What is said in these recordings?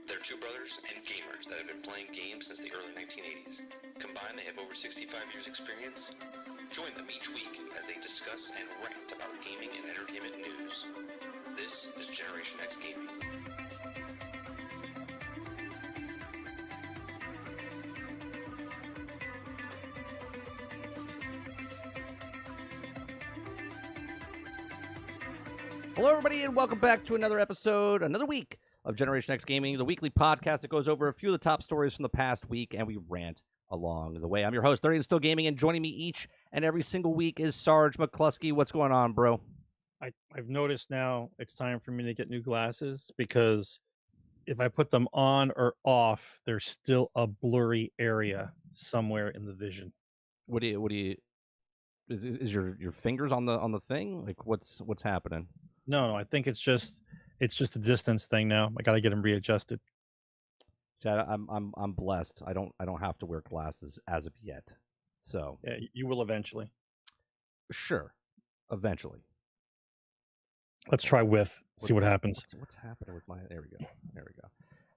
They're two brothers and gamers that have been playing games since the early 1980s. Combined, they have over 65 years experience. Join them each week as they discuss and rant about gaming and entertainment news. This is Generation X Gaming. Hello, everybody, and welcome back to another episode, another week of Generation X Gaming, the weekly podcast that goes over a few of the top stories from the past week, and we rant along the way. I'm your host, 30 and Still Gaming, and joining me each and every single week is Sarge McCluskey. What's going on, bro? I've noticed now it's time for me to get new glasses because if I put them on or off, there's still a blurry area somewhere in the vision. What do you? Is your fingers on the thing? Like what's happening? No, I think it's just a distance thing now. I got to get them readjusted. See, I'm blessed. I don't have to wear glasses as of yet. So yeah, you will eventually. Sure, eventually. Let's try with. See what happens. What's happening with my? There we go.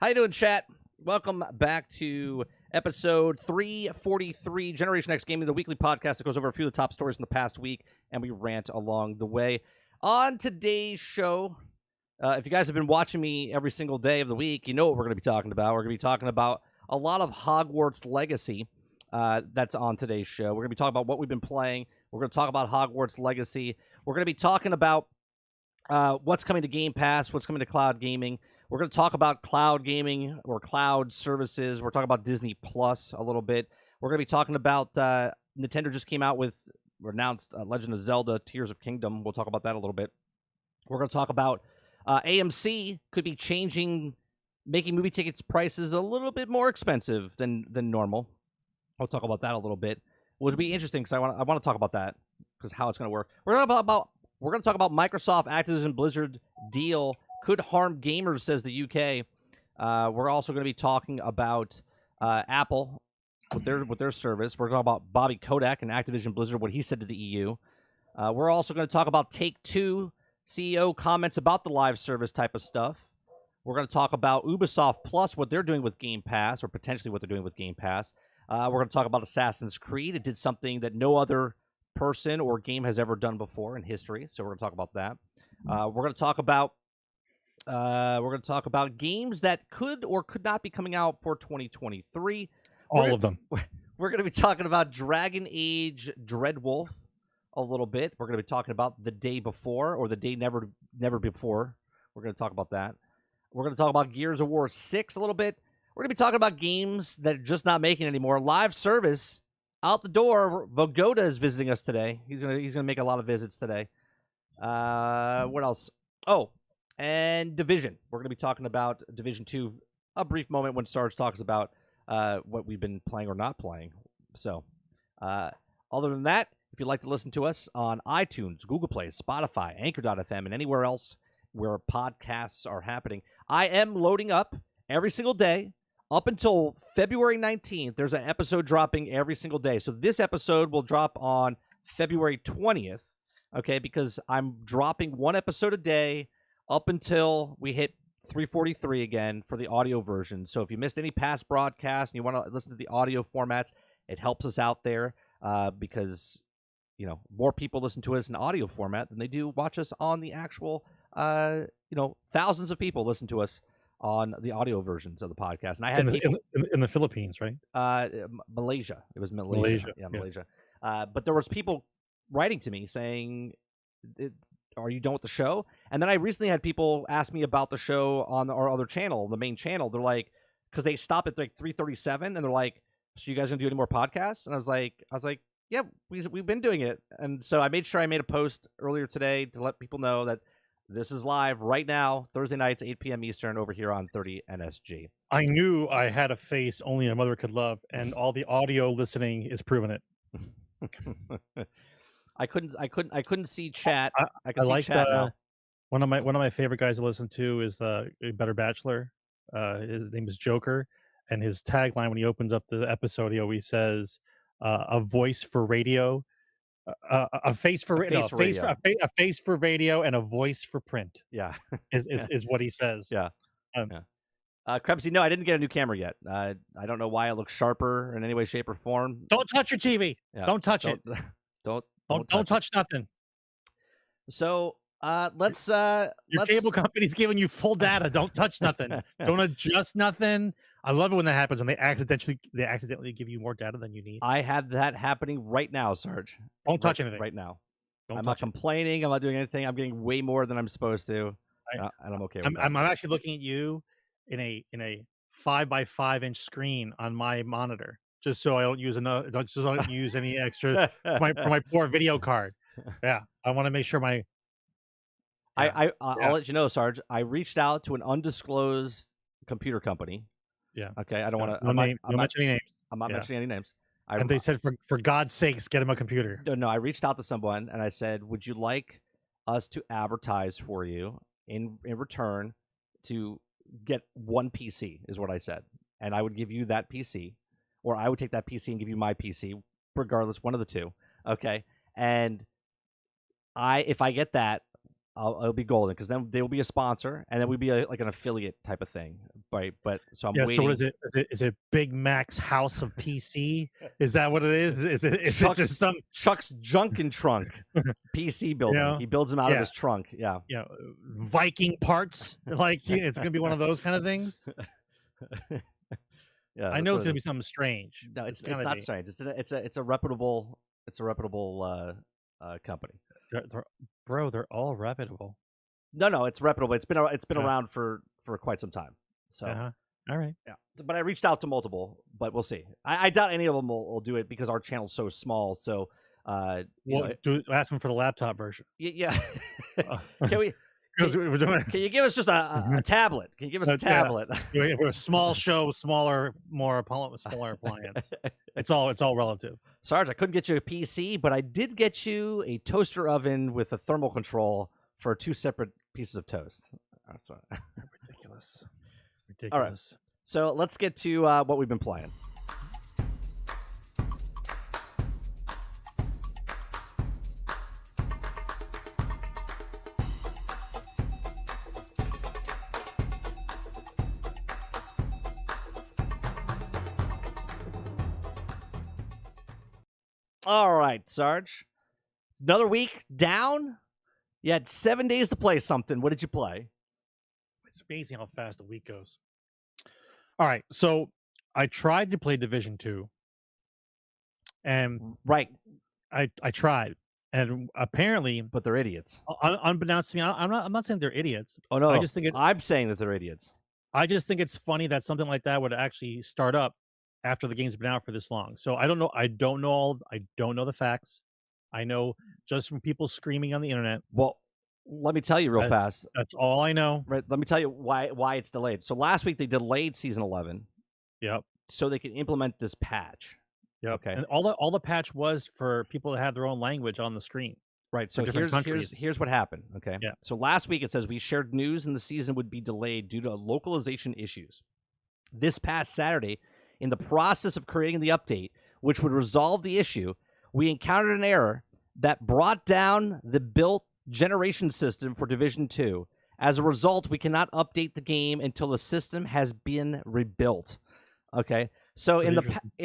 How you doing, chat? Welcome back to episode 343, Generation X Gaming, the weekly podcast that goes over a few of the top stories in the past week, and we rant along the way. On today's show, if you guys have been watching me every single day of the week, you know what we're going to be talking about. We're going to be talking about a lot of Hogwarts Legacy that's on today's show. We're going to be talking about what we've been playing. We're going to talk about Hogwarts Legacy. We're going to be talking about what's coming to Game Pass, what's coming to cloud gaming. We're going to talk about cloud gaming or cloud services. We're talking about Disney Plus a little bit. We're going to be talking about Nintendo just came out with or announced Legend of Zelda Tears of Kingdom. We'll talk about that a little bit. We're going to talk about AMC could be making movie tickets prices a little bit more expensive than normal. I'll talk about that a little bit, which would be interesting because I want to talk about that because how it's going to work. We're going to talk about Microsoft Activision Blizzard deal could harm gamers, says the UK. We're also going to be talking about Apple with their service. We're talking about Bobby Kotick and Activision Blizzard, what he said to the EU. We're also going to talk about Take-Two CEO comments about the live service type of stuff. We're going to talk about Ubisoft Plus, what they're doing with Game Pass, or potentially what they're doing with Game Pass. We're going to talk about Assassin's Creed. It did something that no other person or game has ever done before in history, so we're going to talk about that. We're going to talk about games that could or could not be coming out for 2023. All of them. We're going to be talking about Dragon Age Dreadwolf a little bit. We're going to be talking about The Day Before or The Day Never Before. We're going to talk about that. We're going to talk about Gears of War 6 a little bit. We're going to be talking about games that are just not making anymore. Live service out the door. Vogoda is visiting us today. He's gonna make a lot of visits today. What else? Oh, and Division. We're going to be talking about Division 2 a brief moment when Sarge talks about what we've been playing or not playing. So, other than that, if you'd like to listen to us on iTunes, Google Play, Spotify, Anchor.fm, and anywhere else where podcasts are happening, I am loading up every single day up until February 19th. There's an episode dropping every single day. So this episode will drop on February 20th, okay, because I'm dropping one episode a day up until we hit 343 again for the audio version. So if you missed any past broadcasts and you want to listen to the audio formats, it helps us out there because, you know, more people listen to us in audio format than they do watch us on the actual, thousands of people listen to us on the audio versions of the podcast. And I had in the Philippines, right? Malaysia. It was Malaysia. Yeah, Malaysia. But there was people writing to me saying, are you done with the show? And then I recently had people ask me about the show on our other channel, the main channel. They're like, because they stop at like 337, and they're like, so you guys gonna do any more podcasts? And I was like, yeah, we've been doing it. And so I made sure I made a post earlier today to let people know that this is live right now, Thursday nights, 8 p.m. Eastern, over here on 30 NSG. I knew I had a face only a mother could love, and all the audio listening is proving it. I couldn't see chat. I can I see like chat now. One of my favorite guys to listen to is Better Bachelor. His name is Joker, and his tagline when he opens up the episode, he always says, "A voice for radio." A face for A face for radio. a face for radio and a voice for print Yeah. is what he says. Yeah. Um, Yeah. Krebsy, no, I didn't get a new camera yet. I don't know why it looks sharper in any way, shape, or form. Don't touch your TV. Yeah. Don't touch it. Don't touch nothing. So let's Your cable company's giving you full data. Don't touch nothing. Don't adjust nothing. I love it when that happens, when they accidentally give you more data than you need. I have that happening right now, Sarge. Don't touch anything right now. Don't I'm touch not complaining. I'm not doing anything. I'm getting way more than I'm supposed to, and I'm okay with that. I'm actually looking at you in a 5x5 inch screen on my monitor, just so I don't use any extra for my poor video card. Yeah, I want to make sure my. Yeah. I'll let you know, Sarge. I reached out to an undisclosed computer company. Yeah. Okay. I don't want to. No mention any names. I'm not mentioning any names. And they said, for God's sakes, get him a computer. No, I reached out to someone and I said, would you like us to advertise for you in return to get one PC, is what I said. And I would give you that PC, or I would take that PC and give you my PC, regardless, one of the two. Okay. And if I get that, it'll be golden, because then they will be a sponsor, and then we'd be like an affiliate type of thing, right? But so I'm waiting. So what is it? Is it Big Mac's House of PC? Is that what it is? Is it just some Chuck's junk and trunk PC building? Yeah. He builds them out of his trunk. Yeah. Yeah. Viking parts. Like it's gonna be one of those kind of things. Yeah. I know it's gonna be something strange. No, it's not strange. It's a reputable company. They're all reputable. No, it's reputable. It's been around for quite some time. So, all right, yeah. But I reached out to multiple, but we'll see. I doubt any of them will do it, because our channel's so small. So, ask them for the laptop version. Yeah. Can we? Can you give us just a tablet? Can you give us a tablet? Yeah. We're a small show, smaller appliance. It's all relative. Sarge, I couldn't get you a PC, but I did get you a toaster oven with a thermal control for 2 separate pieces of toast. That's what. Ridiculous. All right. So let's get to what we've been playing. All right, Sarge. It's another week down. You had 7 days to play something. What did you play? It's amazing how fast the week goes. All right, so I tried to play Division 2. And right, I tried, and apparently, but they're idiots. Unbeknownst to me, I'm not saying they're idiots. Oh no, I'm saying that they're idiots. I just think it's funny that something like that would actually start up after the game's been out for this long. So I don't know the facts. I know just from people screaming on the internet. Well, let me tell you real fast. That's all I know. Right. Let me tell you why it's delayed. So last week they delayed Season 11. Yep. So they can implement this patch. Yep. Okay. And all the patch was for people that had their own language on the screen. Right. So here's what happened. Okay. Yeah. So last week it says we shared news and the season would be delayed due to localization issues. This past Saturday, in the process of creating the update, which would resolve the issue, we encountered an error that brought down the built generation system for Division 2. As a result, we cannot update the game until the system has been rebuilt. Okay. So in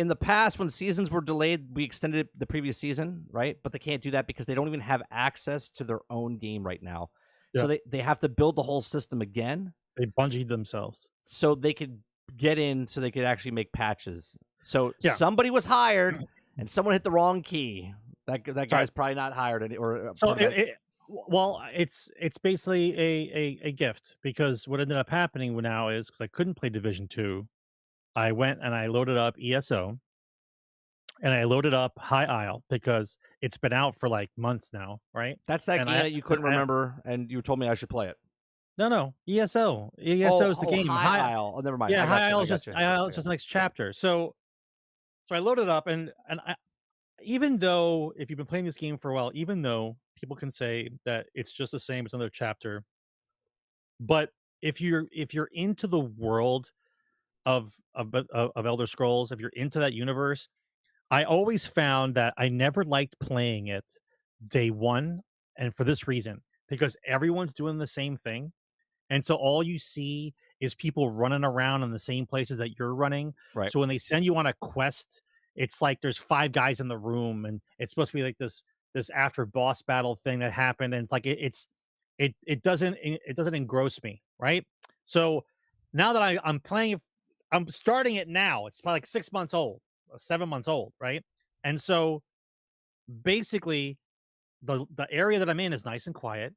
the past, when seasons were delayed, we extended the previous season, right? But they can't do that because they don't even have access to their own game right now. Yeah. So they have to build the whole system again. They bungeed themselves. So they could get in, so they could actually make patches. So somebody was hired and someone hit the wrong key. That guy's probably not hired it's basically a gift, because what ended up happening now is, because I couldn't play Division 2, I went and I loaded up ESO and I loaded up High Isle, because it's been out for like months now, right? That's that game that you couldn't remember, and you told me I should play it. No, ESO. ESO is the game. High Isle. Oh, never mind. Yeah, High Isle is just the next chapter. So I loaded up, and I, even though, if you've been playing this game for a while, even though people can say that it's just the same, it's another chapter, but if you're into the world of Elder Scrolls, if you're into that universe, I always found that I never liked playing it day one, and for this reason, because everyone's doing the same thing. And so all you see is people running around in the same places that you're running. Right. So when they send you on a quest, it's like there's 5 guys in the room, and it's supposed to be like this after boss battle thing that happened, and it's like it doesn't engross me, right? So now that I'm playing, I'm starting it now. It's probably like 6 months old, 7 months old, right? And so basically, the area that I'm in is nice and quiet,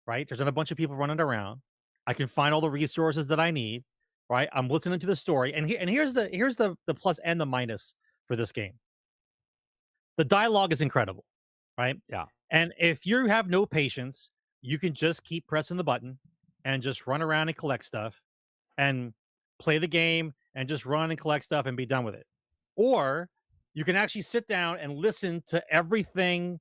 right? There's not a bunch of people running around. I can find all the resources that I need, right? I'm listening to the story, and here's the plus and the minus for this game. The dialogue is incredible, right? Yeah. And if you have no patience, you can just keep pressing the button and just run around and collect stuff and play the game and just run and collect stuff and be done with it. Or you can actually sit down and listen to everything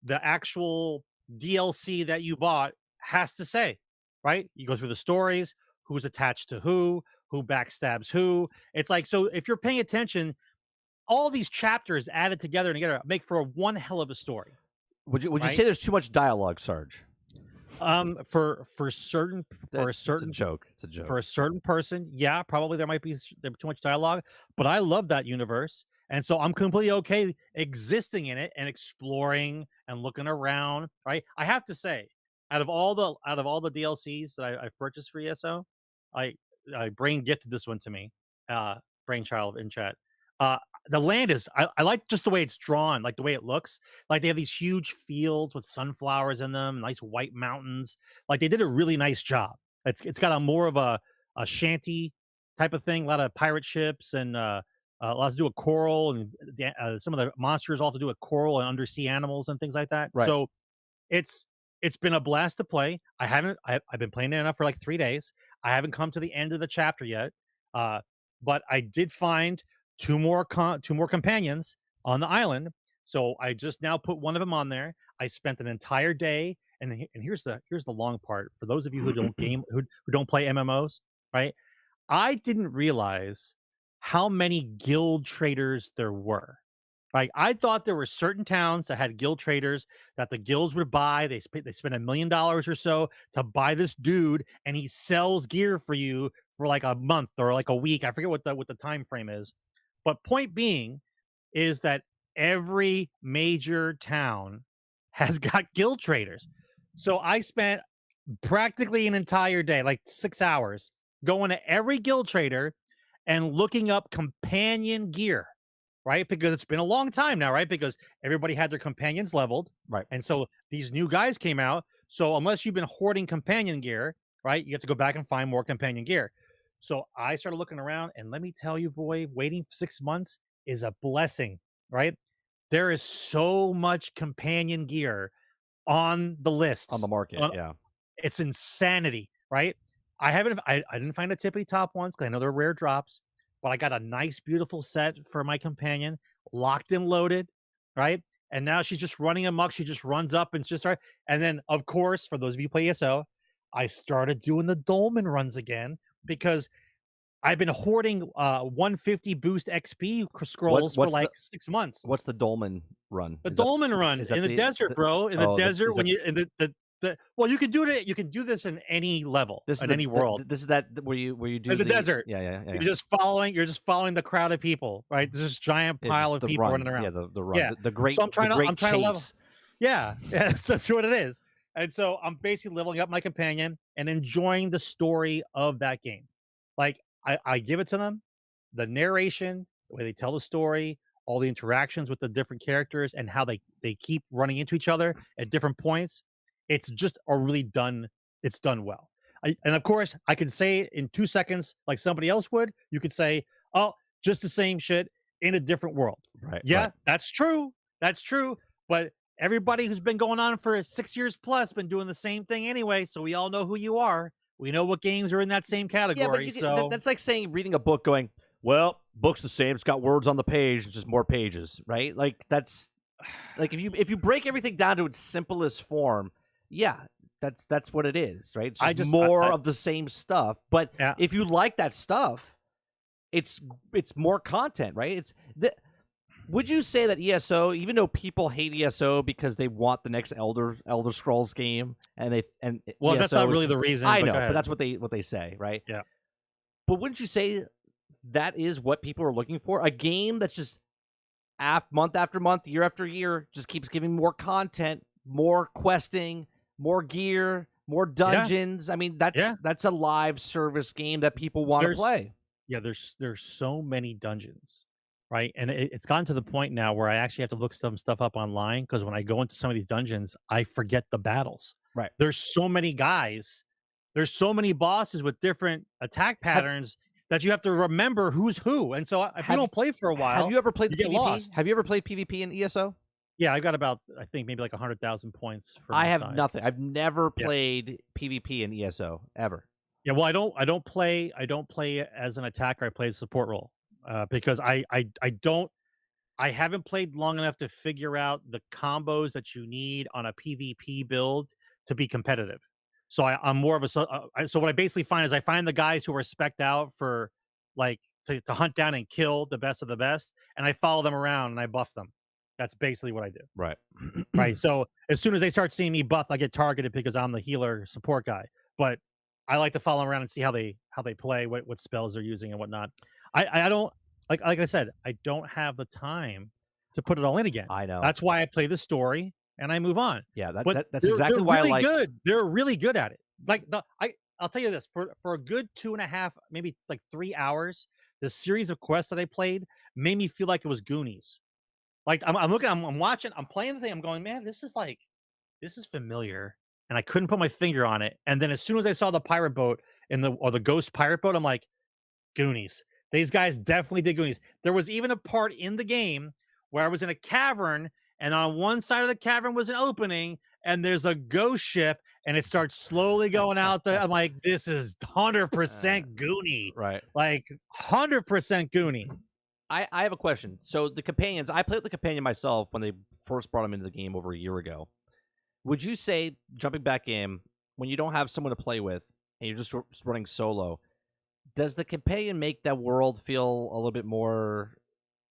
the actual DLC that you bought has to say, right? You go through the stories, who's attached to who backstabs who. It's like, so if you're paying attention, all these chapters added together make for one hell of a story. Would you right? say there's too much dialogue, Sarge? For a certain It's a joke. It's a joke. for a certain person, yeah, probably there might be too much dialogue, but I love that universe, and so I'm completely okay existing in it and exploring and looking around. Right? I have to say, out of all the DLCs that I've purchased for ESO, I brain gifted this one to me, brainchild in chat. The land is I like just the way it's drawn, like the way it looks. Like they have these huge fields with sunflowers in them, nice white mountains. Like they did a really nice job. It's got a more of a shanty type of thing, a lot of pirate ships and a lot to do with coral, and some of the monsters all to do with coral and undersea animals and things like that. Right. So it's been a blast to play. I've been playing it enough for like 3 days. I haven't come to the end of the chapter yet, but I did find two more companions on the island. So I just now put one of them on there. I spent an entire day, and here's the long part for those of you who don't who don't play MMOs, right? I didn't realize how many guild traders there were. Like I thought there were certain towns that had guild traders that the guilds would buy. They spend $1 million or so to buy this dude, and he sells gear for you for like a month or like a week. I forget what the time frame is. But point being is that every major town has got guild traders. So I spent practically an entire day, like 6 hours, going to every guild trader and looking up companion gear, right? Because it's been a long time now, right? Because everybody had their companions leveled, right? And so these new guys came out. So unless you've been hoarding companion gear, right, you have to go back and find more companion gear. So I started looking around, and let me tell you, boy, waiting 6 months is a blessing, right? There is so much companion gear on the list, on the market. Yeah, it's insanity, right? I didn't find a tippity top ones because I know they're rare drops, but I got a nice, beautiful set for my companion, locked and loaded, right? And now she's just running amok. She just runs up and just right. And then, of course, for those of you who play ESO, I started doing the dolmen runs again because I've been hoarding 150 boost XP scrolls for like 6 months. What's the dolmen run? The dolmen run in the desert, bro. In the desert, when you in the well, you can do it. You can do this in any level, in any world. This is that where you do in the desert. Yeah. You're just following the crowd of people, right? There's this giant pile of people running around. Yeah, the run. Yeah. The great. So I'm trying to level. Yeah, that's what it is. And so I'm basically leveling up my companion and enjoying the story of that game. Like I give it to them, the narration, the way they tell the story, all the interactions with the different characters, and how they keep running into each other at different points. It's just it's done well. And of course, I can say it in 2 seconds like somebody else would. You could say, oh, just the same shit in a different world. Right. Yeah, right. That's true. That's true. But everybody who's been going on for 6 years plus been doing the same thing anyway. So we all know who you are. We know what games are in that same category. Yeah, but that's like saying reading a book going, well, book's the same. It's got words on the page. It's just more pages, right? Like that's like if you break everything down to its simplest form, yeah, that's what it is, right? It's just more of the same stuff. But if you like that stuff, it's more content, right? Would you say that ESO, even though people hate ESO because they want the next Elder Scrolls game, and Well, ESO that's not really the reason. I but know, go but ahead. that's what they say, right? Yeah. But wouldn't you say that is what people are looking for? A game that's just month after month, year after year, just keeps giving more content, more questing, more gear, more dungeons. I mean, that's a live service game that people want to play. Yeah, there's so many dungeons, right? And it's gotten to the point now where I actually have to look some stuff up online because when I go into some of these dungeons, I forget the battles. Right. There's so many guys, there's so many bosses with different attack patterns that you have to remember who's who. And so if you don't play for a while, have you ever played you get PvP? lost. Have you ever played PvP in ESO? Yeah, I've got about, I think, maybe like 100,000 points. I have nothing. I've never played PvP in ESO ever. Yeah, well, I don't play as an attacker. I play a support role because I haven't played long enough to figure out the combos that you need on a PvP build to be competitive. So I'm more of a so what I basically find is I find the guys who are spec'd out for like to hunt down and kill the best of the best, and I follow them around and I buff them. That's basically what I do. Right. Right. So as soon as they start seeing me buffed, I get targeted because I'm the healer support guy. But I like to follow them around and see how they play, what spells they're using and whatnot. I don't like I said, I don't have the time to put it all in again. I know. That's why I play the story and I move on. Yeah, that's they're exactly why really I like. Good. They're really good at it. Like I'll tell you this, for a good 2.5, maybe like 3 hours, the series of quests that I played made me feel like it was Goonies. Like I'm watching, I'm playing the thing, I'm going, man, this is familiar. And I couldn't put my finger on it. And then as soon as I saw the pirate boat or the ghost pirate boat, I'm like, Goonies. These guys definitely did Goonies. There was even a part in the game where I was in a cavern, and on one side of the cavern was an opening, and there's a ghost ship, and it starts slowly going out there. I'm like, this is 100% Goonie. Right. Like 100% Goonie. I have a question. So the companions, I played with the companion myself when they first brought him into the game over a year ago. Would you say, jumping back in, when you don't have someone to play with and you're just running solo, does the companion make that world feel a little bit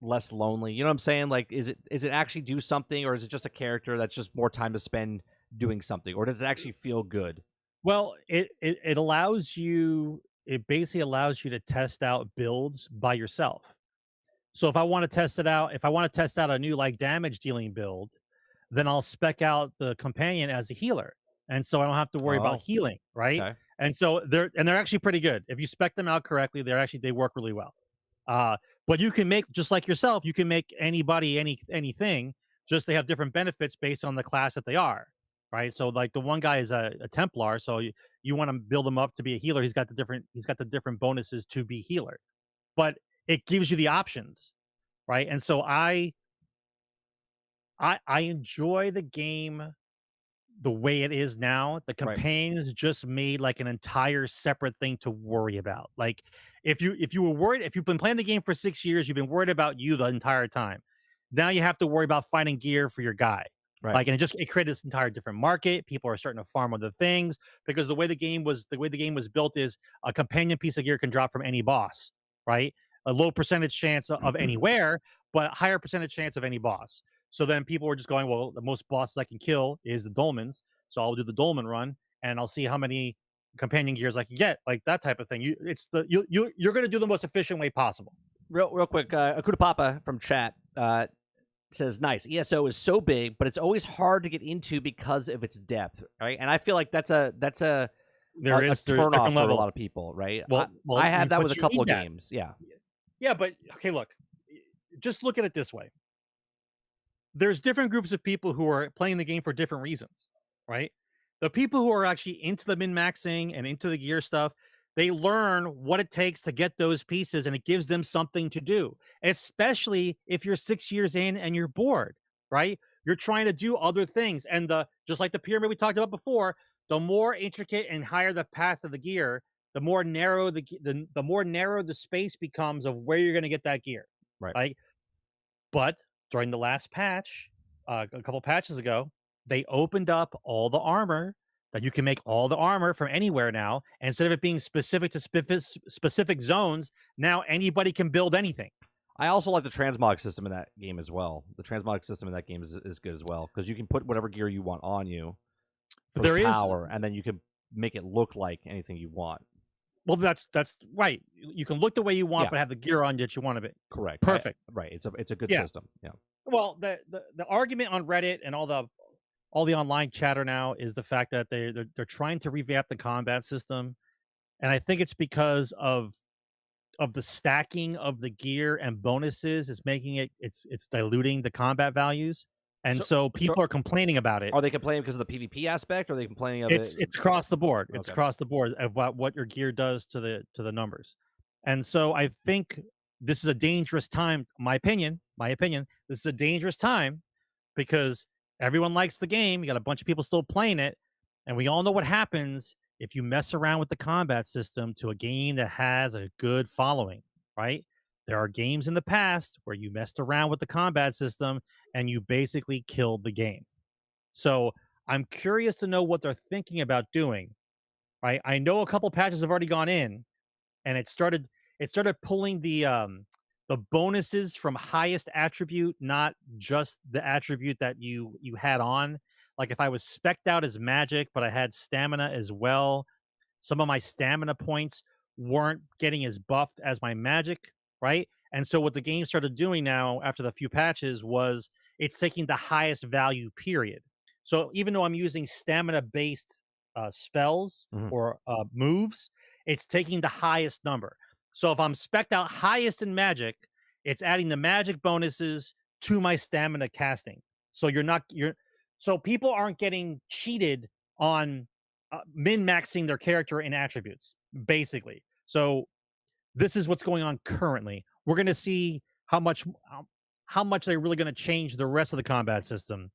less lonely? You know what I'm saying? Like, is it actually do something, or is it just a character that's just more time to spend doing something, or does it actually feel good? Well, it allows you. It basically allows you to test out builds by yourself. So if I want to test it out, if I want to test out a new like damage dealing build, then I'll spec out the companion as a healer, and so I don't have to worry about healing, right? Okay. And so they're actually pretty good. If you spec them out correctly, they work really well. But you can make, just like yourself, you can make anybody anything. Just they have different benefits based on the class that they are, right? So like the one guy is a Templar, so you want to build him up to be a healer. He's got the different bonuses to be healer, but it gives you the options, right? And so I enjoy the game the way it is now. The companion is just made like an entire separate thing to worry about. Like if you were worried, if you've been playing the game for 6 years, you've been worried about you the entire time. Now you have to worry about finding gear for your guy. Right. Like, and it created this entire different market. People are starting to farm other things because the way the game was built is a companion piece of gear can drop from any boss, right? A low percentage chance of anywhere, but a higher percentage chance of any boss. So then people were just going, well, the most bosses I can kill is the dolmens. So I'll do the dolmen run and I'll see how many companion gears I can get, like that type of thing. You're going to do the most efficient way possible. Real quick, Akuta Papa from chat says, nice. ESO is so big, but it's always hard to get into because of its depth, right? And I feel like that's a turn off for a lot of people, right? Well, I had that with a couple of games. Yeah, but okay, look, just look at it this way. There's different groups of people who are playing the game for different reasons, right? The people who are actually into the min-maxing and into the gear stuff, they learn what it takes to get those pieces, and it gives them something to do, especially if you're 6 years in and you're bored, right? You're trying to do other things. And just like the pyramid we talked about before, the more intricate and higher the path of the gear, the more narrow the more narrow the space becomes of where you're going to get that gear, right? But during the last patch, a couple patches ago, they opened up all the armor, that you can make all the armor from anywhere now. And instead of it being specific to specific zones, now anybody can build anything. I also like the transmog system in that game as well. The transmog system in that game is good as well because you can put whatever gear you want on you for There is power, and then you can make it look like anything you want. Well, that's right. You can look the way you want, Yeah. but have the gear on that you want of it. Correct. Perfect. Right. It's a good Yeah. system. Yeah. Well, the argument on Reddit and all the online chatter now is the fact that they're trying to revamp the combat system, and I think it's because of the stacking of the gear and bonuses is making it's diluting the combat values, and so people are complaining about it. Are they complaining because of the PvP aspect? Or are they complaining of it's across the board. It's Okay. across the board of what your gear does to the numbers, and so I think this is a dangerous time. My opinion. This is a dangerous time because everyone likes the game. You got a bunch of people still playing it, and we all know what happens if you mess around with the combat system to a game that has a good following, right? There are games in the past where you messed around with the combat system and you basically killed the game. So I'm curious to know what they're thinking about doing, right? I know a couple patches have already gone in, and it started pulling the bonuses from highest attribute, not just the attribute that you had on. Like if I was spec'd out as magic, but I had stamina as well, some of my stamina points weren't getting as buffed as my magic, right? And so what the game started doing now after the few patches was it's taking the highest value period. So even though I'm using stamina-based spells or moves, it's taking the highest number. So if I'm spec'd out highest in magic, it's adding the magic bonuses to my stamina casting. So so people aren't getting cheated on min-maxing their character in attributes, basically. So this is what's going on currently. We're going to see how much they're really going to change the rest of the combat system.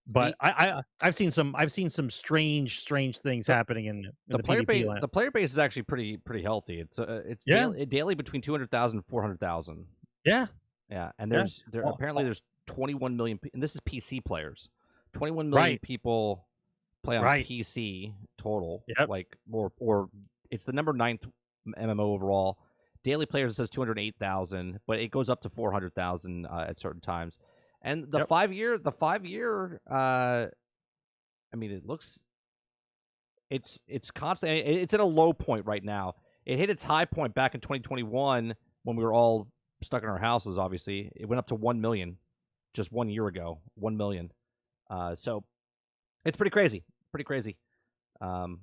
But I've seen some strange things happening in the player PvP base. land. The player base is actually pretty healthy. It's daily between 200,000 and 400,000. Yeah, and apparently there's 21 million, and this is PC players. 21 million people play on PC total. Yep. Like or it's the number 9th MMO overall. Daily players says 208,000, but it goes up to 400,000 at certain times. And the 5 year, I mean, it looks, it's constant. It's at a low point right now. It hit its high point back in 2021 when we were all stuck in our houses. Obviously, it went up to 1 million just 1 year ago. 1 million. So it's pretty crazy. But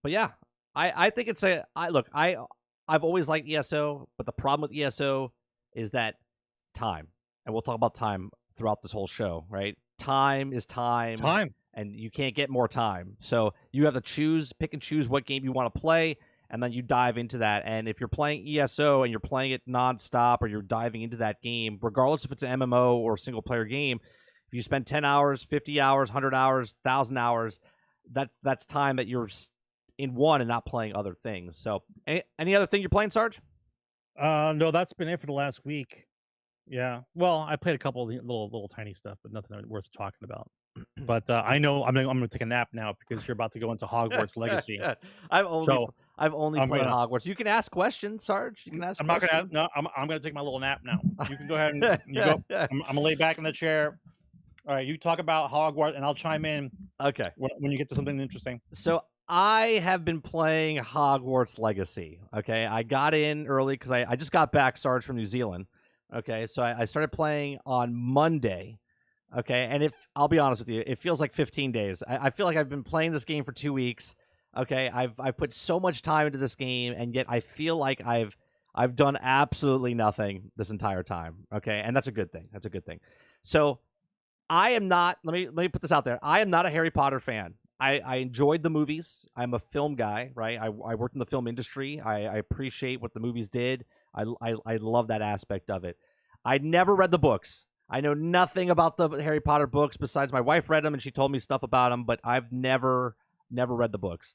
yeah, I think it's I've always liked ESO, but the problem with ESO is that time. And we'll talk about time throughout this whole show, right? Time is time. And you can't get more time. So you have to pick and choose what game you want to play, and then you dive into that. And if you're playing ESO and you're playing it nonstop, or you're diving into that game, regardless if it's an MMO or a single-player game, if you spend 10 hours, 50 hours, 100 hours, 1,000 hours, that's time that you're in one and not playing other things. So any other thing you're playing, Sarge? No, that's been it for the last week. Yeah. Well, I played a couple of little tiny stuff, but nothing worth talking about. But I know I'm going to take a nap now because you're about to go into Hogwarts Legacy. I've only played Hogwarts. You can ask questions, Sarge. You can ask. I'm not going to. No, I'm going to take my little nap now. You can go ahead and you go. I'm going to lay back in the chair. All right, you talk about Hogwarts, and I'll chime in. Okay. When you get to something interesting. So I have been playing Hogwarts Legacy. Okay, I got in early because I just got back, Sarge, from New Zealand. Okay, so I started playing on Monday. Okay, and I'll be honest with you, it feels like 15 days. I feel like I've been playing this game for 2 weeks. Okay, I've put so much time into this game, and yet I feel like I've done absolutely nothing this entire time. Okay, and that's a good thing. So I am not. Let me put this out there. I am not a Harry Potter fan. I enjoyed the movies. I'm a film guy, right? I worked in the film industry. I appreciate what the movies did. I love that aspect of it. I never read the books. I know nothing about the Harry Potter books besides my wife read them and she told me stuff about them, but I've never read the books.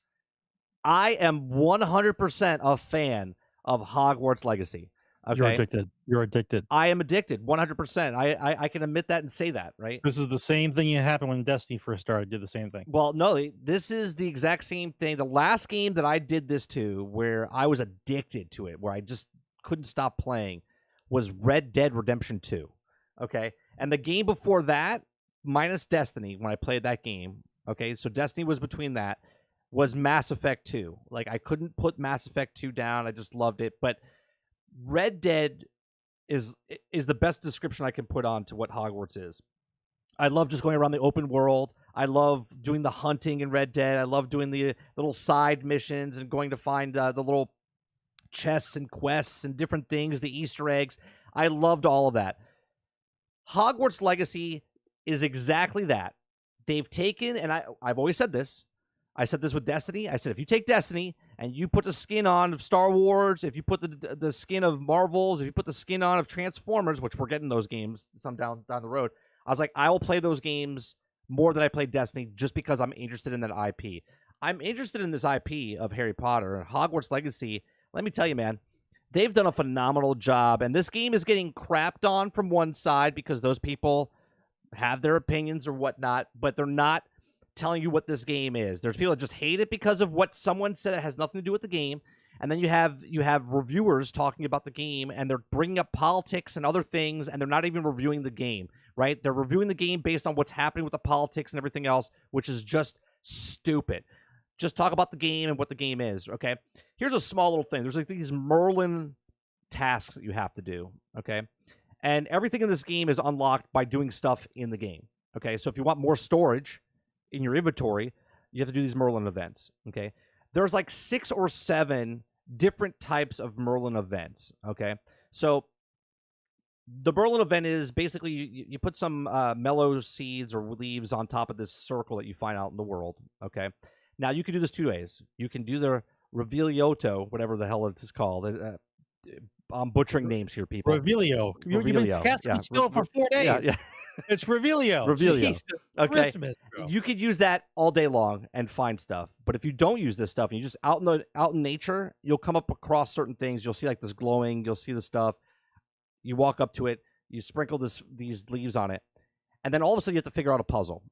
I am 100% a fan of Hogwarts Legacy. Okay? You're addicted. I am addicted, 100%. I can admit that and say that, right? This is the same thing that happened when Destiny first started. Did the same thing. Well, no, this is the exact same thing. The last game that I did this to, where I was addicted to it, where I just couldn't stop playing, was Red Dead Redemption 2. Okay, and the game before that, minus Destiny, when I played that game. Okay, so Destiny was between that. Was Mass Effect 2. Like, I couldn't put Mass Effect 2 down. I just loved it. But Red Dead is the best description I can put on to what Hogwarts is. I love just going around the open world. I love doing the hunting in Red Dead. I love doing the little side missions and going to find the little chests and quests and different things, the Easter eggs. I loved all of that. Hogwarts Legacy is exactly that. They've taken, and I've always said this, I said this with Destiny. I said, if you take Destiny and you put the skin on of Star Wars, if you put the skin of Marvels, if you put the skin on of Transformers, which we're getting those games some down the road, I was like, I will play those games more than I played Destiny just because I'm interested in that IP. I'm interested in this IP of Harry Potter and Hogwarts Legacy. Let me tell you, man, they've done a phenomenal job. And this game is getting crapped on from one side because those people have their opinions or whatnot, but they're not telling you what this game is. There's people that just hate it because of what someone said that has nothing to do with the game. And then you have reviewers talking about the game, and they're bringing up politics and other things, and they're not even reviewing the game, right? They're reviewing the game based on what's happening with the politics and everything else, which is just stupid. Just talk about the game and what the game is, okay? Here's a small little thing. There's like these Merlin tasks that you have to do, okay? And everything in this game is unlocked by doing stuff in the game, okay? So if you want more storage in your inventory, you have to do these Merlin events, okay? There's like 6 or 7 different types of Merlin events, okay? So the Merlin event is basically you put some mellow seeds or leaves on top of this circle that you find out in the world, okay? Now, you can do this 2 ways. You can do the Revelioto, whatever the hell it is called. I'm butchering names here, people. Revelio. You've been casting skill for 4 days. Yeah. It's Revelio. Revelio. Jesus, okay. Christmas, you could use that all day long and find stuff. But if you don't use this stuff and you just out in nature, you'll come up across certain things. You'll see like this glowing. You'll see the stuff. You walk up to it. You sprinkle these leaves on it, and then all of a sudden you have to figure out a puzzle.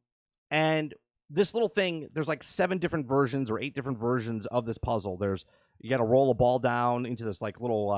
And this little thing, there's like 7 different versions or 8 different versions of this puzzle. You got to roll a ball down into this like little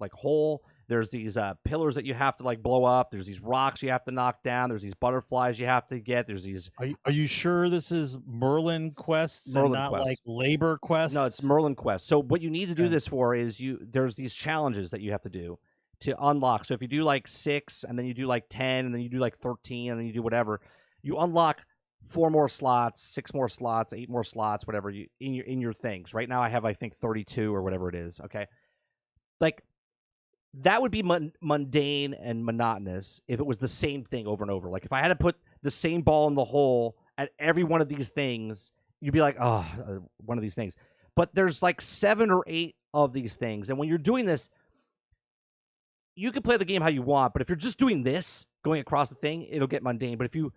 like hole. There's these pillars that you have to like blow up. There's these rocks you have to knock down. There's these butterflies you have to get. There's these. Are you sure this is Merlin quests and not like labor quests? No, it's Merlin quests. So what you need to do this for is there's these challenges that you have to do to unlock. So if you do like 6 and then you do like 10 and then you do like 13 and then you do whatever, you unlock 4 more slots, 6 more slots, 8 more slots, whatever in your things. Right now I have I think 32 or whatever it is. Okay, like. That would be mundane and monotonous if it was the same thing over and over. Like if I had to put the same ball in the hole at every one of these things, you'd be like, oh, one of these things. But there's like 7 or 8 of these things. And when you're doing this, you can play the game how you want. But if you're just doing this, going across the thing, it'll get mundane. But if you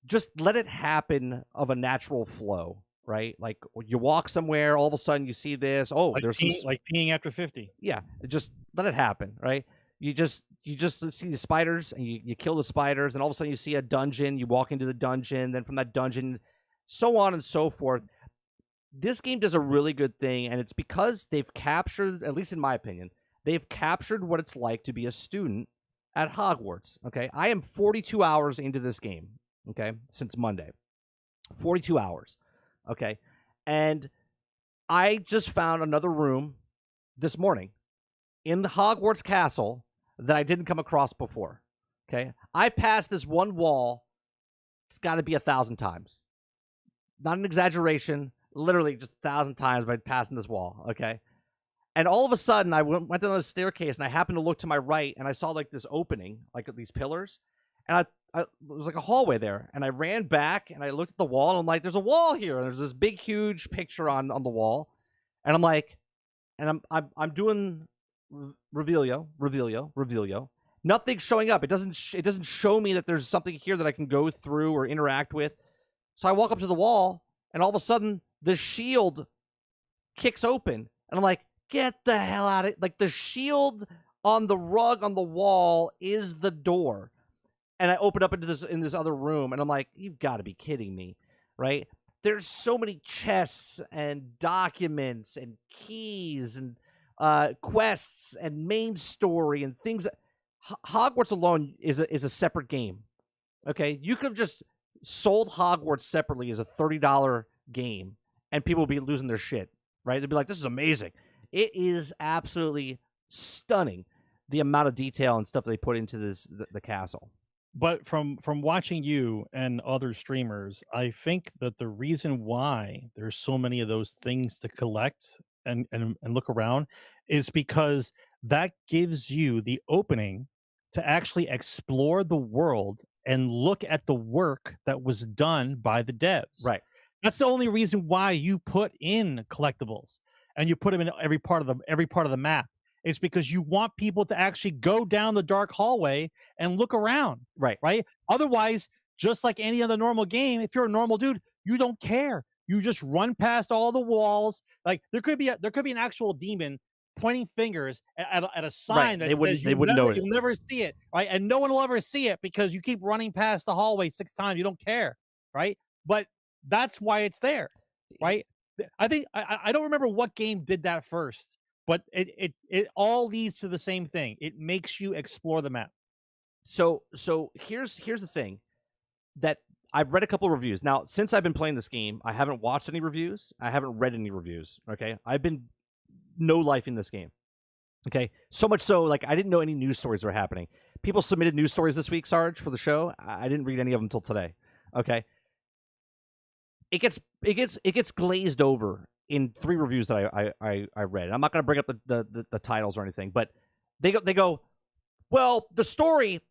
just let it happen of a natural flow, right? Like you walk somewhere, all of a sudden you see this. Oh, like there's like peeing after 50. Yeah, just let it happen, right? You just see the spiders and you kill the spiders, and all of a sudden you see a dungeon. You walk into the dungeon, then from that dungeon, so on and so forth. This game does a really good thing, and it's because they've captured, at least in my opinion, they've captured what it's like to be a student at Hogwarts. Okay, I am 42 hours into this game. Okay, since Monday, 42 hours. Okay, and I just found another room this morning in the Hogwarts Castle that I didn't come across before. Okay, I passed this one wall. It's got to be 1,000 times. Not an exaggeration. Literally just 1,000 times by passing this wall. Okay, and all of a sudden I went down the staircase and I happened to look to my right and I saw like this opening, like these pillars, and it was like a hallway there, and I ran back and I looked at the wall and I'm like, there's a wall here, and there's this big huge picture on the wall, and I'm like, and I'm doing Revelio. Nothing's showing up. It doesn't show me that there's something here that I can go through or interact with. So I walk up to the wall, and all of a sudden the shield kicks open, and I'm like, get the hell out of it! Like the shield on the rug on the wall is the door. And I open up into this other room, and I'm like, you've got to be kidding me, right? There's so many chests and documents and keys and quests and main story and things. Hogwarts alone is a separate game. Okay, you could have just sold Hogwarts separately as a $30 game, and people would be losing their shit. Right? They'd be like, "This is amazing." It is absolutely stunning the amount of detail and stuff they put into the castle. But from watching you and other streamers, I think that the reason why there's so many of those things to collect and look around is because that gives you the opening to actually explore the world and look at the work that was done by the devs. Right. That's the only reason why you put in collectibles and you put them in every part of the map. It's because you want people to actually go down the dark hallway and look around. Right. Otherwise, just like any other normal game, if you're a normal dude, you don't care. You just run past all the walls. Like there could be an actual demon pointing fingers at a sign that says you'll never see it, right? And no one will ever see it because you keep running past the hallway 6 times. You don't care, right? But that's why it's there, right? I think I don't remember what game did that first. But it all leads to the same thing. It makes you explore the map. So here's the thing that I've read a couple of reviews. Now, since I've been playing this game, I haven't watched any reviews. I haven't read any reviews. Okay, I've been no life in this game. Okay, so much so like I didn't know any news stories were happening. People submitted news stories this week, Sarge, for the show. I didn't read any of them until today. Okay, it gets glazed over in 3 reviews that I read. I'm not going to bring up the titles or anything, but they go, well, the story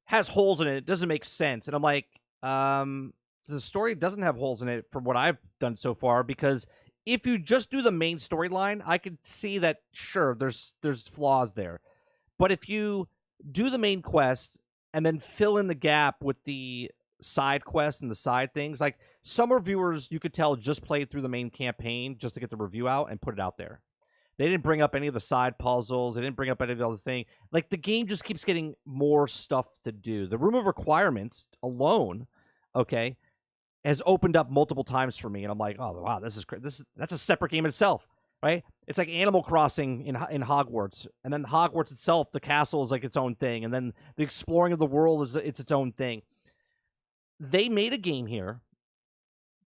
has holes in it. It doesn't make sense. And I'm like, the story doesn't have holes in it from what I've done so far, because if you just do the main storyline, I could see that, sure, there's flaws there. But if you do the main quest and then fill in the gap with the side quests and the side things, like some reviewers you could tell just played through the main campaign just to get the review out and put it out there. They didn't bring up any of the side puzzles. They didn't bring up any of the other thing. Like the game just keeps getting more stuff to do. The room of requirements alone, okay, has opened up multiple times for me, and I'm like, oh wow, this is great. That's a separate game in itself, right? It's like Animal Crossing in Hogwarts, and then Hogwarts itself, the castle is like its own thing, and then the exploring of the world is its own thing. They made a game here,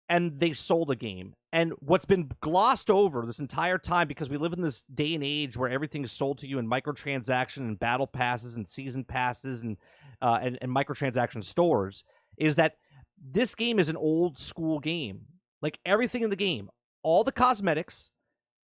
and they sold a game. And what's been glossed over this entire time, because we live in this day and age where everything is sold to you in microtransaction and battle passes and season passes and microtransaction stores, is that this game is an old school game. Like everything in the game, all the cosmetics,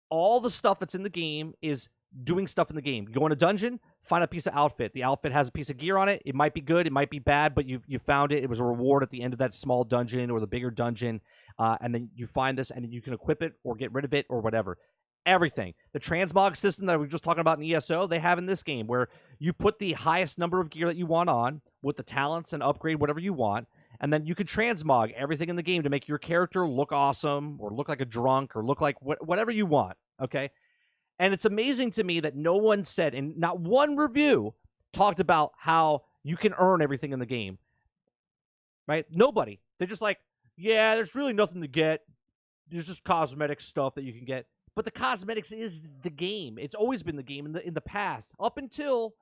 all the stuff that's in the game is doing stuff in the game. You go in a dungeon, find a piece of outfit. The outfit has a piece of gear on it. It might be good, it might be bad, but you found it. It was a reward at the end of that small dungeon or the bigger dungeon. And then you find this, and you can equip it or get rid of it or whatever. Everything. The transmog system that we were just talking about in ESO, they have in this game, where you put the highest number of gear that you want on with the talents and upgrade whatever you want, and then you can transmog everything in the game to make your character look awesome or look like a drunk or look like whatever you want, okay? And it's amazing to me that no one said, and not one review talked about how you can earn everything in the game, right? Nobody. They're just like, yeah, there's really nothing to get. There's just cosmetic stuff that you can get. But the cosmetics is the game. It's always been the game in the past. Up until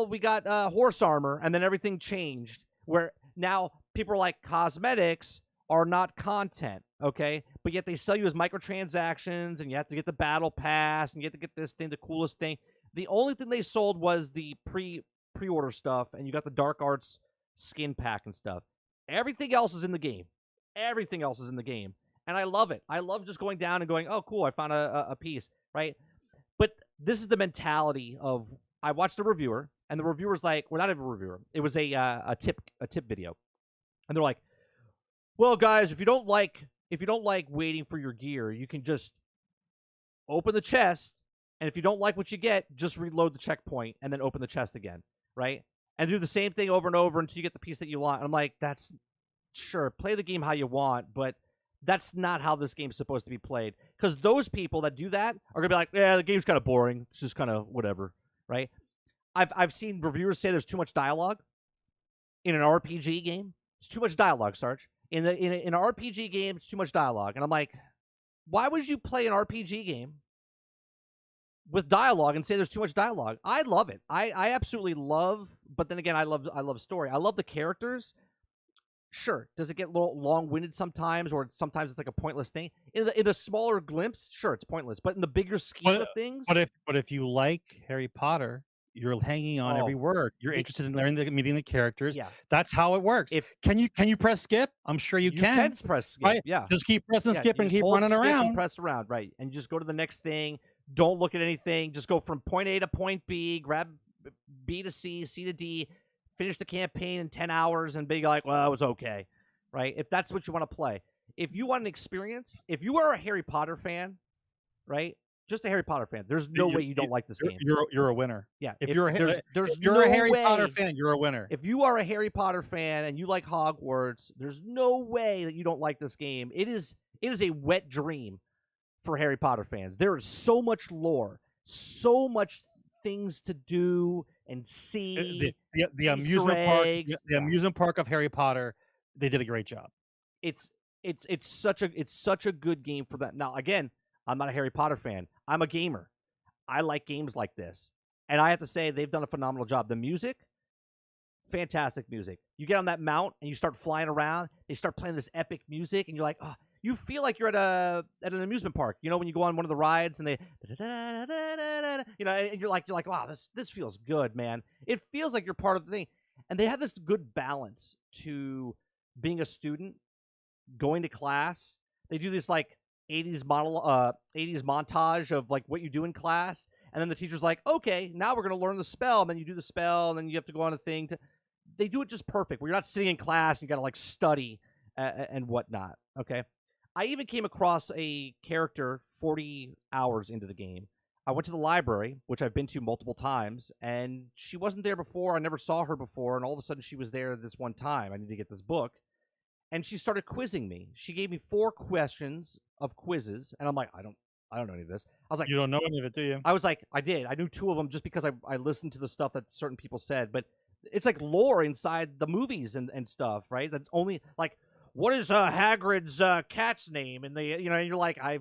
we got horse armor, and then everything changed. Where now people are like, cosmetics are not content, okay? But yet they sell you as microtransactions, and you have to get the battle pass, and you have to get this thing, the coolest thing. The only thing they sold was the pre-order stuff, and you got the Dark Arts skin pack and stuff. Everything else is in the game. Everything else is in the game. And I love it. I love just going down and going, oh, cool, I found a piece, right? But this is the mentality of, I watched a reviewer, and the reviewer's like, well, not even a reviewer. It was a tip video. And they're like, well, guys, if you don't like waiting for your gear, you can just open the chest, and if you don't like what you get, just reload the checkpoint and then open the chest again, right? And do the same thing over and over until you get the piece that you want. And I'm like, that's sure, play the game how you want, but that's not how this game's supposed to be played. Because those people that do that are gonna be like, yeah, the game's kind of boring. It's just kind of whatever, right? I've seen reviewers say there's too much dialogue in an RPG game. It's too much dialogue, Sarge. In an RPG game, it's too much dialogue. And I'm like, why would you play an RPG game with dialogue and say there's too much dialogue. I love it. I absolutely love. But then again, I love story. I love the characters. Sure, does it get a little long-winded sometimes, or sometimes it's like a pointless thing? In a smaller glimpse, sure, it's pointless. But in the bigger scheme of things, but if you like Harry Potter, you're hanging on every word. You're interested in learning meeting the characters. Yeah, that's how it works. Can you press skip? I'm sure you can. You can press skip. Right? Yeah, just keep pressing skip and keep running skip around. And press around, right? And you just go to the next thing. Don't look at anything. Just go from point A to point B. Grab B to C, C to D. Finish the campaign in 10 hours and be like, well, it was okay. Right? If that's what you want to play. If you want an experience, if you are a Harry Potter fan, right? Just a Harry Potter fan. There's no way you don't like this game. You're a winner. Yeah. If you're a Harry Potter fan, you're a winner. If you are a Harry Potter fan and you like Hogwarts, there's no way that you don't like this game. It is a wet dream for Harry Potter fans. There is so much lore, so much things to do and see. The amusement park, the amusement park of Harry Potter. They did a great job. It's such a good game for that. Now, again, I'm not a Harry Potter fan. I'm a gamer. I like games like this, and I have to say they've done a phenomenal job. The music, fantastic music. You get on that mount and you start flying around. They start playing this epic music, and you're like, oh, you feel like you're at an amusement park. You know, when you go on one of the rides and they, you know, and you're like, wow, this feels good, man. It feels like you're part of the thing, and they have this good balance to being a student, going to class. They do this like 80s montage of like what you do in class, and then the teacher's like, okay, now we're gonna learn the spell, and then you do the spell, and then you have to go on a thing to. They do it just perfect, where you're not sitting in class and you gotta like study and whatnot. Okay, I even came across a character 40 hours into the game. I went to the library, which I've been to multiple times, and she wasn't there before. I never saw her before, and all of a sudden she was there this one time. I need to get this book. And she started quizzing me. She gave me 4 questions of quizzes, and I'm like, I don't know any of this. I was like, you don't know any of it, do you? I was like, I did. I knew 2 of them just because I listened to the stuff that certain people said. But it's like lore inside the movies and stuff, right? That's only like, what is Hagrid's cat's name? And they, you know, and you're like, I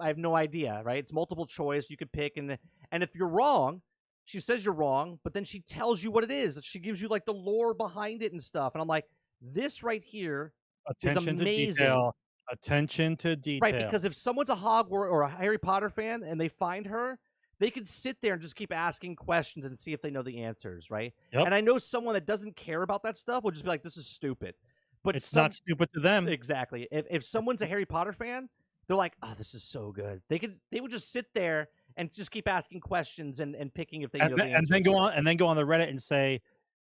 have no idea, right? It's multiple choice. You could pick, and if you're wrong, she says you're wrong, but then she tells you what it is. She gives you like the lore behind it and stuff. And I'm like, this right here. Attention to detail. Attention to detail. Right, because if someone's a Hogwarts or a Harry Potter fan and they find her, they could sit there and just keep asking questions and see if they know the answers, right? Yep. And I know someone that doesn't care about that stuff will just be like, this is stupid. But it's not stupid to them. Exactly. If someone's a Harry Potter fan, they're like, oh, this is so good. They would just sit there and just keep asking questions and picking if they know the answers. And then go on the Reddit and say,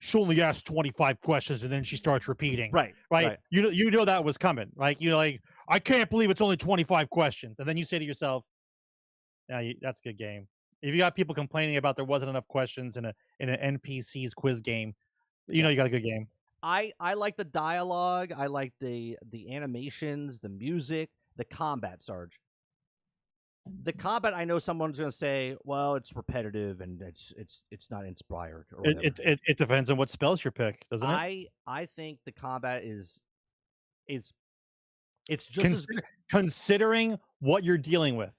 she only asked 25 questions, and then she starts repeating. Right. You know that was coming. Like, you're like, I can't believe it's only 25 questions. And then you say to yourself, yeah, that's a good game. If you got people complaining about there wasn't enough questions in an NPC's quiz game, you know you got a good game. I like the dialogue. I like the animations, the music, the combat, Sarge. The combat, I know someone's going to say, well, it's repetitive and it's not inspired. Or it depends on what spells you pick, doesn't it? I think the combat is it's just considering what you're dealing with.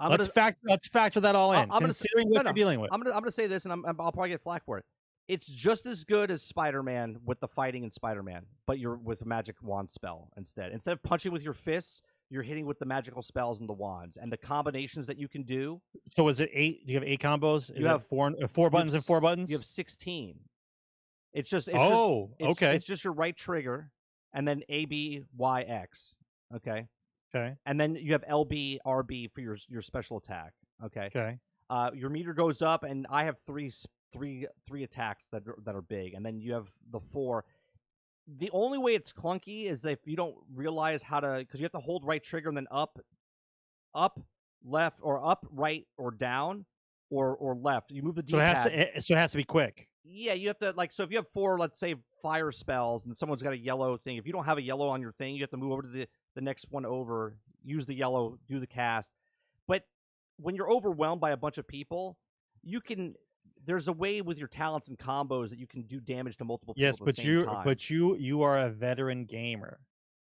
Let's factor that all in. Considering what you're dealing with. I'm gonna say this, and I'll probably get flack for it. It's just as good as Spider-Man with the fighting in Spider-Man, but you're with a magic wand spell instead. Instead of punching with your fists, you're hitting with the magical spells and the wands and the combinations that you can do. So is it 8? Do you have 8 combos? You have 4 buttons and 4 buttons? You have 16. It's just okay. It's just your right trigger and then A, B, Y, X. Okay. Okay. And then you have LB, RB for your special attack. Okay. Okay. Your meter goes up, and I have three attacks that are big, and then you have the 4. The only way it's clunky is if you don't realize how to, because you have to hold right trigger and then up, left, or up, right, or down, or left. You move the D-pad. So it has to be quick. Yeah, you have to, like, so if you have 4, let's say, fire spells, and someone's got a yellow thing, if you don't have a yellow on your thing, you have to move over to the next one over, use the yellow, do the cast. But when you're overwhelmed by a bunch of people, there's a way with your talents and combos that you can do damage to multiple people at the same time. But you are a veteran gamer.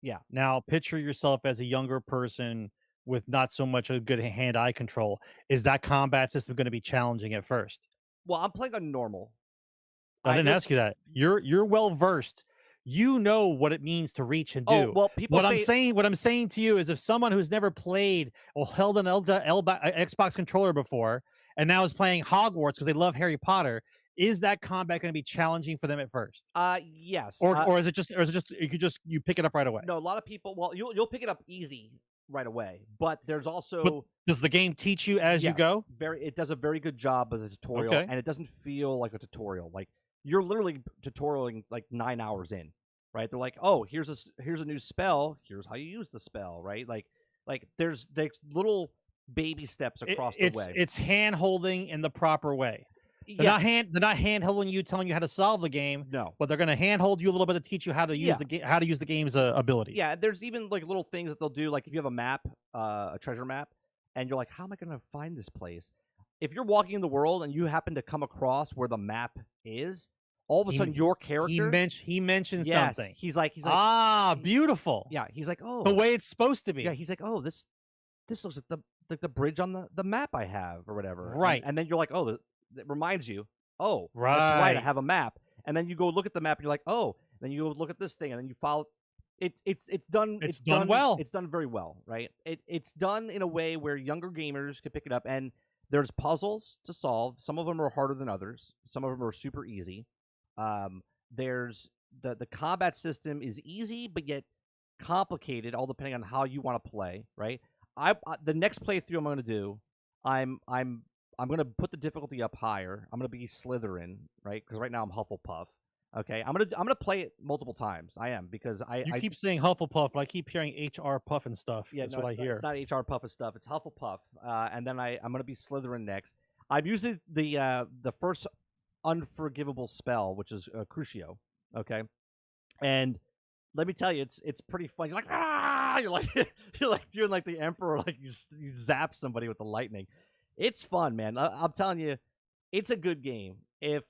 Yeah. Now picture yourself as a younger person with not so much a good hand-eye control, is that combat system going to be challenging at first? Well, I'm playing on normal. I didn't ask you that. You're well versed. You know what it means to reach and do. Oh, well, people what I'm saying to you is, if someone who's never played or held an Xbox controller before and now is playing Hogwarts because they love Harry Potter, is that combat going to be challenging for them at first? Yes. Or is it just you pick it up right away? No, a lot of people. Well, you'll pick it up easy right away, but there's also. But does the game teach you as you go? It does a very good job of the tutorial, and it doesn't feel like a tutorial. Like, you're literally tutorialing like 9 hours in, right? They're like, oh, here's a new spell. Here's how you use the spell, right? Like there's little baby steps across the way. It's hand holding in the proper way. They're not hand holding you, telling you how to solve the game. No, but they're going to hand hold you a little bit to teach you how to use the game, how to use the game's abilities. Yeah, there's even like little things that they'll do. Like if you have a map, a treasure map, and you're like, how am I going to find this place? If you're walking in the world and you happen to come across where the map is, all of a sudden your character he mentioned something. He's like, beautiful. Yeah, he's like, oh, the way it's supposed to be. Yeah, he's like, oh, this looks like the bridge on the map I have or whatever. Right. And then you're like, oh, it reminds you, oh, right, that's right, I have a map. And then you go look at the map and you're like, oh, then you go look at this thing and then you follow. It's done well. It's done very well, right? It's done in a way where younger gamers can pick it up, and there's puzzles to solve. Some of them are harder than others. Some of them are super easy. There's the combat system is easy but yet complicated, all depending on how you want to play, right? The next playthrough I'm going to do, I'm going to put the difficulty up higher. I'm going to be Slytherin, right? Because right now I'm Hufflepuff. Okay, I'm gonna play it multiple times. I am, because I keep saying Hufflepuff, but I keep hearing HR Puff and stuff. Yeah, that's what I hear. It's not HR Puff and stuff. It's Hufflepuff. And then I'm gonna be Slytherin next. I've used the first unforgivable spell, which is Crucio. Okay, and let me tell you, it's pretty fun. You're like, ah! You're like doing like the Emperor, like you zap somebody with the lightning. It's fun, man. I'm telling you, it's a good game. If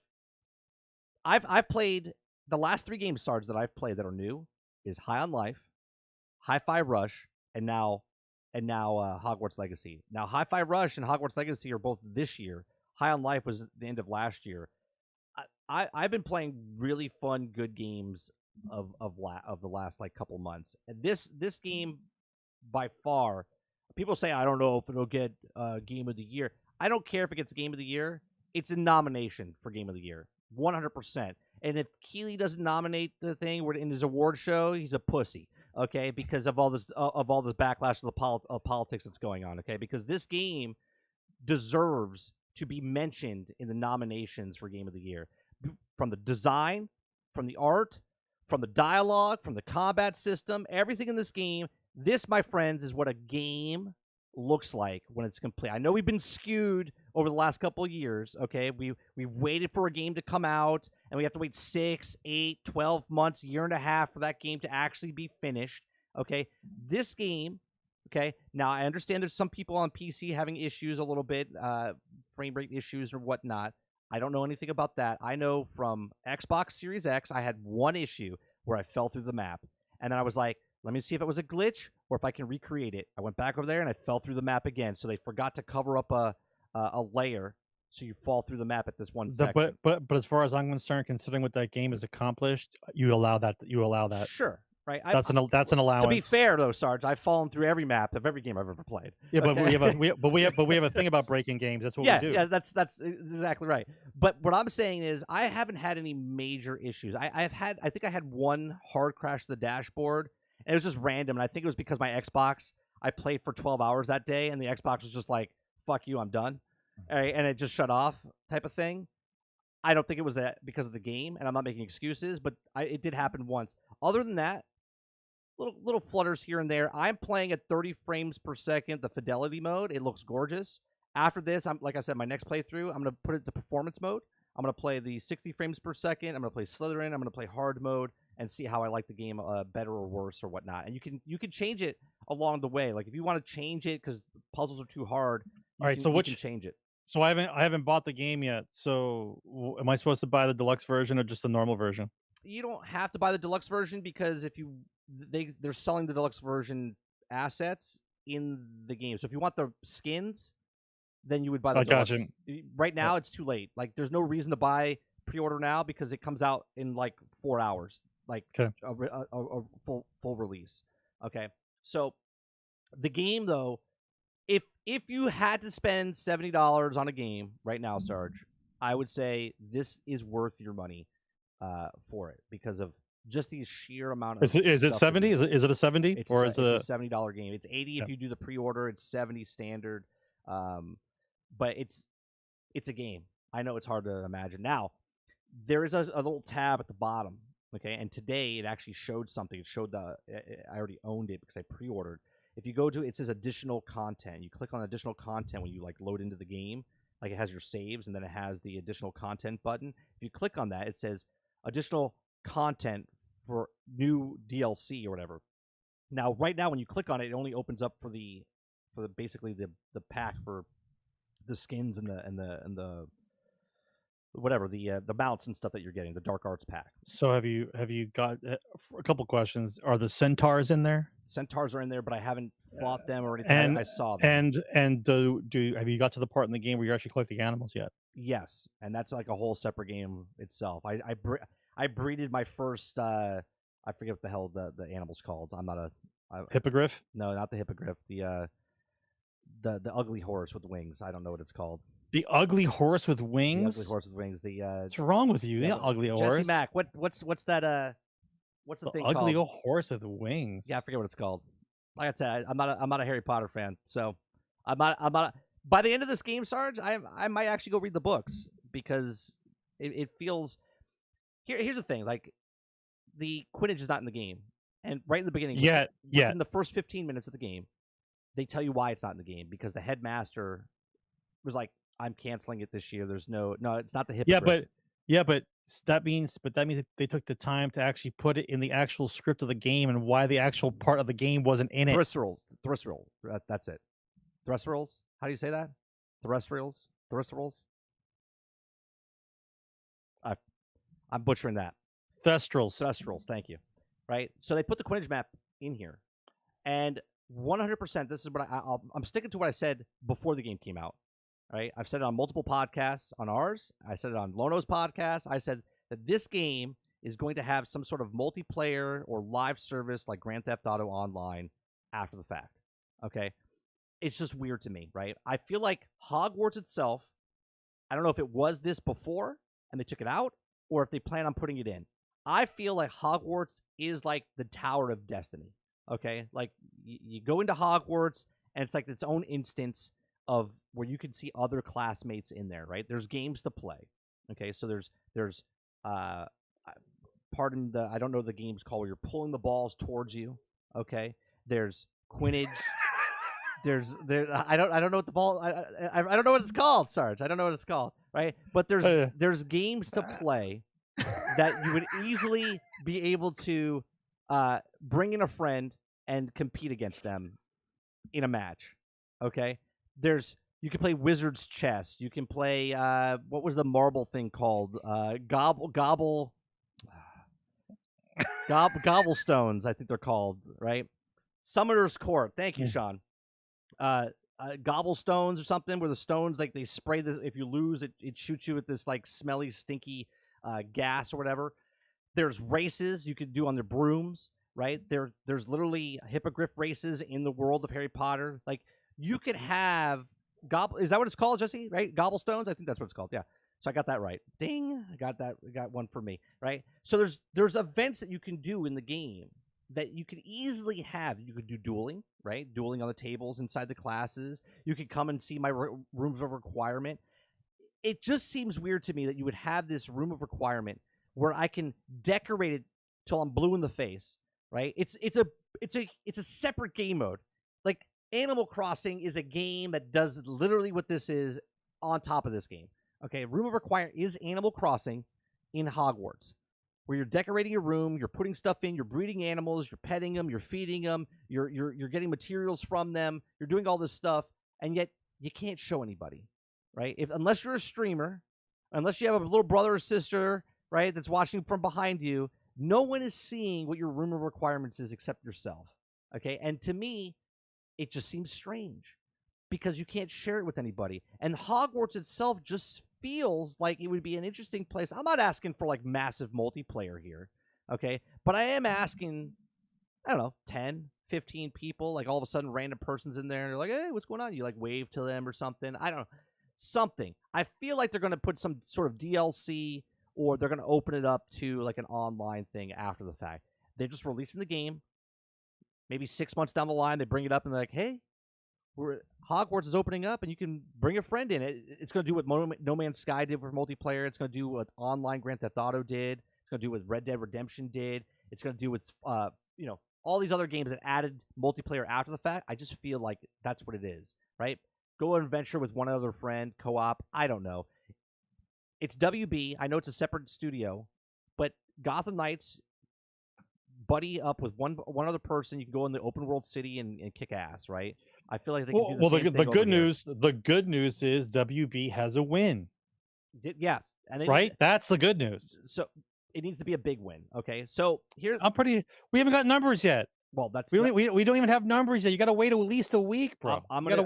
I've played the last 3 game starts that I've played that are new is High on Life, Hi-Fi Rush, and now Hogwarts Legacy. Now Hi-Fi Rush and Hogwarts Legacy are both this year. High on Life was the end of last year. I've been playing really fun, good games of the last like couple months. And this game, by far, people say I don't know if it'll get Game of the Year. I don't care if it gets Game of the Year. It's a nomination for Game of the Year, 100%. And if Keeley doesn't nominate the thing in his award show, he's a pussy. Okay, because of all this backlash of the politics that's going on. Okay, because this game deserves to be mentioned in the nominations for Game of the Year. From the design, from the art, from the dialogue, from the combat system, everything in this game. This, my friends, is what a game looks like when it's complete. I know we've been skewed over the last couple of years. Okay, we've waited for a game to come out, and we have to wait 6, 8, 12 months, year and a half for that game to actually be finished. Okay, this game. Okay, now I understand there's some people on PC having issues a little bit, frame rate issues or whatnot. I don't know anything about that. I know from Xbox Series X, I had one issue where I fell through the map. And then I was like, let me see if it was a glitch or if I can recreate it. I went back over there and I fell through the map again. So they forgot to cover up a layer, so you fall through the map at this one section. But as far as I'm concerned, considering what that game has accomplished, you allow that. Sure. Right, that's an allowance. To be fair, though, Sarge, I've fallen through every map of every game I've ever played. Yeah, okay? but we have a thing about breaking games. That's what we do. Yeah, that's exactly right. But what I'm saying is, I haven't had any major issues. I think I had one hard crash to the dashboard, and it was just random. And I think it was because my Xbox, I played for 12 hours that day, and the Xbox was just like, "Fuck you, I'm done," and it just shut off, type of thing. I don't think it was that because of the game, and I'm not making excuses, but it did happen once. Other than that. Little flutters here and there. I'm playing at 30 frames per second, the fidelity mode. It looks gorgeous. After this, like I said, my next playthrough, I'm going to put it to performance mode. I'm going to play the 60 frames per second. I'm going to play Slytherin. I'm going to play hard mode and see how I like the game better or worse or whatnot. And you can change it along the way. Like if you want to change it because puzzles are too hard, you can change it. So I haven't bought the game yet. So am I supposed to buy the deluxe version or just the normal version? You don't have to buy the deluxe version because if they're selling the deluxe version assets, in the game. So if you want the skins, then you would buy the Gotcha. deluxe. Right now, it's too late. Like, there's no reason to buy pre-order now because it comes out in like 4 hours, like Okay. a full release. Okay, so the game though, if you had to spend $70 on a game right now, Sarge, I would say this is worth your money for it because of just the sheer amount of. Is it 70? Is it a 70 it's or it's is it a $70 game? It's 80 if you do the pre-order. It's 70 standard, but it's a game. I know it's hard to imagine. Now there is a little tab at the bottom. Okay, and today it actually showed something. It showed I already owned it because I pre-ordered. If you go to it says additional content. You click on additional content when you like load into the game. Like it has your saves and then it has the additional content button. If you click on that, it says additional content for new DLC or whatever. Now, right now, when you click on it, it only opens up for the basically the pack for the skins and the whatever the mounts and stuff that you're getting, the Dark Arts pack. So have you got a couple questions? Are the centaurs in there? Centaurs are in there, but I haven't fought them or anything. I saw them. And do have you got to the part in the game where you're actually collecting animals yet? Yes, and that's like a whole separate game itself. I breeded my first. I forget what the hell the animal's called. I'm not a hippogriff. No, not the hippogriff. The ugly horse with wings. I don't know what it's called. The ugly horse with wings. The ugly horse with wings. What's wrong with you? The ugly horse. Jesse Mack. What's that? What's the thing ugly called? Horse with wings. Yeah, I forget what it's called. Like I said, I'm not a Harry Potter fan, so I'm not. By the end of this game, Sarge, I might actually go read the books because it feels. Here's the thing, like the Quidditch is not in the game, and right in the beginning, in the first 15 minutes of the game, they tell you why it's not in the game because the headmaster was like, "I'm canceling it this year. There's no, it's not the hippogriff." But that means they took the time to actually put it in the actual script of the game and why the actual part of the game wasn't in it. Thrisserals. That's it. Thrisserals. How do you say that? Thrisserals. I'm butchering that. Thestrals. Thank you. Right. So they put the Quidditch map in here, and 100%. This is what I'm sticking to what I said before the game came out. Right. I've said it on multiple podcasts on ours. I said it on Lono's podcast. I said that this game is going to have some sort of multiplayer or live service like Grand Theft Auto Online after the fact. Okay. It's just weird to me, right? I feel like Hogwarts itself, I don't know if it was this before and they took it out or if they plan on putting it in. I feel like Hogwarts is like the Tower of Destiny, okay? Like, you go into Hogwarts and it's like its own instance of where you can see other classmates in there, right? There's games to play, okay? So there's pardon the, I don't know the game's called, where you're pulling the balls towards you, okay? There's Quidditch. I don't know what the ball I don't know what it's called, Sarge. I don't know what it's called, right? But there's games to play that you would easily be able to bring in a friend and compete against them in a match. Okay? You can play Wizard's Chess. You can play what was the marble thing called? Gobblestones, I think they're called, right? Summoner's Court. Thank you, Sean. Gobblestones or something, where the stones, like, they spray this. If you lose, it shoots you with this like smelly, stinky gas or whatever. There's races you could do on the brooms, right? There's literally hippogriff races in the world of Harry Potter. Like, you could have is that what it's called, Jesse? Right? Gobblestones? I think that's what it's called. Yeah. So I got that right. Ding! I got that. I got one for me, right? So there's events that you can do in the game that you could easily have. You could do dueling, right? Dueling on the tables inside the classes. You could come and see my rooms of requirement. It just seems weird to me that you would have this room of requirement where I can decorate it till I'm blue in the face, right? It's a separate game mode. Like, Animal Crossing is a game that does literally what this is on top of this game. Okay, room of requirement is Animal Crossing in Hogwarts, where you're decorating your room, you're putting stuff in, you're breeding animals, you're petting them, you're feeding them, you're getting materials from them, you're doing all this stuff, and yet you can't show anybody, right? Unless you're a streamer, unless you have a little brother or sister, right, that's watching from behind you, no one is seeing what your room of requirements is except yourself, okay? And to me, it just seems strange because you can't share it with anybody. And Hogwarts itself just feels like it would be an interesting place. I'm not asking for like massive multiplayer here, okay? But I am asking, I don't know, 10, 15 people, like all of a sudden random person's in there and they're like, hey, what's going on? You like wave to them or something. I don't know. Something. I feel like they're going to put some sort of DLC or they're going to open it up to like an online thing after the fact. They're just releasing the game. Maybe 6 months down the line, they bring it up and they're like, hey, Hogwarts is opening up and you can bring a friend in. It's going to do what No Man's Sky did for multiplayer. It's going to do what online Grand Theft Auto did. It's going to do what Red Dead Redemption did. It's going to do what's, all these other games that added multiplayer after the fact. I just feel like that's what it is, right? Go on an adventure with one other friend, co-op. I don't know. It's WB. I know it's a separate studio, but Gotham Knights, buddy up with one other person. You can go in the open world city and kick ass, right? I feel like they can do the same thing. The good news is WB has a win. Yes, and right. That's the good news. So it needs to be a big win. Okay, so here we haven't got numbers yet. Well, we don't even have numbers yet. You got to wait at least a week, bro. I'm gonna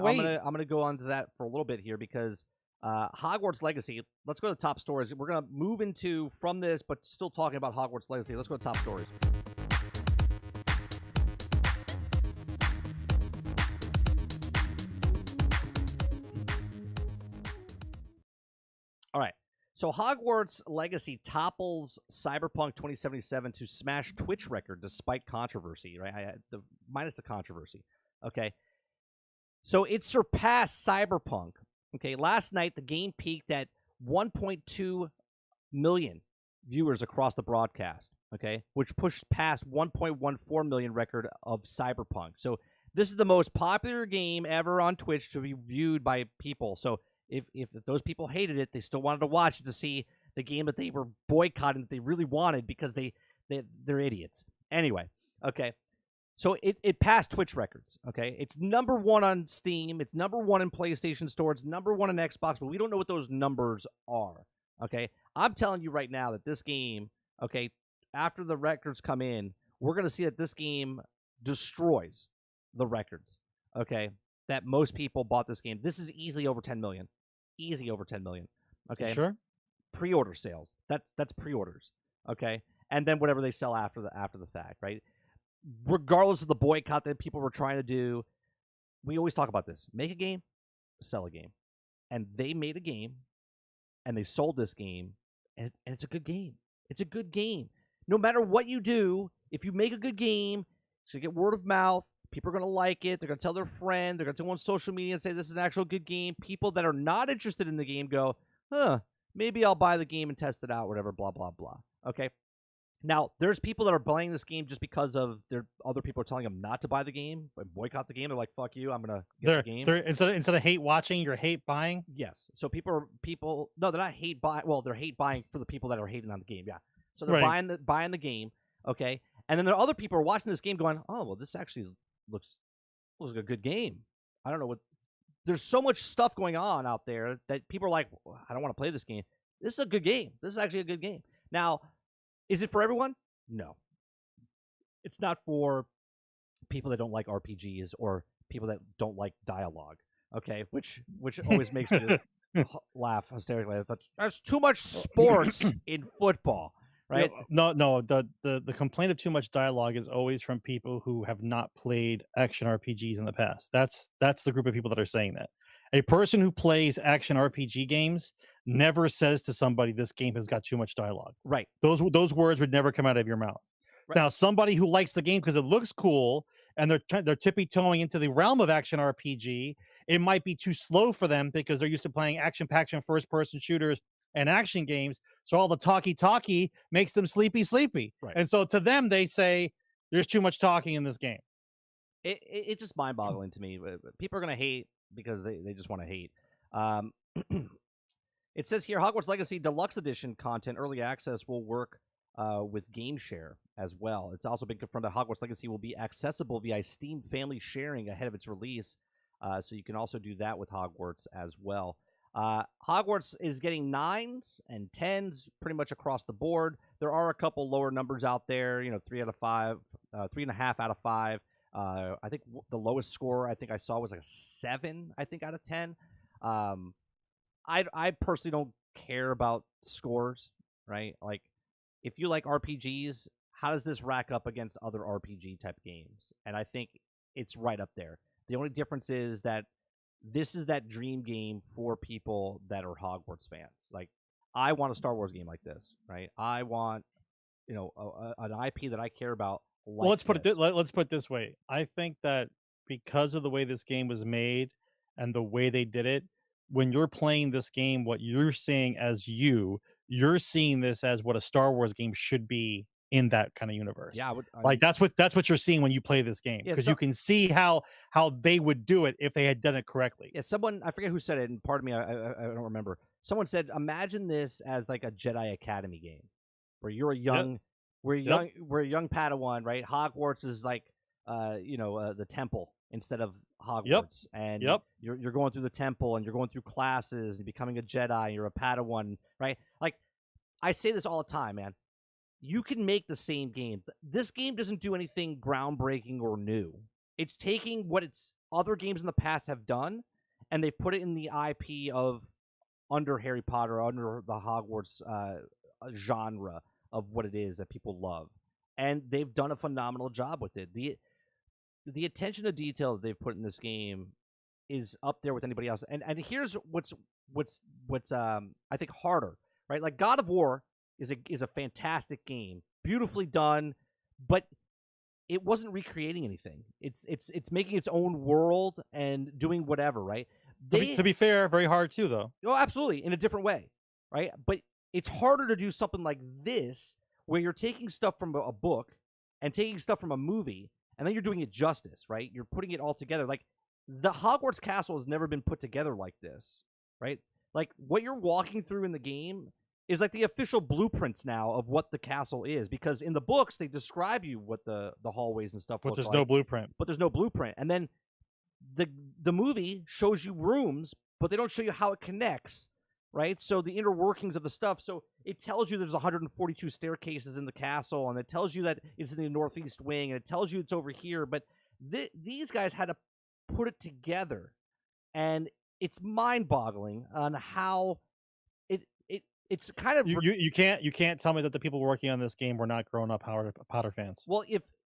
go on to that for a little bit here because Hogwarts Legacy. Let's go to the top stories. We're gonna move into from this, but still talking about Hogwarts Legacy. Let's go to top stories. All right. So Hogwarts Legacy topples Cyberpunk 2077 to smash Twitch record despite controversy, right? Minus the controversy. Okay. So it surpassed Cyberpunk. Okay. Last night, the game peaked at 1.2 million viewers across the broadcast. Okay. Which pushed past 1.14 million record of Cyberpunk. So this is the most popular game ever on Twitch to be viewed by people. So if those people hated it, they still wanted to watch it to see the game that they were boycotting that they really wanted because they're idiots. Anyway, okay. So it passed Twitch records, okay? It's number one on Steam. It's number one in PlayStation Store. It's number one on Xbox, but we don't know what those numbers are, okay? I'm telling you right now that this game, okay, after the records come in, we're going to see that this game destroys the records, okay, that most people bought this game. This is easily over 10 million. Easy over 10 million. Okay. Sure. Pre-order sales. That's pre-orders. Okay. And then whatever they sell after the fact, right? Regardless of the boycott that people were trying to do, we always talk about this. Make a game, sell a game. And they made a game and they sold this game and it's a good game. It's a good game. No matter what you do, if you make a good game, it's going to get word of mouth. People are going to like it. They're going to tell their friend. They're going to go on social media and say this is an actual good game. People that are not interested in the game go, maybe I'll buy the game and test it out, whatever, blah, blah, blah. Okay? Now, there's people that are buying this game just because of their other people are telling them not to buy the game, boycott the game. They're like, fuck you, I'm going to get the game. Instead of hate watching, you're hate buying? Yes. So they're not hate buying. Well, they're hate buying for the people that are hating on the game, yeah. So they're buying the game, okay? And then there are other people who are watching this game going, oh, well, this actually looks like a good game. I don't know what. There's so much stuff going on out there that people are like, I don't want to play this game. This is a good game. This is actually a good game. Now, is it for everyone? No. It's not for people that don't like RPGs or people that don't like dialogue. Okay, which always makes me laugh hysterically. That's too much sports in football. Right? No. The complaint of too much dialogue is always from people who have not played action RPGs in the past. That's the group of people that are saying that. A person who plays action RPG games never says to somebody, "This game has got too much dialogue." Right. Those words would never come out of your mouth. Right. Now, somebody who likes the game because it looks cool and they're tippy-toeing into the realm of action RPG, it might be too slow for them because they're used to playing action-packed first-person shooters and action games, so all the talky makes them sleepy. Right. And so to them, they say there's too much talking in this game. It's just mind-boggling to me. People are going to hate because they just want to hate. It says here, Hogwarts Legacy Deluxe Edition content early access will work with Game Share as well. It's also been confirmed that Hogwarts Legacy will be accessible via Steam Family Sharing ahead of its release, so you can also do that with Hogwarts as well. Hogwarts is getting 9s and 10s pretty much across the board. There are a couple lower numbers out there, 3 out of 5, 3.5 out of 5. I think the lowest score I think I saw was like a 7. I think out of 10. I personally don't care about scores, right? Like, if you like RPGs, how does this rack up against other RPG type games? And I think it's right up there. The only difference is that this is that dream game for people that are Hogwarts fans. Like, I want a Star Wars game like this, right? I want, an IP that I care about. Like, well, let's put it this way. I think that because of the way this game was made and the way they did it, when you're playing this game, what you're seeing as you're seeing this as what a Star Wars game should be in that kind of universe. Yeah, that's what you're seeing when you play this game, because you can see how they would do it if they had done it correctly. Yeah, someone, I forget who said it, and pardon me, I don't remember. Someone said, imagine this as like a Jedi Academy game, where you're a young, we're a young Padawan, right? Hogwarts is like, the temple instead of Hogwarts, and you're going through the temple and you're going through classes and becoming a Jedi. And you're a Padawan, right? Like, I say this all the time, man. You can make the same game. This game doesn't do anything groundbreaking or new. It's taking what other games in the past have done, and they put it in the IP of under Harry Potter, under the Hogwarts genre of what it is that people love, and they've done a phenomenal job with it. The attention to detail that they've put in this game is up there with anybody else. And here's what's I think harder, right? Like, God of War is a fantastic game, beautifully done, but it wasn't recreating anything. It's making its own world and doing whatever, right? To be fair, very hard too, though. Oh, absolutely, in a different way, right? But it's harder to do something like this, where you're taking stuff from a book and taking stuff from a movie, and then you're doing it justice, right? You're putting it all together. Like, the Hogwarts castle has never been put together like this, right? Like, what you're walking through in the game is like the official blueprints now of what the castle is, because in the books they describe you what the hallways and stuff look like. But there's no blueprint. But there's no blueprint. And then the movie shows you rooms, but they don't show you how it connects, right? So the inner workings of the stuff. So it tells you there's 142 staircases in the castle, and it tells you that it's in the northeast wing, and it tells you it's over here. But these guys had to put it together, and it's mind-boggling on how it's kind of you can't tell me that the people working on this game were not grown up Potter fans. Well,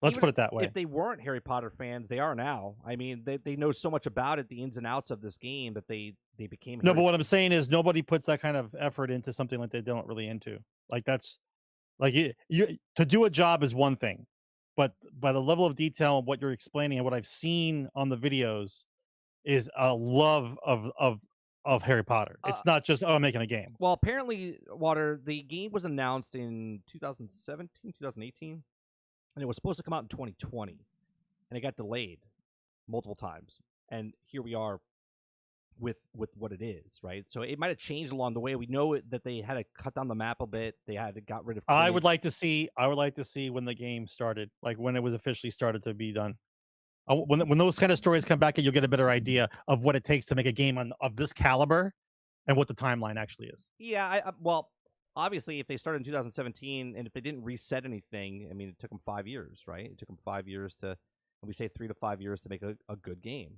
let's put it that way. If they weren't Harry Potter fans, they are now. I mean, they know so much about it, the ins and outs of this game, that they became. No, but what I'm saying is nobody puts that kind of effort into something like they don't really into. Like, that's like you to do a job is one thing, but by the level of detail and what you're explaining and what I've seen on the videos is a love of Harry Potter. It's not just, I'm making a game. Well, apparently, Water, the game was announced in 2017, 2018, and it was supposed to come out in 2020, and it got delayed multiple times. And here we are with what it is, right? So it might have changed along the way. We know that they had to cut down the map a bit. They had got rid of. I would like to see when the game started, like when it was officially started to be done. When those kind of stories come back, you'll get a better idea of what it takes to make a game of this caliber and what the timeline actually is. Yeah, well, obviously, if they started in 2017 and if they didn't reset anything, I mean, it took them 5 years, right? It took them 5 years we say 3 to 5 years to make a good game,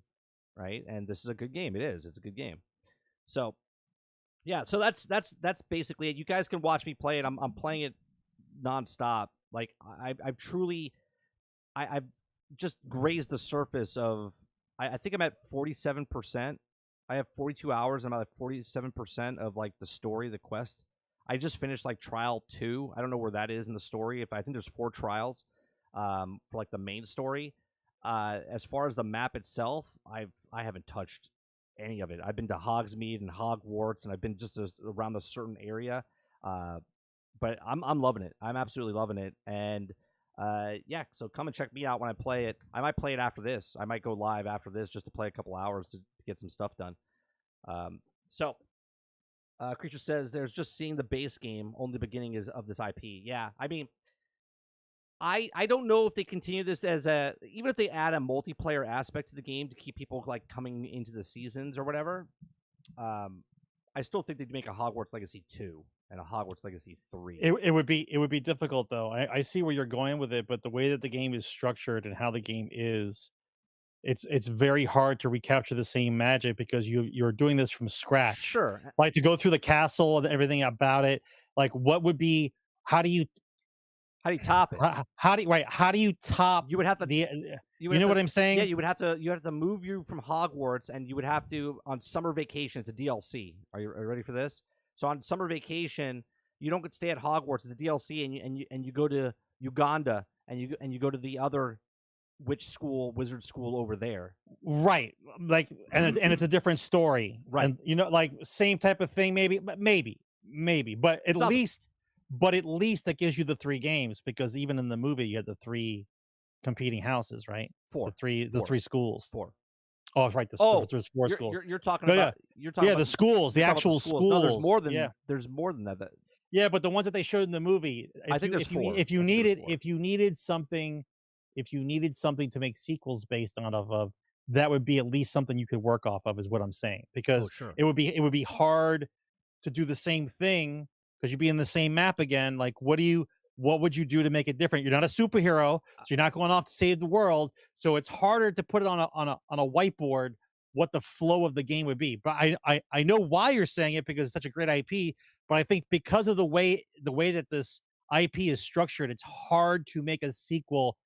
right? And this is a good game. It is. It's a good game. So, yeah. So that's basically it. You guys can watch me play it. I'm playing it nonstop. Like, I've truly, I've just grazed the surface of. I think I'm at 47%. I have 42 hours. I'm at like 47% of like the story, the quest. I just finished like trial 2. I don't know where that is in the story. I think there's 4 trials for like the main story. As far as the map itself, I haven't touched any of it. I've been to Hogsmeade and Hogwarts, and I've been just around a certain area. But I'm loving it. I'm absolutely loving it. And yeah, so come and check me out when I play it. I might play it after this. I might go live after this just to play a couple hours to get some stuff done. Creature says there's just seeing the base game, only the beginning is of this IP. Yeah, I mean, I don't know if they continue this as even if they add a multiplayer aspect to the game to keep people like coming into the seasons or whatever. I still think they'd make a Hogwarts Legacy 2. and a Hogwarts Legacy 3. It would be difficult though. I see where you're going with it, but the way that the game is structured and how the game is, it's very hard to recapture the same magic because you're doing this from scratch. Sure. Like to go through the castle and everything about it. Like what would be? How do you top it? How do you top? You would have to. You know what I'm saying? Yeah, you would have to. You have to move you from Hogwarts, and you would have to on summer vacation. It's a DLC. Are you ready for this? So on summer vacation, you don't get to stay at Hogwarts. It's a DLC, and you go to Uganda, and you go to the other wizard school over there. Right. Like, and it's a different story. Right. And like same type of thing, maybe, but at least that gives you the 3 games, because even in the movie you had the 3 competing houses, right? 4. The 3 schools. 4. Oh, that's right. There's 4 schools. You're talking about. You're talking about the schools, the actual schools. No, there's more than there's more than that. Yeah, but the ones that they showed in the movie, I think there's 4. If you needed something to make sequels based on of, that would be at least something you could work off of, is what I'm saying. Because it would be hard to do the same thing because you'd be in the same map again. Like, what would you do to make it different? You're not a superhero, so you're not going off to save the world. So it's harder to put it on a whiteboard what the flow of the game would be. But I know why you're saying it, because it's such a great IP. But I think because of the way that this IP is structured, it's hard to make a sequel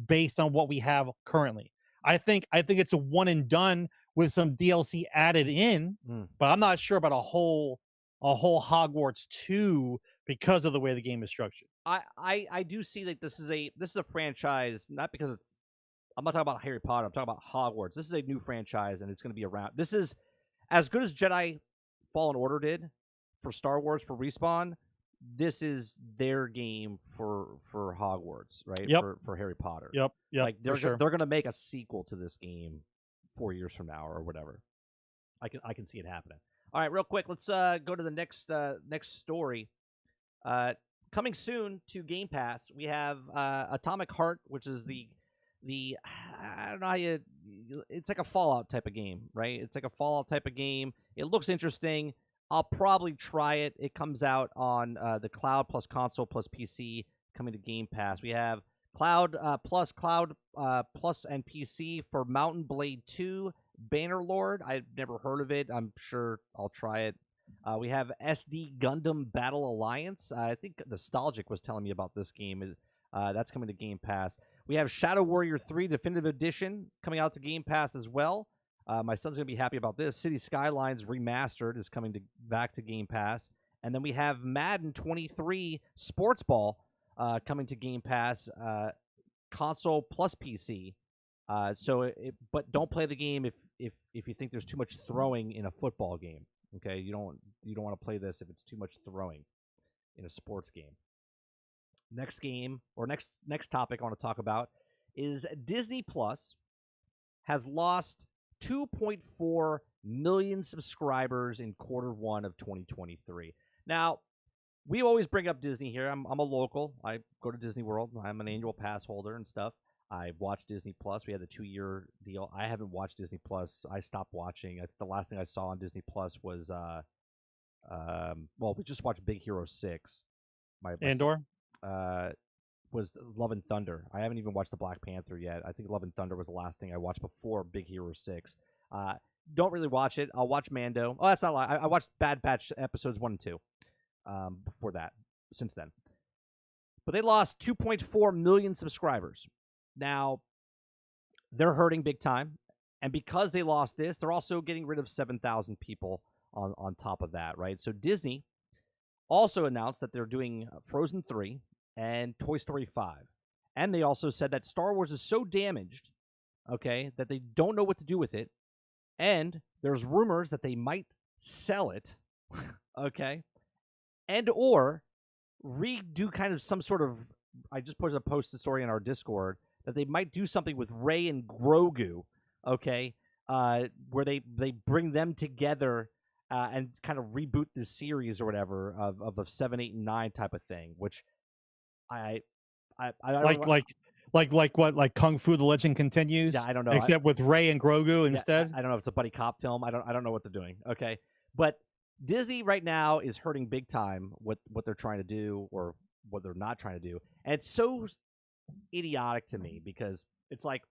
based on what we have currently. I think it's a one and done with some DLC added in, but I'm not sure about a whole Hogwarts 2 because of the way the game is structured. I do see that this is a franchise, not because I'm not talking about Harry Potter, I'm talking about Hogwarts. This is a new franchise, and it's going to be around. This is as good as Jedi Fallen Order did for Star Wars, for Respawn. This is their game for Hogwarts, right? Yep. For Harry Potter. Yep. Like they're going to make a sequel to this game 4 years from now or whatever. I can see it happening. All right, real quick, let's go to the next story. Coming soon to Game Pass, we have Atomic Heart, which is the I don't know how it's like a Fallout type of game, right? It's like a Fallout type of game. It looks interesting. I'll probably try it. It comes out on the cloud plus console plus PC, coming to Game Pass. We have cloud plus and PC for Mountain Blade 2, Bannerlord. I've never heard of it. I'm sure I'll try it. We have SD Gundam Battle Alliance. I think Nostalgic was telling me about this game. That's coming to Game Pass. We have Shadow Warrior 3 Definitive Edition coming out to Game Pass as well. My son's going to be happy about this. City Skylines Remastered is coming back to Game Pass. And then we have Madden 23 Sports Ball coming to Game Pass, console plus PC. But don't play the game if you think there's too much throwing in a football game. Okay, you don't want to play this if it's too much throwing in a sports game. Next topic I want to talk about is Disney Plus has lost 2.4 million subscribers in Q1 of 2023. Now, we always bring up Disney here. I'm a local. I go to Disney World. I'm an annual pass holder and stuff. I watch Disney Plus. We had the 2-year deal. I haven't watched Disney Plus. I stopped watching. I think the last thing I saw on Disney Plus was, we just watched Big Hero 6. Andor? Was Love and Thunder. I haven't even watched the Black Panther yet. I think Love and Thunder was the last thing I watched before Big Hero 6. Don't really watch it. I'll watch Mando. Oh, that's not a lie. I watched Bad Batch episodes 1 and 2 before that, since then. But they lost 2.4 million subscribers. Now, they're hurting big time. And because they lost this, they're also getting rid of 7,000 people on top of that, right? So Disney also announced that they're doing Frozen 3 and Toy Story 5. And they also said that Star Wars is so damaged, okay, that they don't know what to do with it. And there's rumors that they might sell it, okay, and or redo kind of some sort of, I just posted a story on our Discord, that they might do something with Rey and Grogu, okay, where they bring them together and kind of reboot this series or whatever of a 7, 8, and 9 type of thing, which I like what, like Kung Fu: The Legend Continues? Yeah, I don't know. Except with Rey and Grogu instead. I don't know if it's a buddy cop film. I don't know what they're doing. Okay, but Disney right now is hurting big time what they're trying to do or what they're not trying to do. And it's so idiotic to me because it's like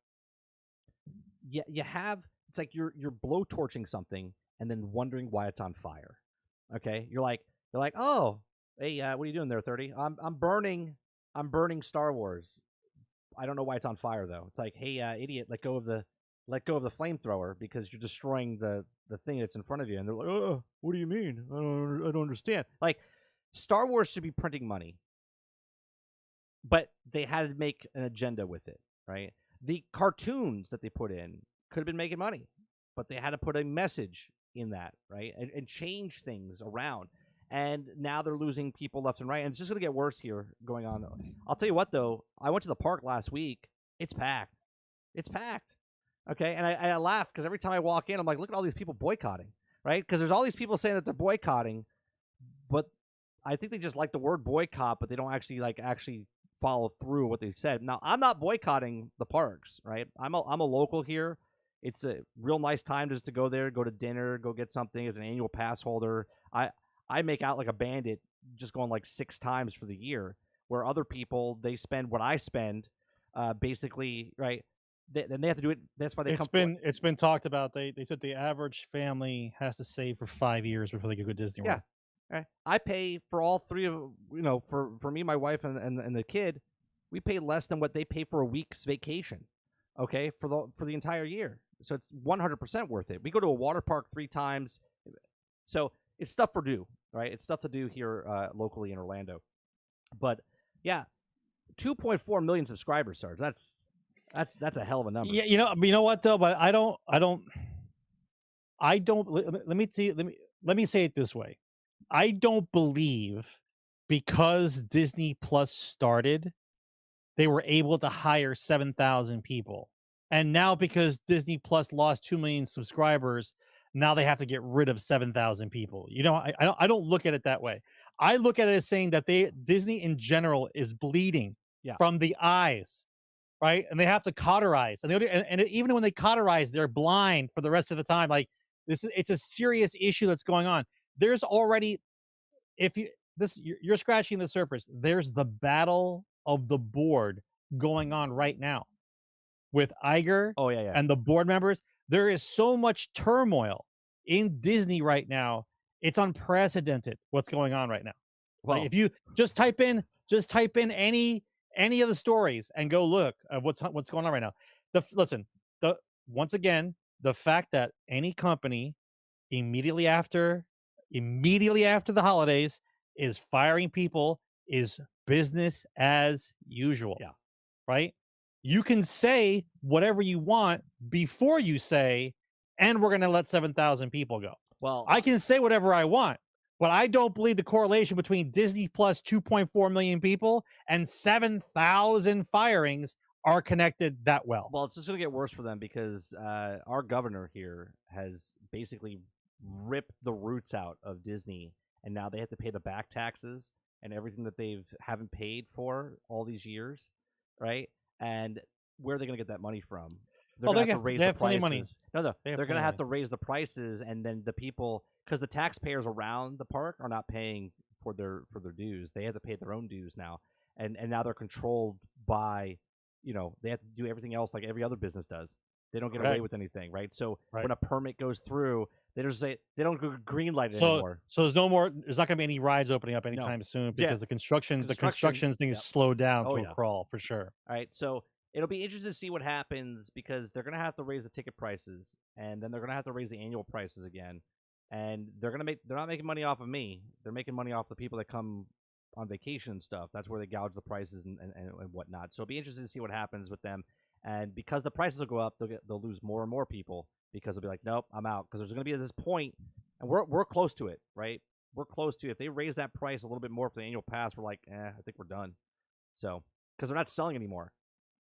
you have it's like you're blowtorching something and then wondering why it's on fire. Okay? You're like, "Oh, hey, what are you doing there, 30? I'm burning Star Wars. I don't know why it's on fire though." It's like, "Hey, idiot, let go of the flamethrower because you're destroying the thing that's in front of you." And they're like, "Oh, what do you mean? I don't understand." Like, Star Wars should be printing money, but they had to make an agenda with it, right? The cartoons that they put in could have been making money, but they had to put a message in that, right? And change things around. And now they're losing people left and right. And it's just going to get worse here going on. I'll tell you what, though. I went to the park last week. It's packed. It's packed. Okay? And I laugh because every time I walk in, I'm like, look at all these people boycotting, right? Because there's all these people saying that they're boycotting, but I think they just like the word boycott, but they don't actually follow through what they said. Now, I'm not boycotting the parks, right? I'm a local here. It's a real nice time just to go there, go to dinner, go get something as an annual pass holder. I make out like a bandit just going like 6 times for the year, where other people, they spend what I spend, basically, right? Then they have to do it. That's why It's been talked about. They said the average family has to save for 5 years before they go to Disney World. Yeah. I pay for all 3 of, for me, my wife, and the kid. We pay less than what they pay for a week's vacation, okay, for the entire year. So it's 100% worth it. We go to a water park 3 times. So it's stuff for do, right? It's stuff to do here locally in Orlando. But yeah, 2.4 million subscribers, Sarge. That's a hell of a number. Yeah, you know what though? But I don't. Let me say it this way. I don't believe because Disney Plus started, they were able to hire 7,000 people. And now because Disney Plus lost 2 million subscribers, now they have to get rid of 7,000 people. I don't look at it that way. I look at it as saying that Disney in general is bleeding from the eyes, right? And they have to cauterize. And even when they cauterize, they're blind for the rest of the time. Like it's a serious issue that's going on. There's already, you're scratching the surface. There's the battle of the board going on right now with Iger and the board members. There is so much turmoil in Disney right now. It's unprecedented what's going on right now. Well, like if you just type in any of the stories and go look at what's going on right now. Once again, the fact that any company immediately after the holidays is firing people is business as usual. Yeah. Right? You can say whatever you want before you say, and we're going to let 7,000 people go. Well, I can say whatever I want, but I don't believe the correlation between Disney Plus 2.4 million people and 7,000 firings are connected that well. Well, it's just going to get worse for them because our governor here has basically ripped the roots out of Disney, and now they have to pay the back taxes and everything that they haven't paid for all these years, right? And where are they going to get that money from? They're going to have to raise the prices. Money. No, they're going to have to raise the prices, and then the people, because the taxpayers around the park are not paying for their dues. They have to pay their own dues now, and now they're controlled by, they have to do everything else like every other business does. They don't get away with anything, right? So when a permit goes through, they just say they don't go green light it anymore. So there's no more. There's not going to be any rides opening up anytime soon because the construction thing is slowed down to a crawl for sure. All right, so it'll be interesting to see what happens because they're going to have to raise the ticket prices, and then they're going to have to raise the annual prices again, and they're not making money off of me. They're making money off the people that come on vacation and stuff. That's where they gouge the prices and whatnot. So it'll be interesting to see what happens with them. And because the prices will go up, they'll lose more and more people because they'll be like, nope, I'm out. Because there's going to be this point, and we're close to it, right? We're close to it. If they raise that price a little bit more for the annual pass, we're like, I think we're done. So because they're not selling anymore,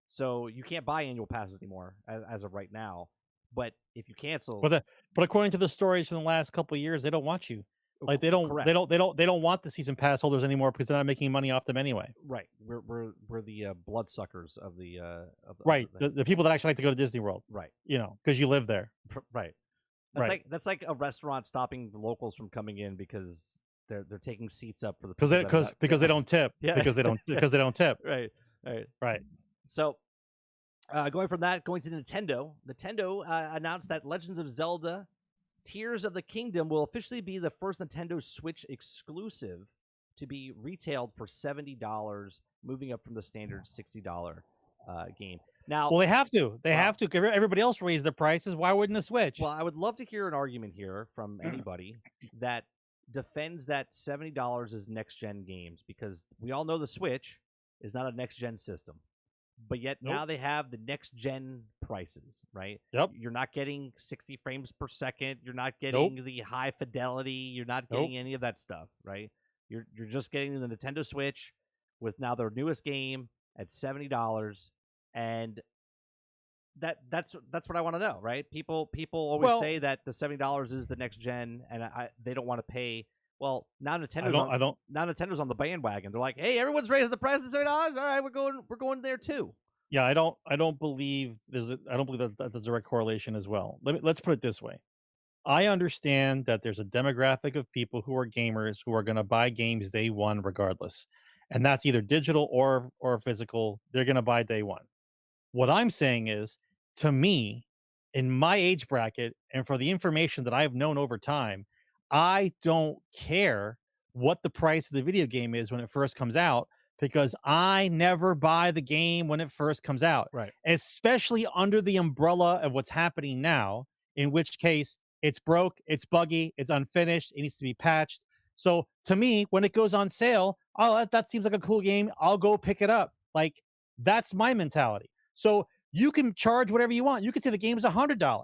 so you can't buy annual passes anymore as of right now. But if you cancel, but according to the stories from the last couple of years, they don't want you. Like they don't want the season pass holders anymore because they're not making money off them anyway. Right. We're the bloodsuckers of the the people that actually like to go to Disney World. Right. Because you live there. Right. That's like a restaurant stopping the locals from coming in because they're taking seats up for the because they don't tip. Yeah. because they don't tip. Right. So going from that, going to Nintendo. Nintendo announced that Legends of Zelda Tears of the Kingdom will officially be the first Nintendo Switch exclusive to be retailed for $70, moving up from the standard $60 game. Now, well, they have to. They have to. Everybody else raised their prices. Why wouldn't the Switch? Well, I would love to hear an argument here from anybody that defends that $70 is next-gen games, because we all know the Switch is not a next-gen system. But yet now they have the next-gen prices, right? Yep. You're not getting 60 frames per second. You're not getting the high fidelity. You're not getting any of that stuff, right? You're just getting the Nintendo Switch with now their newest game at $70, and that's what I want to know, right? People always say that the $70 is the next gen, and they don't want to pay. Well, now Nintendo's on the bandwagon. They're like, hey, everyone's raising the price to $70. All right, we're going there too. Yeah, I don't believe that's a direct correlation as well. Let's put it this way. I understand that there's a demographic of people who are gamers who are going to buy games day one regardless. And that's either digital or physical. They're going to buy day one. What I'm saying is, to me, in my age bracket, and for the information that I've known over time, I don't care what the price of the video game is when it first comes out, because I never buy the game when it first comes out. Right. Especially under the umbrella of what's happening now, in which case it's broke, it's buggy, it's unfinished, it needs to be patched. So to me, when it goes on sale, that seems like a cool game, I'll go pick it up. Like, that's my mentality. So you can charge whatever you want. You can say the game is $100.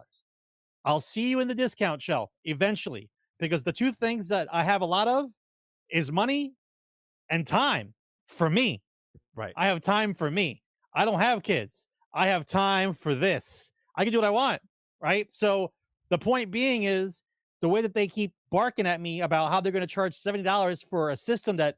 I'll see you in the discount shelf eventually, because the two things that I have a lot of is money and time for me. Right. I have time for me. I don't have kids. I have time for this. I can do what I want. Right. So the point being is, the way that they keep barking at me about how they're going to charge $70 for a system that,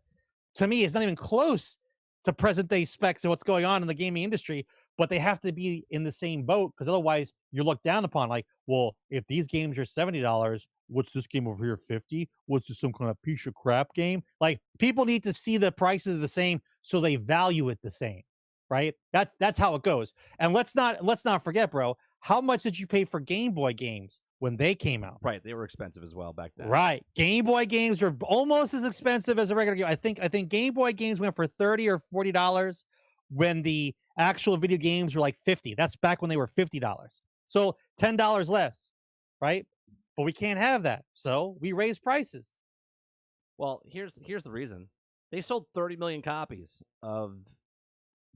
to me, is not even close to present day specs of what's going on in the gaming industry, but they have to be in the same boat, because otherwise you're looked down upon. Like, well, if these games are $70, what's this game over here, 50? What's this, some kind of piece of crap game? Like, people need to see the prices the same so they value it the same, right? That's how it goes. And let's not forget, bro, how much did you pay for Game Boy games when they came out? Right, they were expensive as well back then. Right, Game Boy games were almost as expensive as a regular game. I think Game Boy games went for $30 or $40 when the actual video games were like $50. That's back when they were $50. So $10 less, right? But we can't have that, so we raise prices. Well, here's the reason. They sold 30 million copies of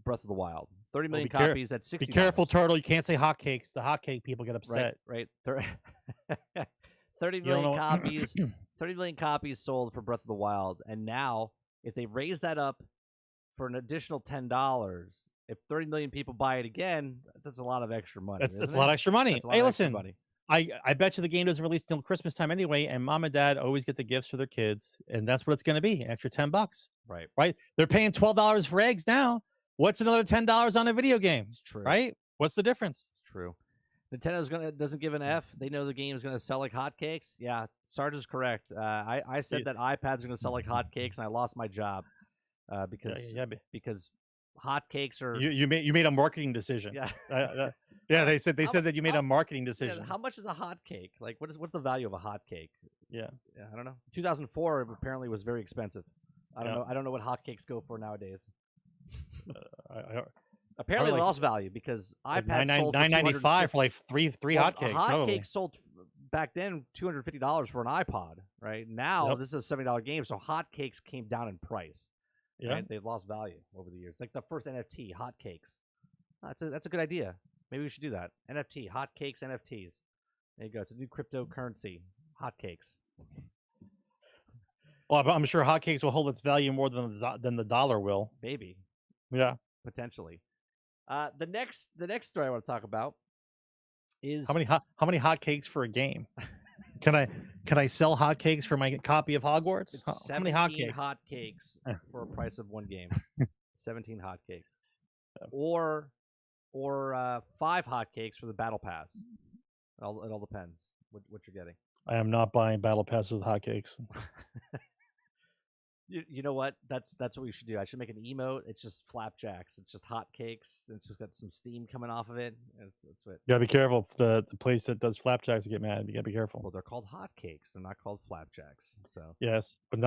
Breath of the Wild. 30 million copies at $60. Be careful, Turtle. You can't say hotcakes. The hotcake people get upset. Right. 30 million copies. 30 million copies sold for Breath of the Wild, and now if they raise that up for an additional $10, if 30 million people buy it again, that's a lot of extra money. That's a lot of extra money. Hey, listen, money. I bet you the game doesn't release until Christmas time anyway, and mom and dad always get the gifts for their kids, and that's what it's going to be, an extra $10. Right? They're paying $12 for eggs now. What's another $10 on a video game? It's true. Right? What's the difference? It's true. Nintendo doesn't give an F. They know the game is going to sell like hotcakes. Yeah, Sarge is correct. I said that iPads are going to sell like hotcakes, and I lost my job because hotcakes are. You made a marketing decision. Yeah. Yeah, they said that you made a marketing decision. Yeah, how much is a hotcake? Like, what's the value of a hotcake? Yeah, I don't know. 2004 apparently was very expensive. I don't know. I don't know what hotcakes go for nowadays. Apparently, they lost value because iPads sold $9.95 for like three hotcakes. Hotcakes sold back then $250 for an iPod. Right now, this is a $70 game, so hotcakes came down in price. Yeah, right? They've lost value over the years. Like the first NFT, hotcakes. That's a good idea. Maybe we should do that. NFT, hotcakes, NFTs. There you go. It's a new cryptocurrency. Hotcakes. Well, I'm sure hotcakes will hold its value more than the dollar will. Maybe. Yeah. Potentially. The next story I want to talk about is how many hotcakes for a game? Can I sell hotcakes for my copy of Hogwarts? It's how many hotcakes? Hotcakes for a price of one game. 17 hotcakes. Or 5 hotcakes for the battle pass. It all depends. what you're getting. I am not buying battle passes with hotcakes. You know what? That's what we should do. I should make an emote. It's just flapjacks. It's just hotcakes. It's just got some steam coming off of it. That's it. You gotta be careful. The place that does flapjacks get mad. You gotta be careful. Well, they're called hotcakes. They're not called flapjacks. So Yes, but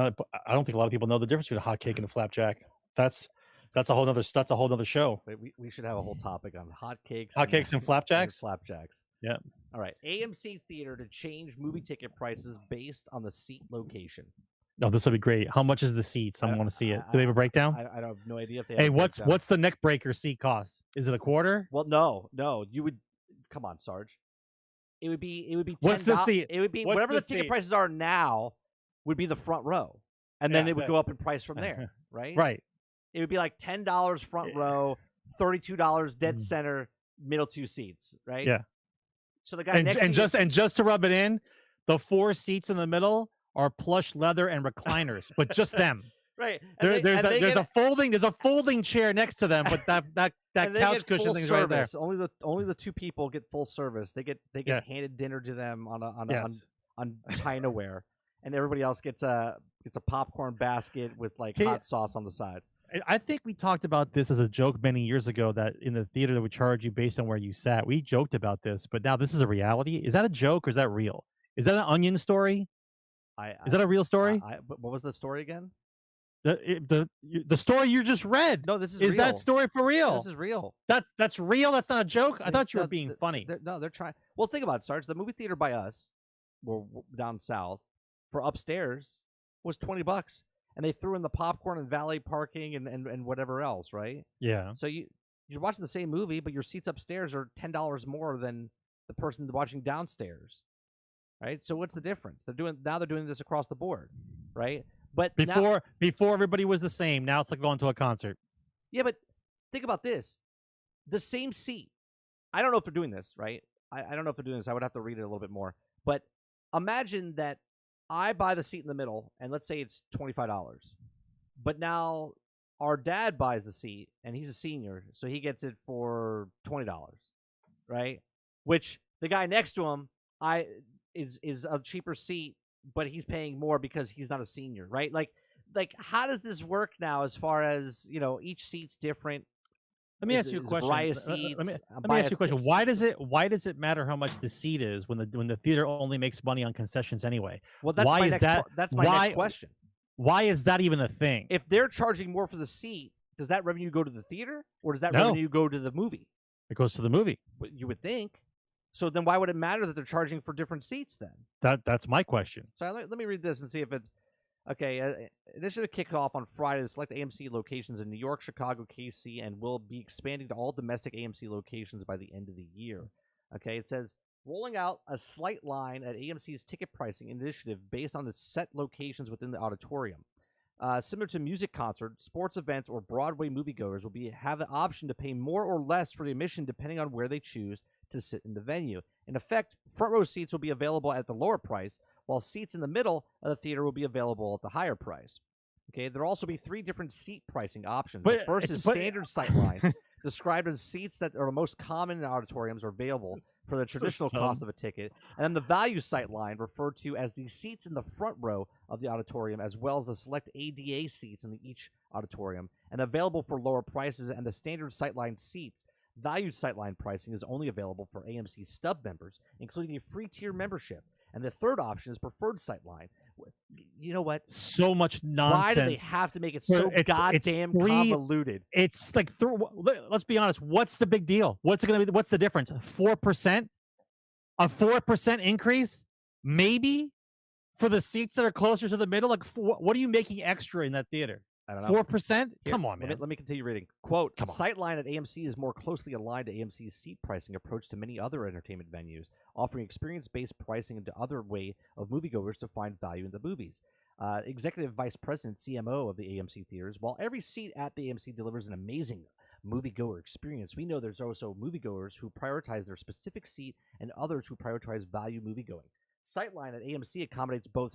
I don't think a lot of people know the difference between a hotcake and a flapjack. That's a whole nother show. we should have a whole topic on hotcakes. Hotcakes and flapjacks. Flapjacks. Yeah. All right. AMC Theater to change movie ticket prices based on the seat location. Oh, this will be great. How much is the seats? I want to see it. Do they have a breakdown? I have no idea if they. Hey, what's the neck breaker seat cost? Is it a quarter? Well, no. You would come on, Sarge. It would be $10. What's the seat? It would be whatever the ticket prices are now would be the front row, and then it would go up in price from there, right? Right. It would be like $10 front row, $32 dead center, middle two seats, right? Yeah. So the guy just to rub it in, the 4 seats in the middle are plush leather and recliners, but just them. Right. There's a folding chair next to them, but that couch cushion thing's right there. Only the 2 people get full service. They get handed dinner to them on Chinaware, and everybody else gets a popcorn basket with hot sauce on the side. I think we talked about this as a joke many years ago, that in the theater they would charge you based on where you sat. We joked about this, but now this is a reality. Is that a joke or is that real? Is that an Onion story? Is that a real story? What was the story again? The story you just read. No, this is real. That story for real? This is real. That's real. That's not a joke. I thought you were being funny. They're trying. Well, think about it, Sarge. The movie theater by us, we're down south, for upstairs was $20, and they threw in the popcorn and valet parking and whatever else, right? Yeah. So you're watching the same movie, but your seats upstairs are $10 more than the person watching downstairs, right? So what's the difference? They're doing this across the board, right? But before everybody was the same. Now it's like going to a concert. Yeah, but think about this: the same seat. I don't know if they're doing this, right? I don't know if they're doing this. I would have to read it a little bit more. But imagine that I buy the seat in the middle, and let's say it's $25. But now our dad buys the seat, and he's a senior, so he gets it for $20, right? Which the guy next to him is a cheaper seat, but he's paying more because he's not a senior, right? Like how does this work now as far as, each seat's different? Let me ask you a question. Let me ask you a question. Why does it matter how much the seat is when the theater only makes money on concessions anyway? Well, that's my next question. Why is that even a thing? If they're charging more for the seat, does that revenue go to the theater, or does that revenue go to the movie? It goes to the movie. You would think. So then why would it matter that they're charging for different seats then? That's my question. So let me read this and see if it's okay. This should have kicked off on Friday to select AMC locations in New York, Chicago, KC, and will be expanding to all domestic AMC locations by the end of the year. Okay, it says rolling out a slight line at AMC's ticket pricing initiative based on the set locations within the auditorium. Similar to music concerts, sports events, or Broadway moviegoers will have the option to pay more or less for the admission depending on where they choose to sit in the venue. In effect, front row seats will be available at the lower price, while seats in the middle of the theater will be available at the higher price. Okay, there will also be 3 different seat pricing options. The first is standard sightline, described as seats that are the most common in auditoriums are available for the traditional cost of a ticket. And then the value sightline, referred to as the seats in the front row of the auditorium, as well as the select ADA seats in each auditorium, and available for lower prices. And the standard sightline seats, valued sightline pricing, is only available for AMC stub members, including a free tier membership. And the third option is preferred sightline. You know what? So much nonsense. Why do they have to make it so goddamn convoluted? It's like, let's be honest. What's the big deal? What's it going to be? What's the difference? 4%? A 4% increase? Maybe? For the seats that are closer to the middle? Like, what are you making extra in that theater? I don't know. 4%? Come on, man. Let me continue reading. Quote, sightline at AMC is more closely aligned to AMC's seat pricing approach to many other entertainment venues, offering experience-based pricing into other way of moviegoers to find value in the movies. Executive Vice President, CMO of the AMC theaters, while every seat at the AMC delivers an amazing moviegoer experience, we know there's also moviegoers who prioritize their specific seat and others who prioritize value moviegoing. Sightline at AMC accommodates both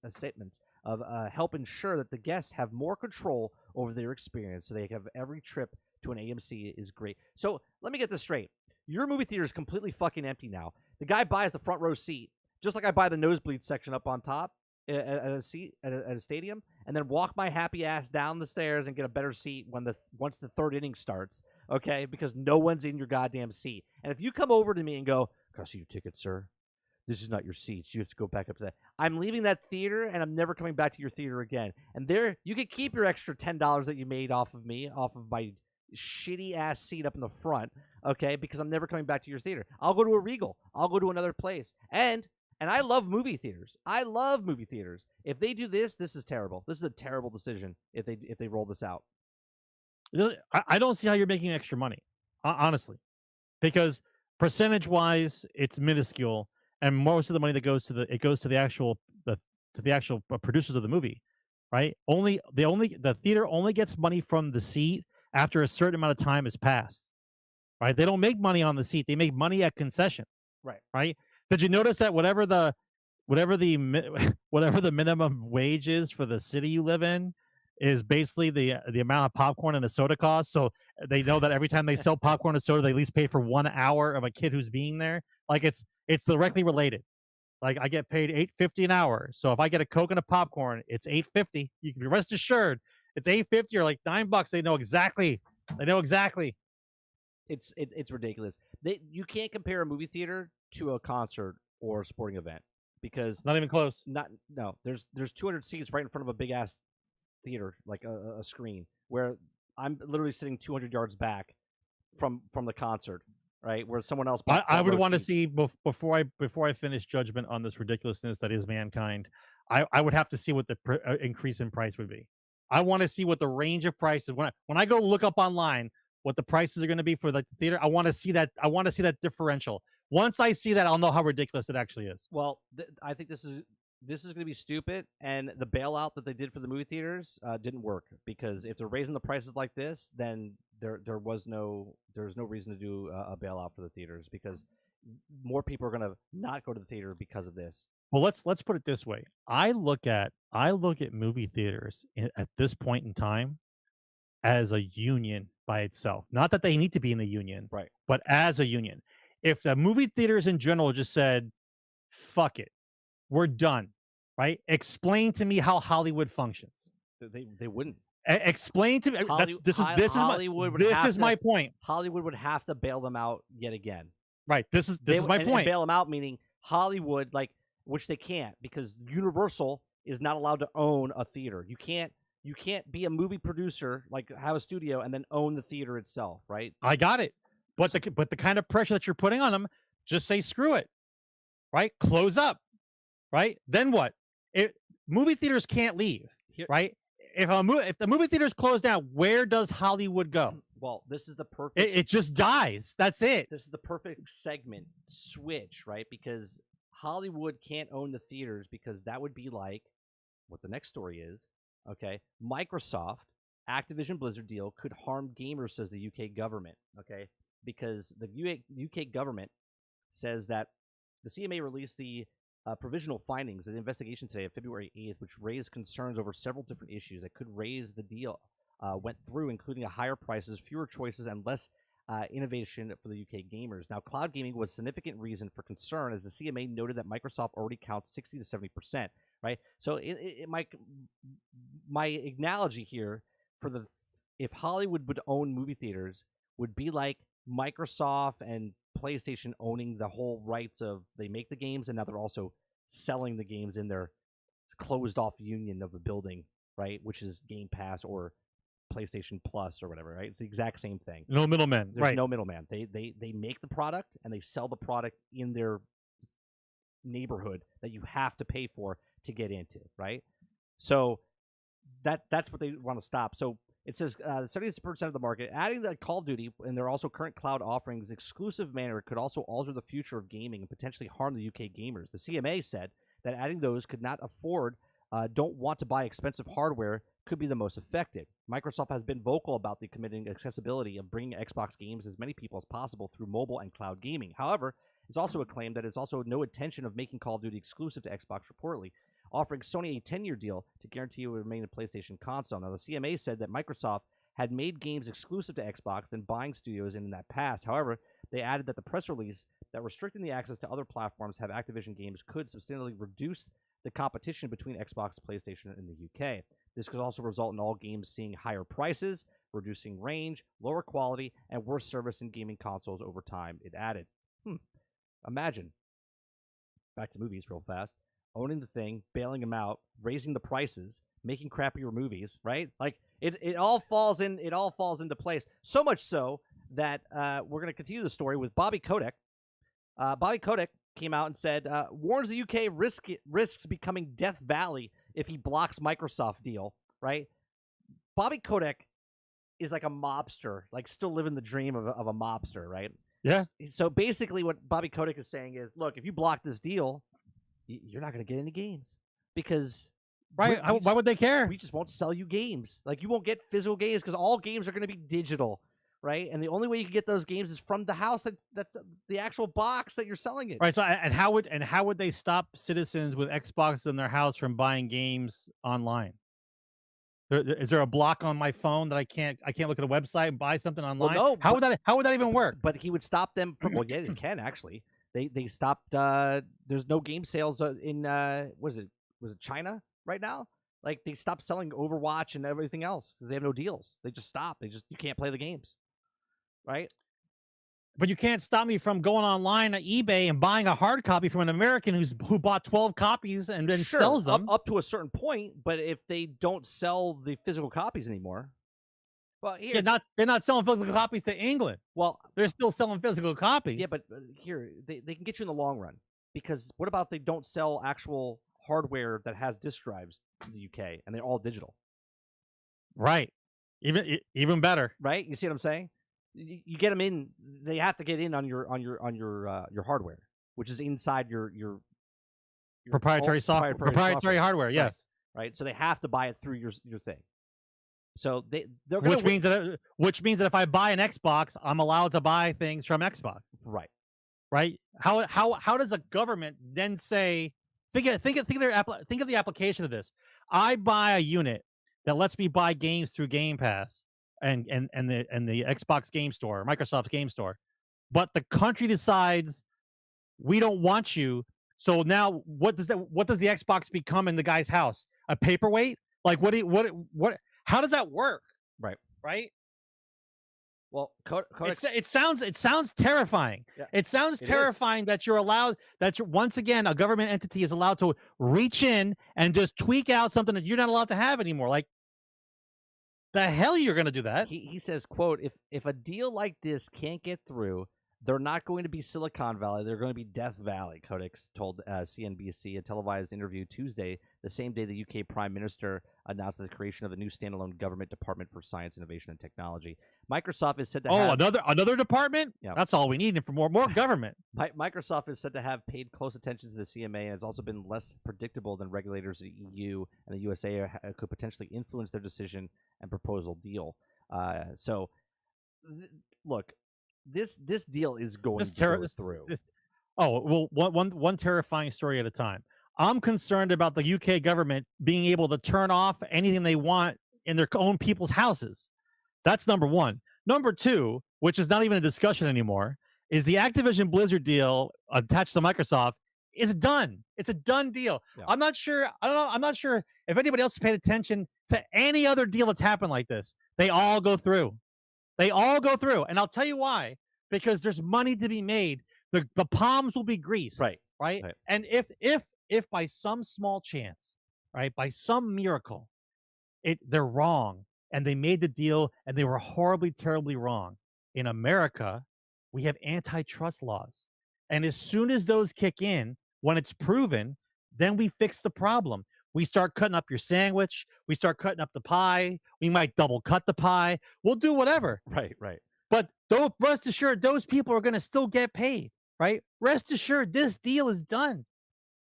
statements of help ensure that the guests have more control over their experience, so they have every trip to an AMC is great. So let me get this straight. Your movie theater is completely fucking empty now. The guy buys the front row seat, just like I buy the nosebleed section up on top at a seat at a stadium, and then walk my happy ass down the stairs and get a better seat once the third inning starts. Okay, because no one's in your goddamn seat. And if you come over to me and go, "Can I see your ticket, sir? This is not your seats. You have to go back up to that." I'm leaving that theater, and I'm never coming back to your theater again. And there, you can keep your extra $10 that you made off of my shitty ass seat up in the front. Okay, because I'm never coming back to your theater. I'll go to a Regal. I'll go to another place. And I love movie theaters. I love movie theaters. If they do this, this is terrible. This is a terrible decision if they roll this out. I don't see how you're making extra money, honestly, because percentage-wise, it's minuscule, and most of the money that goes to the actual producers of the movie, right? The theater only gets money from the seat after a certain amount of time has passed, right? They don't make money on the seat; they make money at concession, right? Did you notice that whatever the minimum wage is for the city you live in is basically the amount of popcorn and a soda costs? So they know that every time they sell popcorn and soda, they at least pay for 1 hour of a kid who's being there. Like it's directly related. Like I get paid $8.50 an hour. So if I get a Coke and a popcorn, it's $8.50. You can be rest assured it's $8.50 or like $9. They know exactly. It's ridiculous. You can't compare a movie theater to a concert or a sporting event because not even close. There's 200 seats right in front of a big ass theater, like a screen, where I'm literally sitting 200 yards back from the concert, right? Where someone else. I would want to see before I finish judgment on this ridiculousness that is mankind. I would have to see what the increase in price would be. I want to see what the range of prices when I go look up online what the prices are going to be for the theater. I want to see that. I want to see that differential. Once I see that, I'll know how ridiculous it actually is. Well, I think this is going to be stupid, and the bailout that they did for the movie theaters didn't work, because if they're raising the prices like this, then there's no reason to do a bailout for the theaters, because more people are going to not go to the theater because of this. Well, let's put it this way. I look at movie theaters at this point in time as a union by itself. Not that they need to be in a union, right? But as a union. If the movie theaters in general just said, "Fuck it, we're done," right? Explain to me how Hollywood functions. They wouldn't. Explain to me. This is my point. Hollywood would have to bail them out yet again. Right. This is my point. And bail them out meaning Hollywood, which they can't, because Universal is not allowed to own a theater. You can't be a movie producer, like have a studio and then own the theater itself, right? I got it. But the kind of pressure that you're putting on them, just say screw it, right? Close up, right? Then what? Movie theaters can't leave, right? If the movie theaters close down, where does Hollywood go? Well, this is the perfect. It just dies. That's it. This is the perfect segment switch, right? Because Hollywood can't own the theaters, because that would be like what the next story is. Okay, Microsoft, Activision Blizzard deal could harm gamers, says the UK government. Okay. Because the UK government says that the CMA released the provisional findings of the investigation today, of February 8th, which raised concerns over several different issues that could raise the deal. Went through, including higher prices, fewer choices, and less innovation for the UK gamers. Now, cloud gaming was a significant reason for concern, as the CMA noted that Microsoft already counts 60 to 70%, right? So my analogy here if Hollywood would own movie theaters would be like Microsoft and PlayStation owning the whole rights of, they make the games and now they're also selling the games in their closed off union of the building, right? Which is Gamepass or PlayStation Plus or whatever, right? It's the exact same thing. No middleman. There's no middleman. They make the product and they sell the product in their neighborhood that you have to pay for to get into, right? So that's what they want to stop. So it says 70% of the market, adding the Call of Duty and their also current cloud offerings exclusive manner could also alter the future of gaming and potentially harm the UK gamers. The CMA said that adding those could not afford, don't want to buy expensive hardware could be the most effective. Microsoft has been vocal about the committing accessibility of bringing Xbox games as many people as possible through mobile and cloud gaming. However, it's also a claim that it's also no intention of making Call of Duty exclusive to Xbox, reportedly, offering Sony a 10-year deal to guarantee it would remain a PlayStation console. Now, the CMA said that Microsoft had made games exclusive to Xbox, then buying studios in that past. However, They added that the press release that restricting the access to other platforms have Activision games could substantially reduce the competition between Xbox, PlayStation, and the UK. This could also result in all games seeing higher prices, reducing range, lower quality, and worse service in gaming consoles over time, it added. Imagine, back to movies real fast, owning the thing, bailing them out, raising the prices, making crappier movies, right? Like it all falls into place. So much so that we're going to continue the story with Bobby Kotick. Bobby Kotick came out and said, warns the UK risks becoming Death Valley if he blocks Microsoft deal, right? Bobby Kotick is like a mobster, like still living the dream of a mobster, right? Yeah. So basically what Bobby Kotick is saying is, look, if you block this deal, you're not going to get any games because right. Why would they care? We just won't sell you games. Like you won't get physical games because all games are going to be digital, right? And the only way you can get those games is from the house that's the actual box that you're selling it. Right. So and how would they stop citizens with Xboxes in their house from buying games online? Is there a block on my phone that I can't look at a website and buy something online? Well, no. How would that even work? But he would stop them from. Well, yeah, they can actually. They stopped. There's no game sales in was it China right now? Like they stopped selling Overwatch and everything else. They have no deals. They just stopped. You can't play the games, right? But you can't stop me from going online at eBay and buying a hard copy from an American who bought 12 copies and then sells them up to a certain point. But if they don't sell the physical copies anymore, well, here they're not selling physical copies to England. Well, they're still selling physical copies. Yeah, but here they can get you in the long run because what about if they don't sell actual hardware that has disk drives to the UK and they're all digital? Right. Even better. Right. You see what I'm saying? You get them in. They have to get in on your hardware, which is inside your proprietary software, proprietary hardware. Yes. Right. So they have to buy it through your thing. So they're which means that if I buy an Xbox, I'm allowed to buy things from Xbox. Right. Right. How does a government then say? Think of the application of this. I buy a unit that lets me buy games through Gamepass and the Xbox Game Store, Microsoft Game Store, but the country decides we don't want you. So now what does the Xbox become in the guy's house? A paperweight? Like what? How does that work? Right. Well, it sounds terrifying. Yeah, it sounds terrifying that you're allowed once again a government entity is allowed to reach in and just tweak out something that you're not allowed to have anymore. Like the hell you're going to do that? He says, quote, if a deal like this can't get through, they're not going to be Silicon Valley. They're going to be Death Valley, Kotick told CNBC, a televised interview Tuesday, the same day the UK Prime Minister announced the creation of a new standalone government department for science, innovation, and technology. Microsoft is said to have... another department? Yeah. That's all we need and for more government. Microsoft is said to have paid close attention to the CMA and has also been less predictable than regulators in the EU and the USA could potentially influence their decision and proposal deal. Look... This deal is going to go through. One terrifying story at a time. I'm concerned about the UK government being able to turn off anything they want in their own people's houses. That's number one. Number two, which is not even a discussion anymore, is the Activision Blizzard deal attached to Microsoft is done. It's a done deal. Yeah. I'm not sure if anybody else has paid attention to any other deal that's happened like this. They all go through. They all go through. And I'll tell you why. Because there's money to be made. The palms will be greased. Right. And if by some small chance, right, by some miracle, they're wrong and they made the deal and they were horribly, terribly wrong. In America, we have antitrust laws. And as soon as those kick in, when it's proven, then we fix the problem. We start cutting up your sandwich. We start cutting up the pie. We might double cut the pie. We'll do whatever. Right. But rest assured, those people are going to still get paid, right? Rest assured, this deal is done.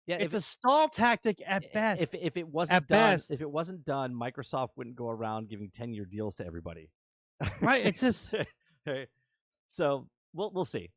Yeah, it's a stall tactic at best. If it wasn't done, Microsoft wouldn't go around giving 10-year deals to everybody. Right. It's just so. We'll see.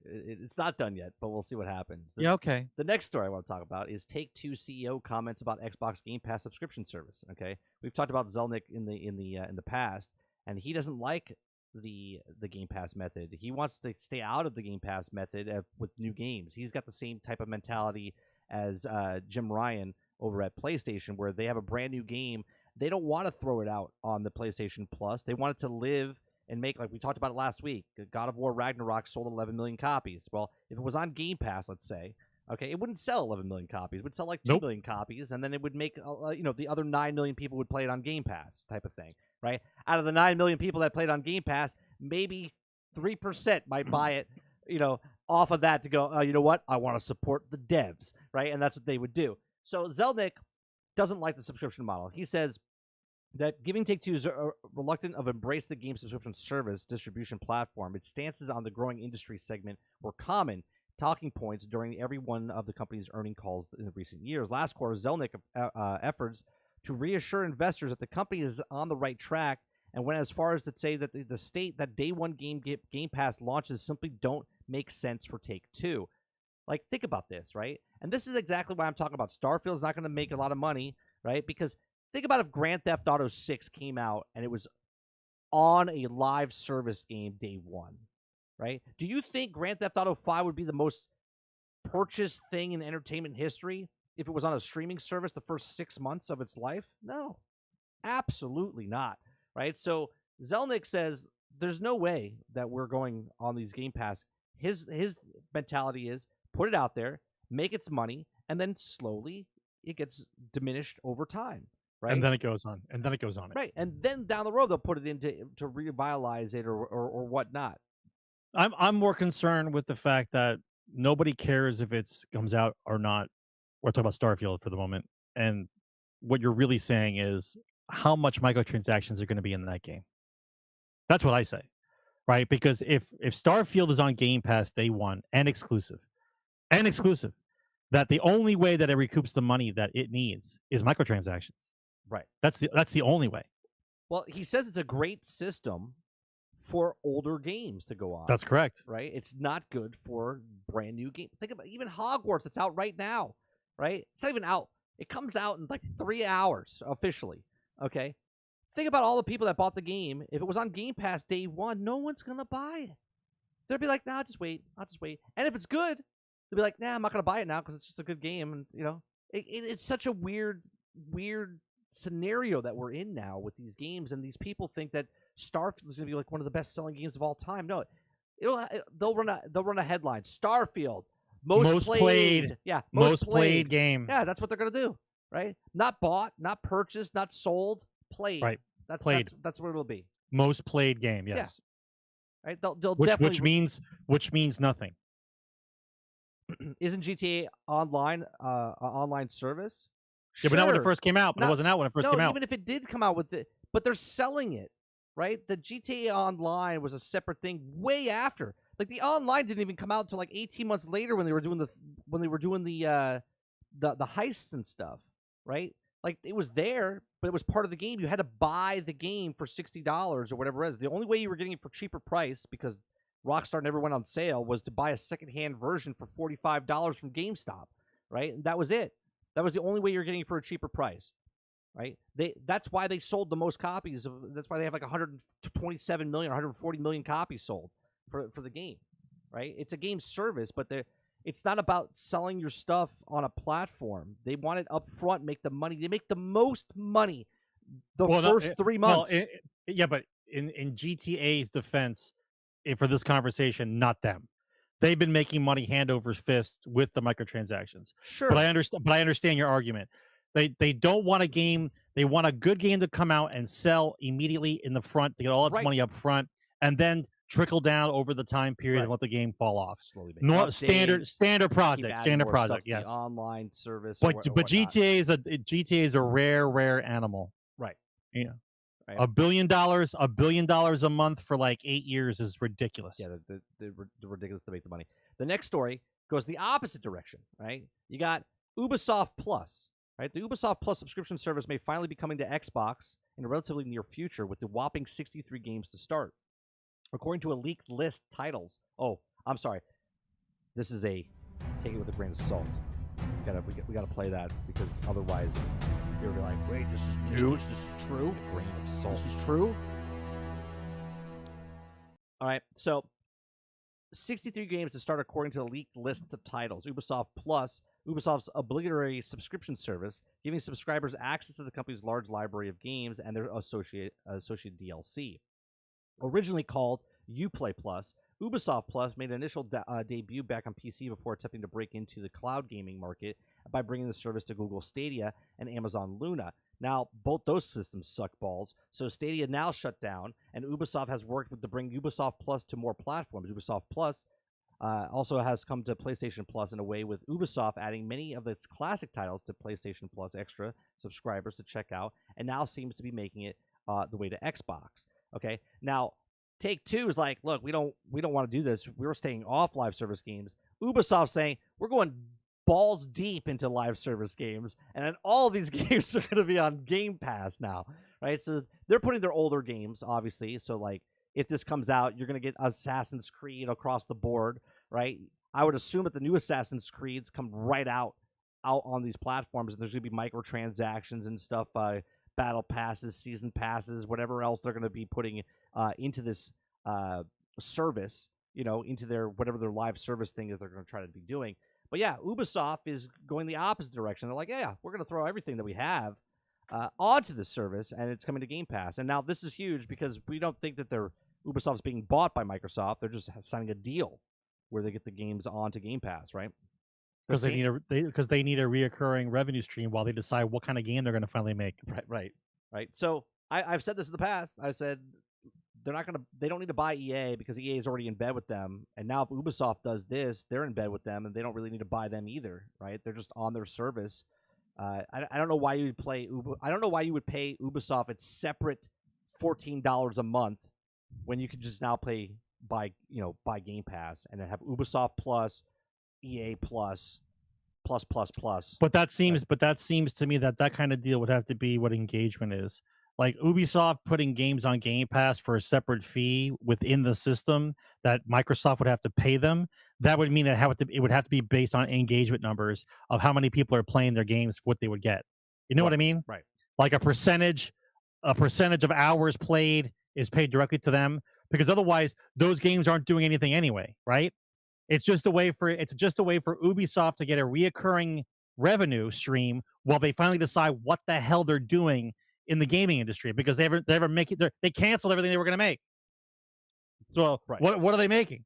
It's not done yet, but we'll see what happens. Okay. The next story I want to talk about is Take-Two CEO comments about Xbox Game Pass subscription service. Okay, we've talked about Zelnick in the past, and he doesn't like the Game Pass method. He wants to stay out of the Game Pass method with new games. He's got the same type of mentality as Jim Ryan over at PlayStation, where they have a brand new game. They don't want to throw it out on the PlayStation Plus. They want it to live and make, like we talked about it last week. God of War Ragnarok sold 11 million copies. Well, if it was on Game Pass, let's say, okay, it wouldn't sell 11 million copies. It would sell like 2 million copies, and then it would make, the other 9 million people would play it on Game Pass type of thing, right? Out of the 9 million people that played on Game Pass, maybe 3% might buy it, off of that to go, you know what? I want to support the devs, right? And that's what they would do. So Zelnick doesn't like the subscription model. He says that Giving Take-Two is reluctant of embrace the game subscription service distribution platform. Its stances on the growing industry segment were common talking points during every one of the company's earning calls in recent years. Last quarter, Zelnick efforts to reassure investors that the company is on the right track and went as far as to say that the state that day one Game Pass launches simply don't make sense for Take-Two. Like, think about this, right? And this is exactly why I'm talking about Starfield's not going to make a lot of money, right? Because think about if Grand Theft Auto 6 came out and it was on a live service game day one, right? Do you think Grand Theft Auto 5 would be the most purchased thing in entertainment history if it was on a streaming service the first 6 months of its life? No, absolutely not, right? So Zelnick says there's no way that we're going on these Game Pass. His mentality is put it out there, make its money, and then slowly it gets diminished over time, right? And then it goes on, right? And then down the road they'll put it into to revitalize it or whatnot. I'm more concerned with the fact that nobody cares if it comes out or not. We're talking about Starfield for the moment, and what you're really saying is how much microtransactions are going to be in that game. That's what I say, right? Because if Starfield is on Game Pass day one and exclusive, that the only way that it recoups the money that it needs is microtransactions. Right. That's the only way. Well, he says it's a great system for older games to go on. That's correct. Right? It's not good for brand new games. Think about even Hogwarts. It's out right now, right? It's not even out. It comes out in like 3 hours officially, okay? Think about all the people that bought the game. If it was on Game Pass day one, no one's going to buy it. They'll be like, nah, I'll just wait. And if it's good, they'll be like, nah, I'm not going to buy it now because it's just a good game. And, it's such a weird scenario that we're in now with these games. And these people think that Starfield is going to be like one of the best-selling games of all time. No, they'll run a headline. Starfield, most played. Yeah, most played game. Yeah, that's what they're going to do, right? Not bought, not purchased, not sold, played. Right. Played. That's what it'll be. Most played game, yes. Yeah. Right? They'll definitely which means nothing. Isn't GTA Online online service? Yeah, but not when it first came out. But it wasn't out when it first came out. Even if it did come out with it, but they're selling it, right? The GTA Online was a separate thing way after. Like the online didn't even come out until like 18 months later when they were doing the heists and stuff, right? Like it was there, but it was part of the game. You had to buy the game for $60 or whatever it is. The only way you were getting it for cheaper price, because Rockstar never went on sale, was to buy a secondhand version for $45 from GameStop, right? And that was it. That was the only way you're getting it for a cheaper price, right? That's why they sold the most copies. That's why they have like 127 million, 140 million copies sold for the game, right? It's a game service, but it's not about selling your stuff on a platform. They want it up front, make the money. They make the most money first 3 months. But in GTA's defense, for this conversation, not them. They've been making money hand over fist with the microtransactions. Sure. But I understand your argument. They don't want a game. They want a good game to come out and sell immediately in the front to get all its money up front, and then trickle down over the time period and let the game fall off. Slowly. Standard project. Yes. Online service. But GTA is a rare animal. Right. Yeah. Right. $1 billion a month for like 8 years is ridiculous. Yeah, they're ridiculous to make the money. The next story goes the opposite direction, right? You got Ubisoft Plus, right? The Ubisoft Plus subscription service may finally be coming to Xbox in a relatively near future with the whopping 63 games to start. According to a leaked list titles. Oh, I'm sorry. This is take it with a grain of salt. We gotta play that because otherwise you'll be like, wait, this is news. This is true. A grain of salt. This is true. All right, so 63 games to start according to the leaked list of titles. Ubisoft Plus, Ubisoft's obligatory subscription service, giving subscribers access to the company's large library of games and their associated DLC. Originally called Uplay Plus, Ubisoft Plus made an initial debut back on PC before attempting to break into the cloud gaming market by bringing the service to Google Stadia and Amazon Luna. Now, both those systems suck balls, so Stadia now shut down, and Ubisoft has worked to bring Ubisoft Plus to more platforms. Ubisoft Plus also has come to PlayStation Plus in a way, with Ubisoft adding many of its classic titles to PlayStation Plus extra subscribers to check out, and now seems to be making it the way to Xbox. Okay, now Take-Two is like, look, we don't want to do this. We're staying off live service games. Ubisoft saying we're going balls deep into live service games, and then all of these games are going to be on Game Pass now, right? So they're putting their older games, obviously. So like, if this comes out, you're going to get Assassin's Creed across the board, right? I would assume that the new Assassin's Creeds come right out on these platforms, and there's going to be microtransactions and stuff, battle passes, season passes, whatever else they're going to be putting into this service, into their whatever their live service thing that they're going to try to be doing. But yeah, Ubisoft is going the opposite direction. They're like, yeah, we're going to throw everything that we have onto the service, and it's coming to Game Pass. And now this is huge because we don't think that Ubisoft's being bought by Microsoft. They're just signing a deal where they get the games onto Game Pass, right? Because they need a reoccurring revenue stream while they decide what kind of game they're going to finally make. Right. So I've said this in the past. I said they don't need to buy EA because EA is already in bed with them. And now if Ubisoft does this, they're in bed with them, and they don't really need to buy them either, right? They're just on their service. I don't know why you would I don't know why you would pay Ubisoft its separate $14 a month when you could just now buy Game Pass and then have Ubisoft Plus, EA Plus. But that seems to me that kind of deal would have to be what engagement is. Like Ubisoft putting games on Game Pass for a separate fee within the system that Microsoft would have to pay them. That would mean it would have to be based on engagement numbers of how many people are playing their games, what they would get. You know what I mean? Right. Like a percentage of hours played is paid directly to them, because otherwise those games aren't doing anything anyway, right? It's just a way for Ubisoft to get a reoccurring revenue stream while they finally decide what the hell they're doing in the gaming industry, because they canceled everything they were going to make. So right. What are they making?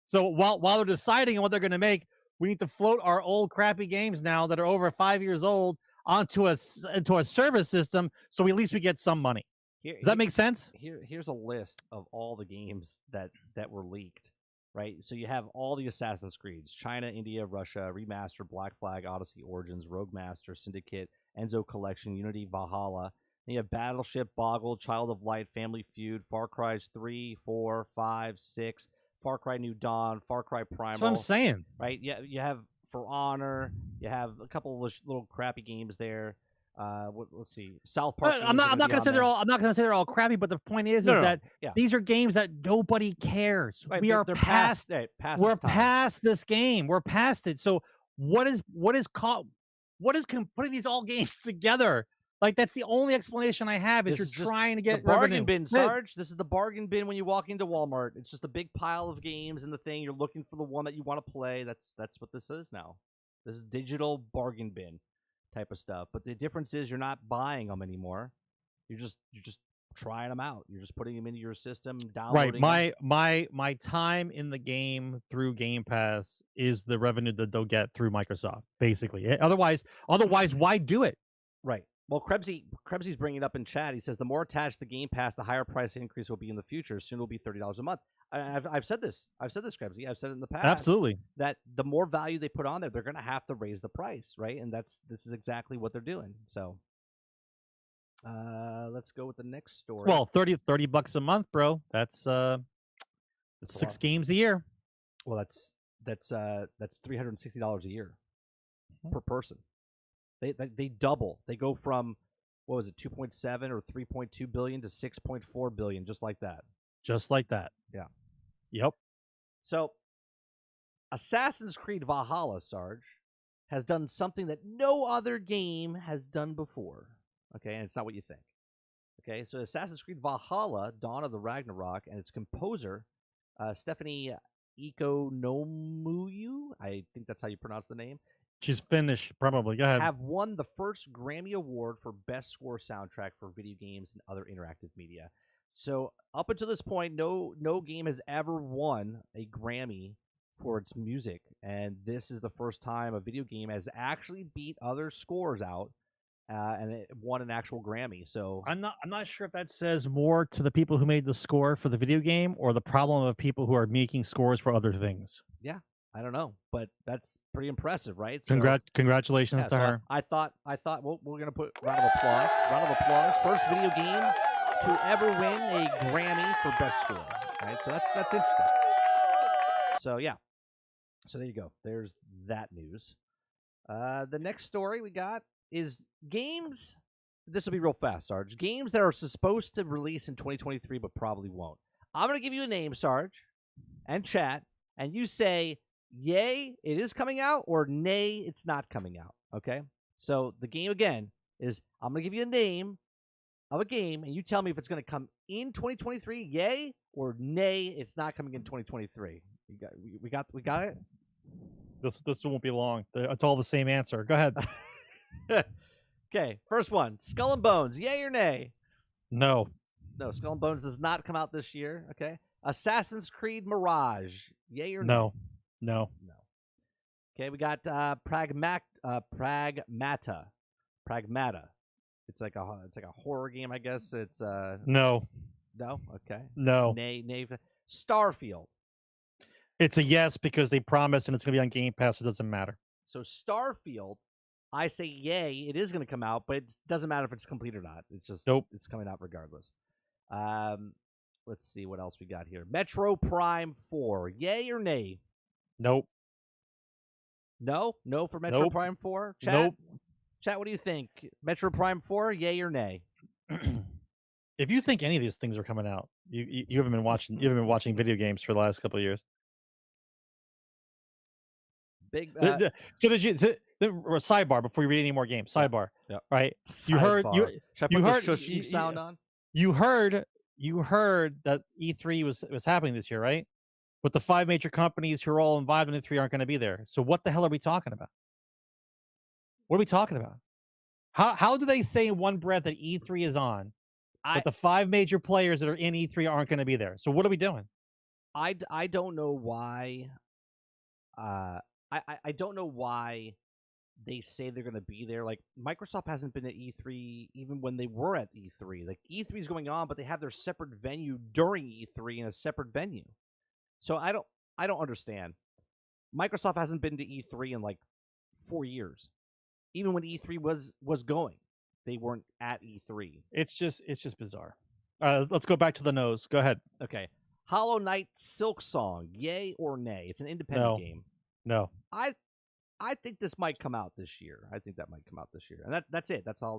So while they're deciding on what they're going to make, we need to float our old crappy games now that are over 5 years old into a service system, so at least we get some money. Does that make sense? Here's a list of all the games that were leaked. Right, so you have all the Assassin's Creeds: China, India, Russia, Remaster, Black Flag, Odyssey, Origins, Rogue Master, Syndicate, Enzo Collection, Unity, Valhalla. Then you have Battleship, Boggle, Child of Light, Family Feud, Far Cry 3, 4, 5, 6, Far Cry New Dawn, Far Cry Primal. That's what I'm saying. Right, yeah, you have For Honor, you have a couple of little crappy games there. Let's see. South Park. I'm not going to say they're all crappy, but the point is that these are games that nobody cares. Right, we're past this game. We're past it. So what is putting these all games together? Like, that's the only explanation I have. Is you're trying to get the bargain bin, Sarge. This is the bargain bin when you walk into Walmart. It's just a big pile of games and the thing. You're looking for the one that you want to play. That's what this is now. This is digital bargain bin type of stuff. But the difference is you're not buying them anymore. You're just trying them out. You're just putting them into your system, downloading. Right. My time in the game through Game Pass is the revenue that they'll get through Microsoft, basically. Otherwise, why do it? Right. Well, Krebsy's bringing it up in chat. He says the more attached the Game Pass, the higher price increase will be in the future. Soon it will be $30 a month. I've said this, Krebsy. I've said it in the past. Absolutely. That the more value they put on there, they're going to have to raise the price, right? And this is exactly what they're doing. So, let's go with the next story. Well, $30 a month, bro. That's 6 games a year. Well, that's $360 a year per person. They double. They go from, what was it, 2.7 or 3.2 billion to 6.4 billion, just like that. Just like that. Yeah. Yep. So, Assassin's Creed Valhalla, Sarge, has done something that no other game has done before. Okay, and it's not what you think. Okay, so Assassin's Creed Valhalla, Dawn of the Ragnarok, and its composer, Stephanie Ikonomuyu, I think that's how you pronounce the name, She's finished, probably. Go ahead. have won the first Grammy Award for Best Score Soundtrack for video games and other interactive media. So up until this point, no game has ever won a Grammy for its music, and this is the first time a video game has actually beat other scores out, and it won an actual Grammy. So I'm not sure if that says more to the people who made the score for the video game or the problem of people who are making scores for other things. yeah, I don't know, but that's pretty impressive, right? So, Congratulations yeah, to her. I thought, well, we're gonna put round of applause. Round of applause. First video game to ever win a Grammy for best score. Right, so that's interesting. So yeah, so there you go. There's that news. The next story we got is games. This will be real fast, Sarge. Games that are supposed to release in 2023 but probably won't. I'm gonna give you a name, Sarge, and chat, and you say yay, it is coming out, or nay, it's not coming out. Okay? So the game again is I'm going to give you a name of a game, and you tell me if it's going to come in 2023, yay, or nay, it's not coming in 2023. We got it? This won't be long. It's all the same answer. Go ahead. Okay, first one, Skull and Bones, yay or nay? No. No, Skull and Bones does not come out this year. Okay. Assassin's Creed Mirage, yay or no. nay? No. No. Okay, we got Pragmata. It's like a horror game, I guess. It's No. no. Okay. No. Nay. Starfield. It's a yes because they promised and it's going to be on Game Pass. So it doesn't matter. So Starfield, I say yay. It is going to come out, but it doesn't matter if it's complete or not. It's just Nope. It's coming out regardless. Let's see what else we got here. Metro Prime 4, yay or nay? Nope. No for Metro Nope. Prime 4. Chat, Nope. Chat, what do you think? Metro Prime 4, yay or nay? If you think any of these things are coming out, you haven't been watching. You haven't been watching video games for the last couple of years. Big. So did you? Sidebar before you read any more games. Sidebar. Yeah. Right. Sidebar. You heard. Should I put you the heard. shush sound on? You heard that E3 was happening this year, right? But the 5 major companies who are all involved in E3 aren't going to be there. So what the hell are we talking about? What are we talking about? How do they say in one breath that E3 is on, but the 5 major players that are in E3 aren't going to be there? So what are we doing? I don't know why. I don't know why they say they're going to be there. Like, Microsoft hasn't been at E3 even when they were at E3. Like, E3 is going on, but they have their separate venue during E3 in a separate venue. So I don't understand. Microsoft hasn't been to E3 in like 4 years. Even when E3 was going, they weren't at E3. It's just bizarre. Let's go back to the nose. Go ahead. Okay. Hollow Knight Silk Song, yay or nay? It's an independent game. No. I think this might come out this year. I think that might come out this year, and that's it. That's all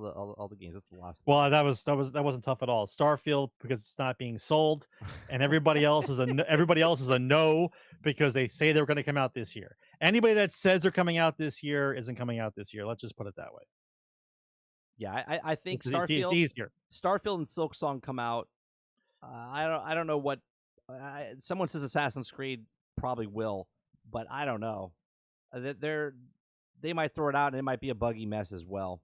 the games. That's the last one. Well, that wasn't tough at all. Starfield because it's not being sold, and everybody else is a no because they say they're going to come out this year. Anybody that says they're coming out this year isn't coming out this year. Let's just put it that way. Yeah, I think it's easier. Starfield and Silk Song come out. I don't know what. Someone says Assassin's Creed probably will, but I don't know. They might throw it out, and it might be a buggy mess as well.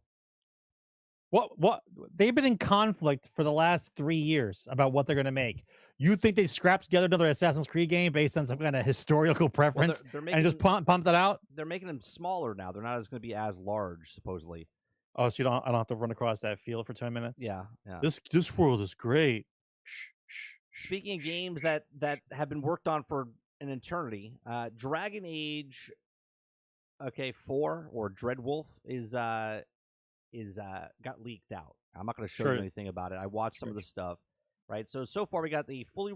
What they've been in conflict for the last 3 years about what they're going to make. You think they scrapped together another Assassin's Creed game based on some kind of historical preference they're and just pump that out? They're making them smaller now. They're not going to be as large, supposedly. Oh, so I don't have to run across that field for 10 minutes? Yeah. This world is great. Speaking of games that have been worked on for an eternity, Dragon Age 4 or Dreadwolf is got leaked out. I'm not going to show you anything about it. I watched some of the stuff, right? So far we got the fully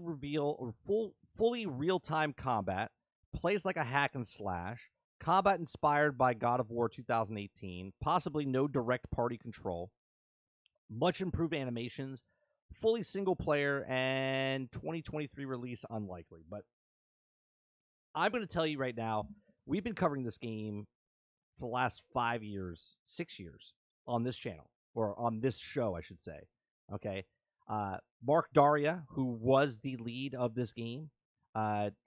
real-time combat, plays like a hack and slash, combat inspired by God of War 2018, possibly no direct party control, much improved animations, fully single player, and 2023 release unlikely. But I'm going to tell you right now, we've been covering this game for the last 5 years, 6 years on this channel, or on this show, I should say. Okay. Mark Daria, who was the lead of this game,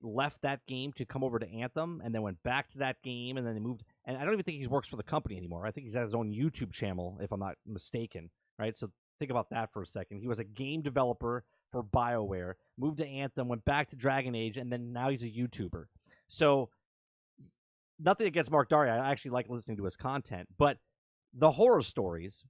left that game to come over to Anthem, and then went back to that game, and then they moved. And I don't even think he works for the company anymore. I think he's at his own YouTube channel, if I'm not mistaken. Right. So think about that for a second. He was a game developer for BioWare, moved to Anthem, went back to Dragon Age, and then now he's a YouTuber. So nothing against Mark Daria. I actually like listening to his content, but the horror stories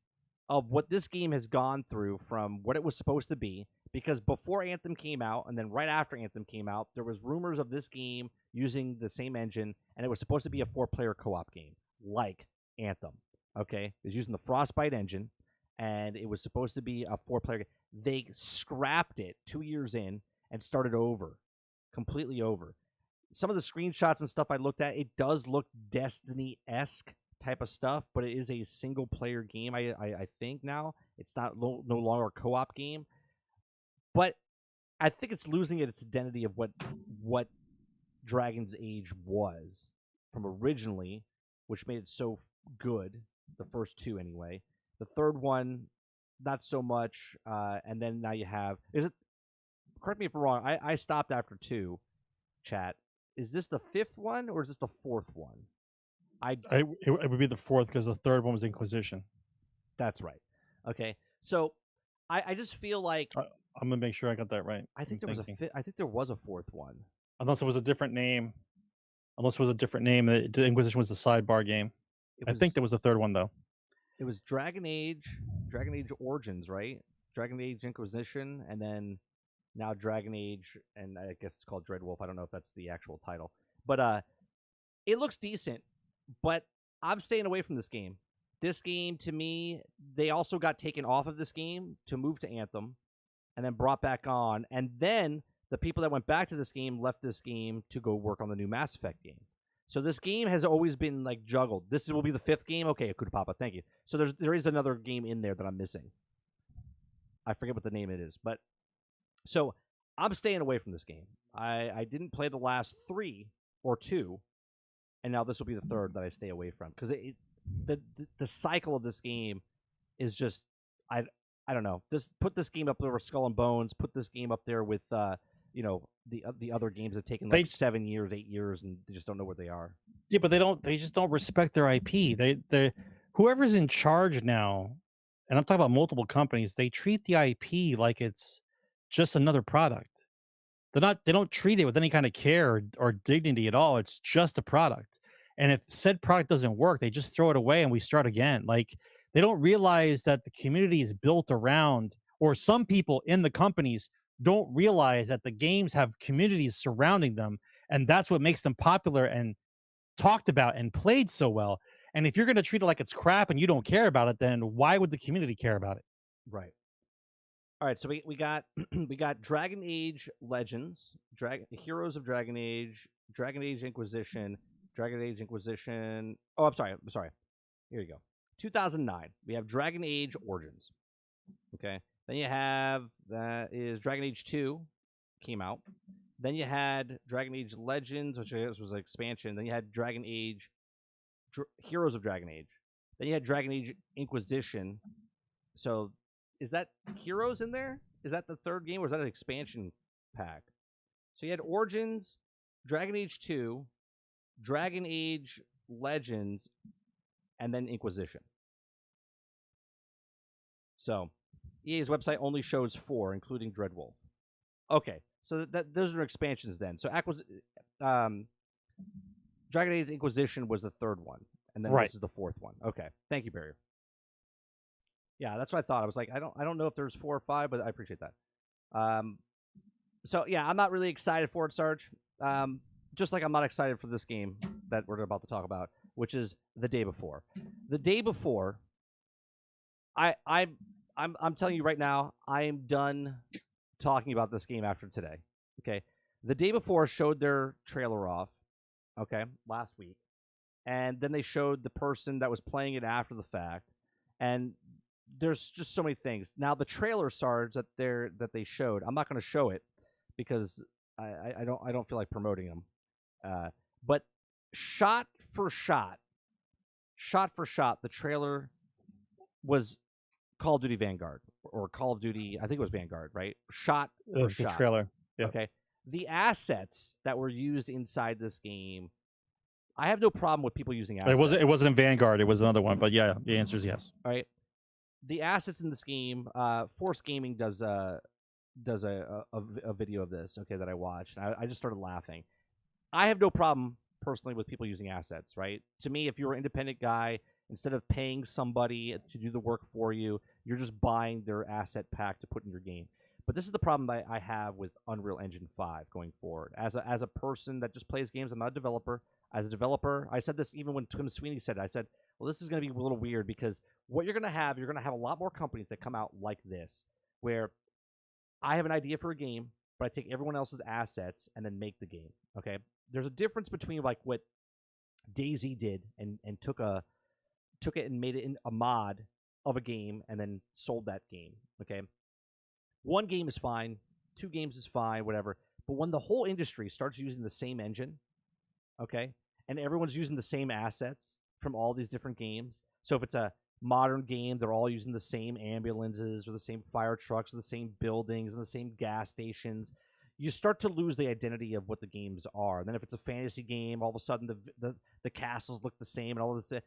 of what this game has gone through from what it was supposed to be, because before Anthem came out and then right after Anthem came out, there was rumors of this game using the same engine, and it was supposed to be a 4-player co-op game, like Anthem. Okay? It was using the Frostbite engine, and it was supposed to be a 4-player game. They scrapped it 2 years in and started over, completely over. Some of the screenshots and stuff I looked at, it does look Destiny-esque type of stuff, but it is a single-player game, I think now. It's not no longer a co-op game. But I think it's losing its identity of what Dragon's Age was from originally, which made it so good, the first two anyway. The third one, not so much, and then now you have... Correct me if I'm wrong, I stopped after 2, chat. Is this the 5th one, or is this the 4th one? It would be the 4th, because the 3rd one was Inquisition. That's right. Okay, so I just feel like... I'm gonna make sure I got that right. I think there was a 4th one. Unless it was a different name. The Inquisition was the sidebar game. I think there was a 3rd one, though. It was Dragon Age Origins, right? Dragon Age Inquisition, and then now Dragon Age, and I guess it's called Dreadwolf. I don't know if that's the actual title. But it looks decent, but I'm staying away from this game. This game, to me, they also got taken off of this game to move to Anthem, and then brought back on. And then the people that went back to this game left this game to go work on the new Mass Effect game. So this game has always been like juggled. This will be the 5th game. Okay, Kudapapa, thank you. So there is another game in there that I'm missing. I forget what the name it is, but so I'm staying away from this game. I didn't play the last 3 or 2, and now this will be the 3rd that I stay away from, because the cycle of this game is just I don't know. Put this game up there with Skull and Bones. Put this game up there with the other games have taken like 7 years, 8 years, and they just don't know where they are. Yeah, but they just don't respect their IP. They whoever's in charge now, and I'm talking about multiple companies, they treat the IP like it's just another product. They don't treat it with any kind of care or dignity at all. It's just a product. And if said product doesn't work, they just throw it away and we start again. Like, they don't realize that the community is built around, or some people in the companies don't realize that the games have communities surrounding them, and that's what makes them popular and talked about and played so well. And if you're going to treat it like it's crap and you don't care about it, then why would the community care about it? Right. All right, so we got we got Dragon Age Legends, Heroes of Dragon Age Inquisition, Dragon Age Inquisition. Oh, I'm sorry. Here you go. 2009. We have Dragon Age Origins. Okay. Then you have Dragon Age 2 came out. Then you had Dragon Age Legends, which I guess was an expansion. Then you had Dragon Age Heroes of Dragon Age. Then you had Dragon Age Inquisition. So is that Heroes in there? Is that the 3rd game, or is that an expansion pack? So you had Origins, Dragon Age 2, Dragon Age Legends, and then Inquisition. So EA's website only shows 4, including Dreadwolf. Okay, so those are expansions then. So Dragon Age Inquisition was the 3rd one, and then This is the 4th one. Okay, thank you, Barry. Yeah, that's what I thought. I was like, I don't know if there's 4 or 5, but I appreciate that. So yeah, I'm not really excited for it, Sarge. Just like I'm not excited for this game that we're about to talk about, which is The Day Before. The Day Before, I'm telling you right now, I am done talking about this game after today. Okay, The Day Before showed their trailer off. Okay, last week, and then they showed the person that was playing it after the fact, and there's just so many things. Now the trailer, Sarge, that they showed, I'm not going to show it because I don't feel like promoting them. But shot for shot, the trailer was Call of Duty Vanguard. or Call of Duty, I think it was Vanguard, right? Shot It for was the shot. trailer. Yep. Okay. The assets that were used inside this game, I have no problem with people using assets. It wasn't in Vanguard. It was another one. But yeah, the answer is yes. All right. The assets in this game, Force Gaming does a video of this, okay, that I watched. I just started laughing. I have no problem personally with people using assets, right? To me, if you're an independent guy, instead of paying somebody to do the work for you, you're just buying their asset pack to put in your game. But this is the problem I have with Unreal Engine 5 going forward. As a person that just plays games, I'm not a developer. As a developer, I said this even when Tim Sweeney said it. I said, well, this is going to be a little weird because what you're going to have a lot more companies that come out like this, where I have an idea for a game, but I take everyone else's assets and then make the game, okay? There's a difference between like what DayZ did and took it and made it in a mod of a game and then sold that game, okay? One game is fine, 2 games is fine, whatever. But when the whole industry starts using the same engine, okay, and everyone's using the same assets from all these different games, so if it's a modern game, they're all using the same ambulances or the same fire trucks or the same buildings and the same gas stations, you start to lose the identity of what the games are. And then if it's a fantasy game, all of a sudden the castles look the same and all of this.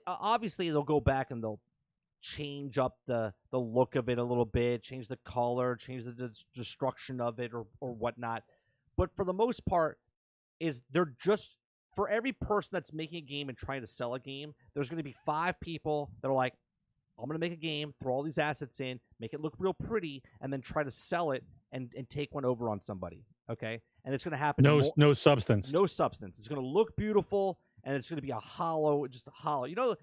Obviously, they'll go back and they'll change up the look of it a little bit, change the color, change the destruction of it or whatnot. But for the most part, they're just, for every person that's making a game and trying to sell a game, there's going to be 5 people that are like, I'm going to make a game, throw all these assets in, make it look real pretty, and then try to sell it and take one over on somebody, okay? And it's going to happen. No substance. No substance. It's going to look beautiful, and it's going to be just a hollow. You know,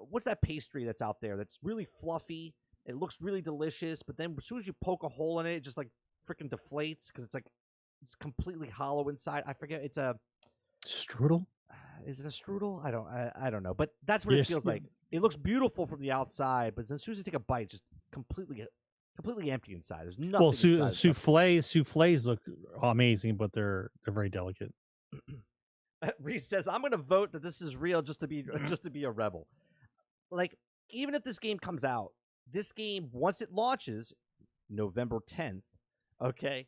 what's that pastry that's out there that's really fluffy? It looks really delicious, but then as soon as you poke a hole in it, it just like freaking deflates because it's completely hollow inside. I forget. It's a strudel. Is it a strudel? I don't know, but that's what it feels like. It looks beautiful from the outside, but as soon as you take a bite, it's just completely empty inside. There's nothing. Well, souffles look amazing, but they're very delicate. Reese says, "I'm going to vote that this is real just to be a rebel." Like, even if this game comes out, this game once it launches, November 10th, okay,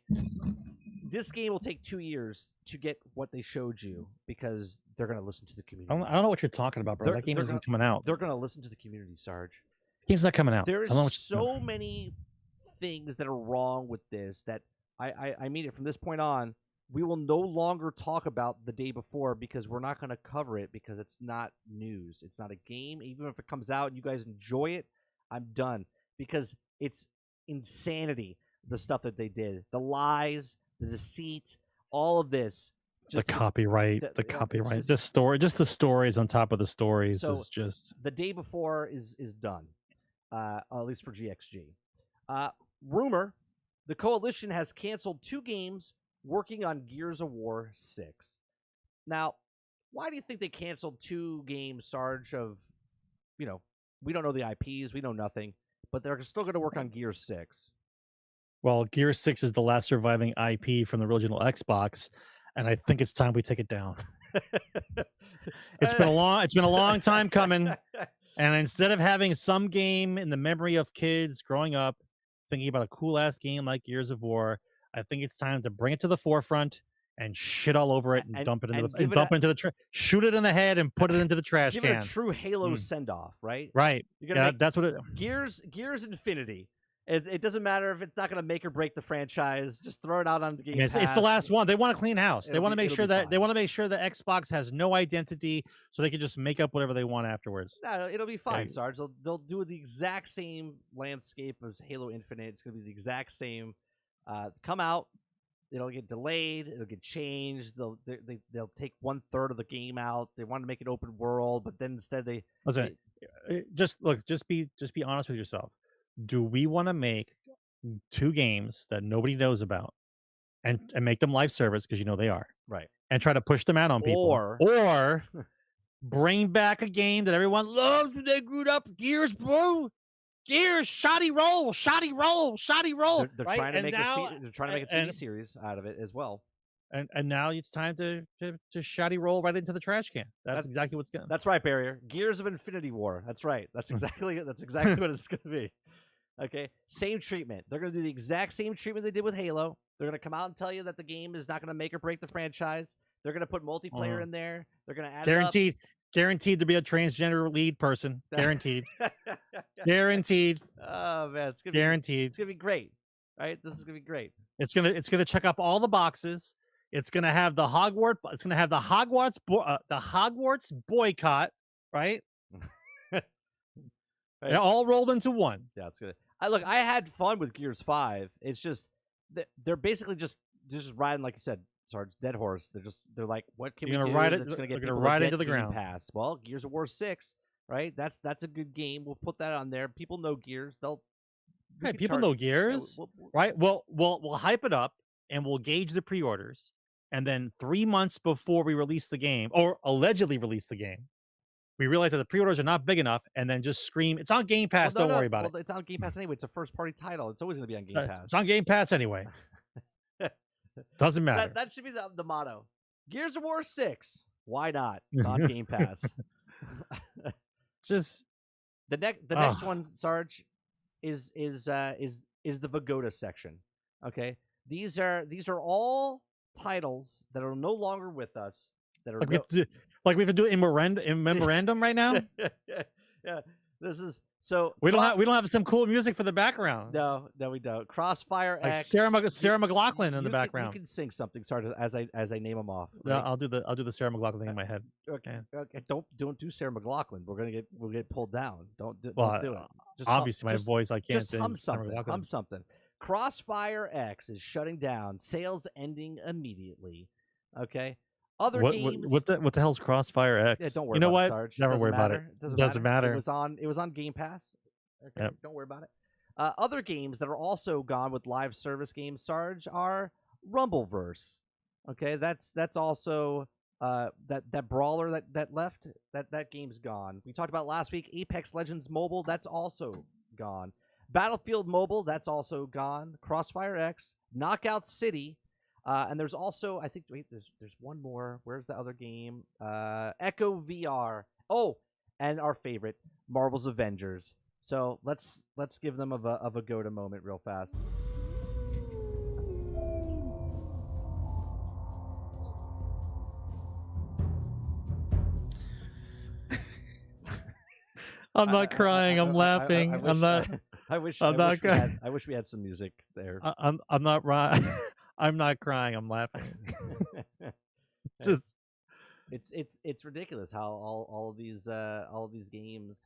this game will take 2 years to get what they showed you because they're going to listen to the community. I don't know what you're talking about, bro. That game isn't coming out. They're going to listen to the community, Sarge. The game's not coming out. There's so many things that are wrong with this that I mean it from this point on. We will no longer talk about the day before because we're not going to cover it because it's not news. It's not a game. Even if it comes out and you guys enjoy it, I'm done because it's insanity, the stuff that they did. The lies, the deceit, all of this. The copyright, the story, just the stories on top of the stories is just... The day before is done, at least for GXG. Rumor, the Coalition has canceled 2 games working on Gears of War 6. Now, why do you think they canceled 2 games, Sarge, we don't know the IPs, we know nothing, but they're still going to work on Gears 6? Well, Gears 6 is the last surviving IP from the original Xbox, and I think it's time we take it down. It's been a long time coming, and instead of having some game in the memory of kids growing up thinking about a cool-ass game like Gears of War, I think it's time to bring it to the forefront and shit all over it and dump it into the trash. Shoot it in the head and put it into the trash can. Give it a true Halo send-off, right? Right. That's what it... Gears Infinity. It doesn't matter if it's not going to make or break the franchise. Just throw it out on the Game Pass. It's the last one. They want to clean house. They want to make sure that Xbox has no identity, so they can just make up whatever they want afterwards. No, it'll be fine, Sarge. They'll do the exact same landscape as Halo Infinite. It's going to be the exact same. Come out. It'll get delayed. It'll get changed. They'll take 1/3 of the game out. They want to make it open world, but then instead just be honest with yourself. Do we want to make 2 games that nobody knows about and make them live service because they are right, and try to push them out on people, or bring back a game that everyone loves when they grew up? Gears, bro. Gears, shoddy roll. They're trying to make a TV series out of it as well. And now it's time to shoddy roll right into the trash can. That's exactly what's going. That's right, Barrier. Gears of Infinity War. That's right. That's exactly what it's going to be. Okay, same treatment. They're going to do the exact same treatment they did with Halo. They're going to come out and tell you that the game is not going to make or break the franchise. They're going to put multiplayer in there. They're going to add guaranteed to be a transgender lead person. Guaranteed. Guaranteed. Oh man, it's gonna guaranteed. It's gonna be great. Right? This is gonna be great. It's gonna check up all the boxes. It's gonna have the Hogwarts. It's gonna have the Hogwarts boycott. Right? Right. All rolled into one. Yeah, it's good. I had fun with Gears 5. It's just they're basically just riding, like you said, Sarge, dead horse. They're like, what can we do that's going to get people right to into the ground? Pass. Well, Gears of War 6, right? That's a good game. We'll put that on there. People know Gears. People know Gears, right? We'll hype it up and we'll gauge the pre-orders, and then 3 months before we release the game, or allegedly release the game, we realize that the pre-orders are not big enough, and then just scream, "It's on Game Pass! Don't worry about it." It's on Game Pass anyway. It's a first-party title. It's always going to be on Game Pass. It's on Game Pass anyway. Doesn't matter. That should be the motto. Gears of War 6. Why not? It's on Game Pass. Just the next one, Sarge, is the Vagoda section. Okay, these are all titles that are no longer with us. That are we have to do in memorandum right now. Yeah, this is so we don't have some cool music for the background. No, we don't. Crossfire X, Sarah McLachlan in the background. You can sing something, sorry, as I name them off. Right? No, I'll do the Sarah McLachlan thing in my head. Okay, don't do Sarah McLachlan. We'll get pulled down. Don't do it. Just obviously, my voice, I can't sing. Hum something. Crossfire X is shutting down. Sales ending immediately. Okay. Other games. What the hell's Crossfire X? Yeah, don't worry about it, Sarge. Never worry about it. Doesn't matter. It was on Game Pass. Okay, yep. Don't worry about it. Other games that are also gone with live service games, Sarge, are Rumbleverse. Okay, that's also that brawler that left. That game's gone. We talked about last week Apex Legends Mobile. That's also gone. Battlefield Mobile. That's also gone. Crossfire X, Knockout City. And there's also, I think, there's one more. Where's the other game? Echo VR. Oh, and our favorite, Marvel's Avengers. So let's give them a Vagoda moment real fast. I'm not crying. I'm laughing. I wish we had some music there. I'm not right. I'm not crying. I'm laughing. It's ridiculous how all of these games.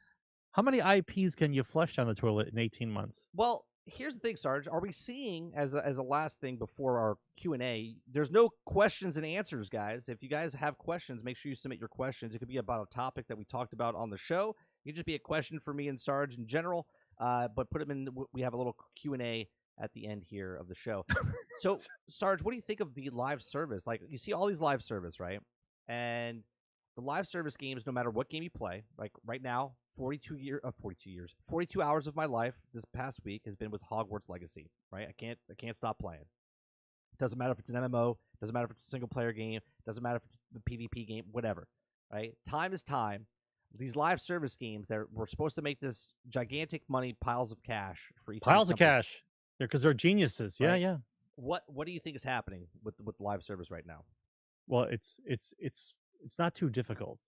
How many IPs can you flush down the toilet in 18 months? Well, here's the thing, Sarge. Are we seeing as a last thing before our Q&A? There's no questions and answers, guys. If you guys have questions, make sure you submit your questions. It could be about a topic that we talked about on the show. It could just be a question for me and Sarge in general. But put them in. We have a little Q&A at the end here of the show. So, Sarge, what do you think of the live service? Like, you see all these live service, right? And the live service games, no matter what game you play, like right now, 42 hours of my life this past week has been with Hogwarts Legacy, right? I can't stop playing. Doesn't matter if it's an MMO, doesn't matter if it's a single player game, doesn't matter if it's the PvP game, whatever, right? Time is time. These live service games that we're supposed to make this gigantic money, piles of cash for each piles of cash. Because they're geniuses. Yeah, right? Yeah. What do you think is happening with live service right now? Well, it's not too difficult.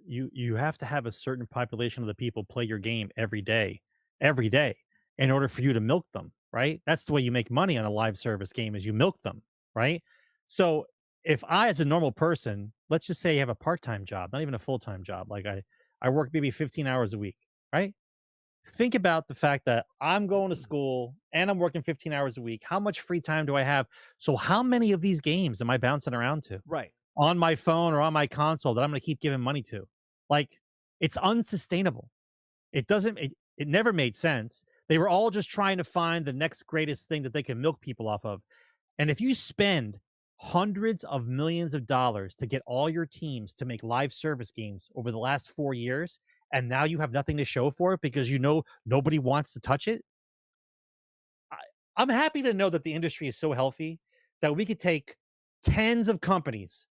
You have to have a certain population of the people play your game every day, in order for you to milk them, right? That's the way you make money on a live service game, is you milk them, right? So if I, as a normal person, let's just say you have a part-time job, not even a full-time job, like I work maybe 15 hours a week, right? Think about the fact that I'm going to school and I'm working 15 hours a week. How much free time do I have? So how many of these games am I bouncing around to? Right. On my phone or on my console that I'm going to keep giving money to? Like, it's unsustainable. It never made sense. They were all just trying to find the next greatest thing that they can milk people off of. And if you spend hundreds of millions of dollars to get all your teams to make live service games over the last 4 years, and now you have nothing to show for it because you know nobody wants to touch it. I'm happy to know that the industry is so healthy that we could take tens of companies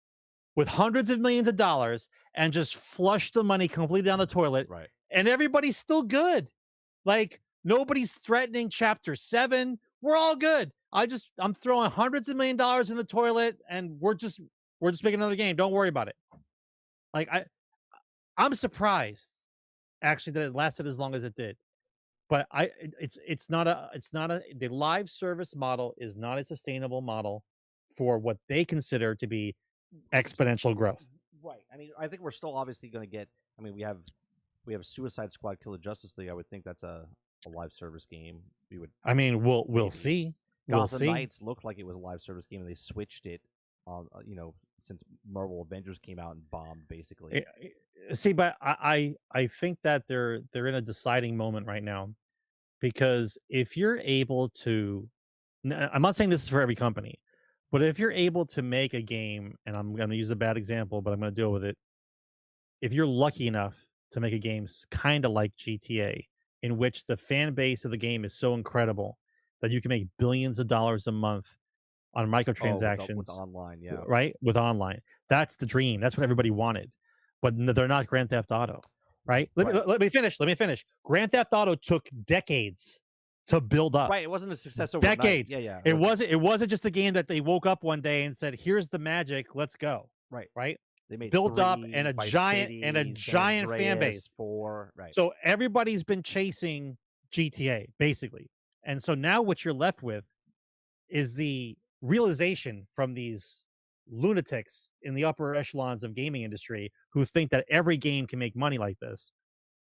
with hundreds of millions of dollars and just flush the money completely down the toilet. Right. And everybody's still good. Like, Nobody's threatening Chapter 7. We're all good. I'm throwing hundreds of $1,000,000 in the toilet, and we're just making another game. Don't worry about it. Like I'm surprised actually that it lasted as long as it did. But it's not a the live service model is not a sustainable model for what they consider to be exponential growth. Right. I mean, I think we're still obviously going to get. I mean, we have Suicide Squad, Kill the Justice League. I would think that's a live service game. We would. I mean, we'll maybe. see. Gotham Knights looked like it was a live service game, and they switched it. Since Marvel Avengers came out and bombed, basically. See, but I think that they're in a deciding moment right now, because if you're able to, I'm not saying this is for every company, but if you're able to make a game, and I'm going to use a bad example, but I'm going to deal with it. If you're lucky enough to make a game kind of like GTA, in which the fan base of the game is so incredible that you can make billions of dollars a month on microtransactions with online, yeah, right? With online, that's the dream. That's what everybody wanted, but they're not Grand Theft Auto, right? Let me finish. Grand Theft Auto took decades to build up. Right, it wasn't a success overnight. Decades. Yeah. It wasn't just a game that they woke up one day and said, "Here's the magic, let's go." Right. They made built up and a Vice giant City, fan base. 4, right. So everybody's been chasing GTA basically, and so now what you're left with is the realization from these lunatics in the upper echelons of gaming industry who think that every game can make money like this.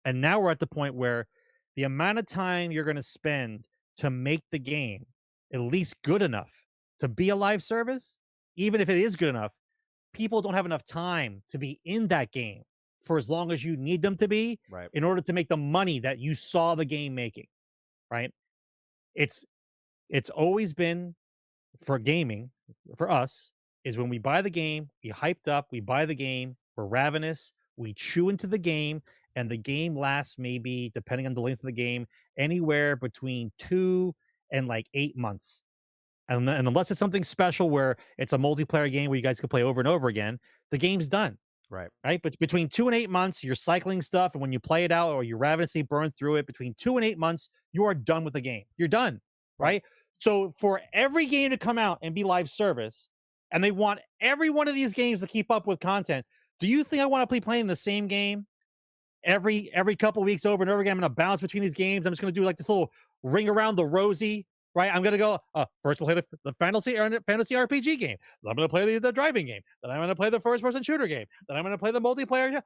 And now we're at the point where the amount of time you're going to spend to make the game at least good enough to be a live service, even if it is good enough, people don't have enough time to be in that game for as long as you need them to be, right, in order to make the money that you saw the game making, right? It's always been, for gaming, for us, is when we buy the game, we hyped up, we buy the game, we're ravenous, we chew into the game, and the game lasts maybe, depending on the length of the game, anywhere between 2 and 8 months. And unless it's something special where it's a multiplayer game where you guys can play over and over again, the game's done. Right. But between 2 and 8 months, you're cycling stuff, and when you play it out or you ravenously burn through it, between 2 and 8 months, you are done with the game. You're done, right? So for every game to come out and be live service, and they want every one of these games to keep up with content, do you think I want to be playing the same game every couple weeks over and over again? I'm going to bounce between these games. I'm just going to do this little ring around the rosy, right? I'm going to go, first we'll play the fantasy RPG game. Then I'm going to play the driving game. Then I'm going to play the first-person shooter game. Then I'm going to play the multiplayer.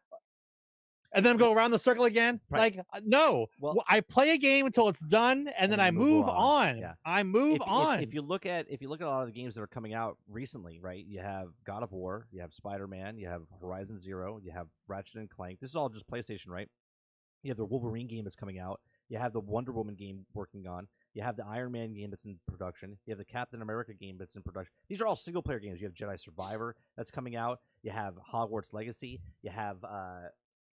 And then go around the circle again. Right. No. Well, I play a game until it's done, and then I move on. Yeah. I move on. If you look at a lot of the games that are coming out recently, right? You have God of War, you have Spider-Man, you have Horizon Zero, you have Ratchet and Clank. This is all just PlayStation, right? You have the Wolverine game that's coming out. You have the Wonder Woman game working on. You have the Iron Man game that's in production. You have the Captain America game that's in production. These are all single-player games. You have Jedi Survivor that's coming out. You have Hogwarts Legacy. You have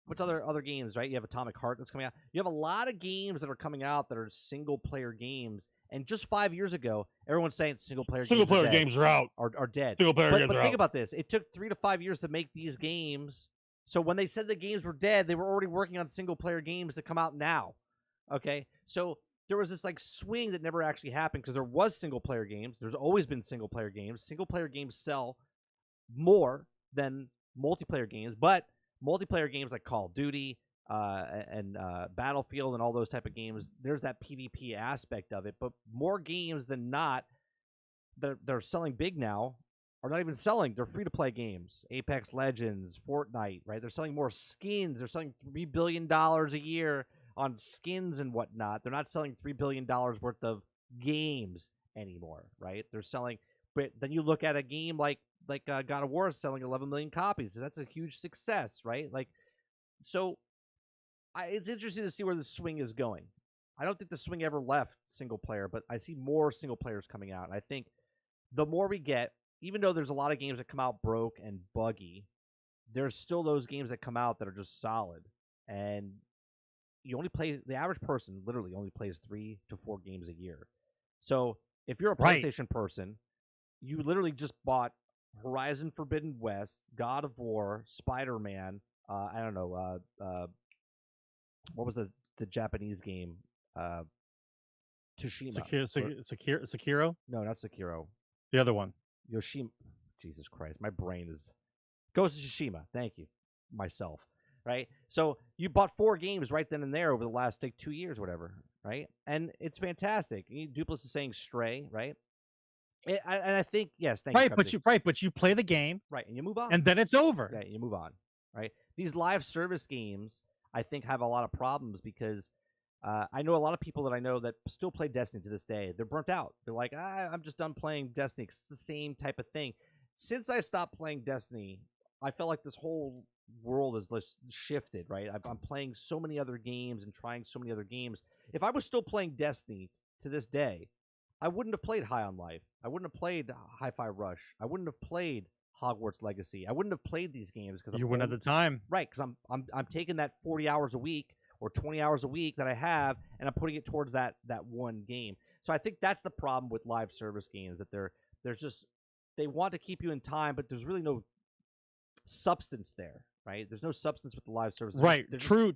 what's other games, right? You have Atomic Heart that's coming out. You have a lot of games that are coming out that are single-player games. And just 5 years ago, everyone's saying single-player games are out. Are dead. Single-player games are out. But think about this. It took 3 to 5 years to make these games. So when they said the games were dead, they were already working on single-player games that come out now. Okay? So there was this swing that never actually happened because there was single-player games. There's always been single-player games. Single-player games sell more than multiplayer games, but multiplayer games like Call of Duty and Battlefield and all those type of games, there's that PvP aspect of it. But more games than not, they're selling big now, are not even selling. They're free-to-play games. Apex Legends, Fortnite, right? They're selling more skins. They're selling $3 billion a year on skins and whatnot. They're not selling $3 billion worth of games anymore, right? They're selling, but then you look at a game like God of War is selling 11 million copies. So that's a huge success, right? So it's interesting to see where the swing is going. I don't think the swing ever left single player, but I see more single players coming out. And I think the more we get, even though there's a lot of games that come out broke and buggy, there's still those games that come out that are just solid. And the average person literally only plays 3 to 4 games a year. So if you're a PlayStation person, you literally just bought Horizon Forbidden West, God of War, Spider-Man, I don't know, what was the Japanese game? Tsushima. Sekiro? No, not Sekiro. The other one. Yoshima. Jesus Christ, my brain is Ghost of Tsushima. Thank you, myself. Right. So you bought 4 games right then and there over the last 2 years, whatever. Right, and it's fantastic. Dupless is saying Stray, right? And I think yes, thank you. But you play the game, right, and you move on, and then it's over. Yeah, you move on. Right. These live service games, I think, have a lot of problems because I know a lot of people that I know that still play Destiny to this day. They're burnt out. They're like, I'm just done playing Destiny. It's the same type of thing. Since I stopped playing Destiny, I felt like this whole world has shifted, right? I'm playing so many other games and trying so many other games. If I was still playing Destiny to this day, I wouldn't have played High on Life. I wouldn't have played Hi-Fi Rush. I wouldn't have played Hogwarts Legacy. I wouldn't have played these games because you wouldn't have the time, right? Because I'm taking that 40 hours a week or 20 hours a week that I have, and I'm putting it towards that one game. So I think that's the problem with live service games, that there's just, they want to keep you in time, but there's really no substance there, right? There's no substance with the live service. Right. True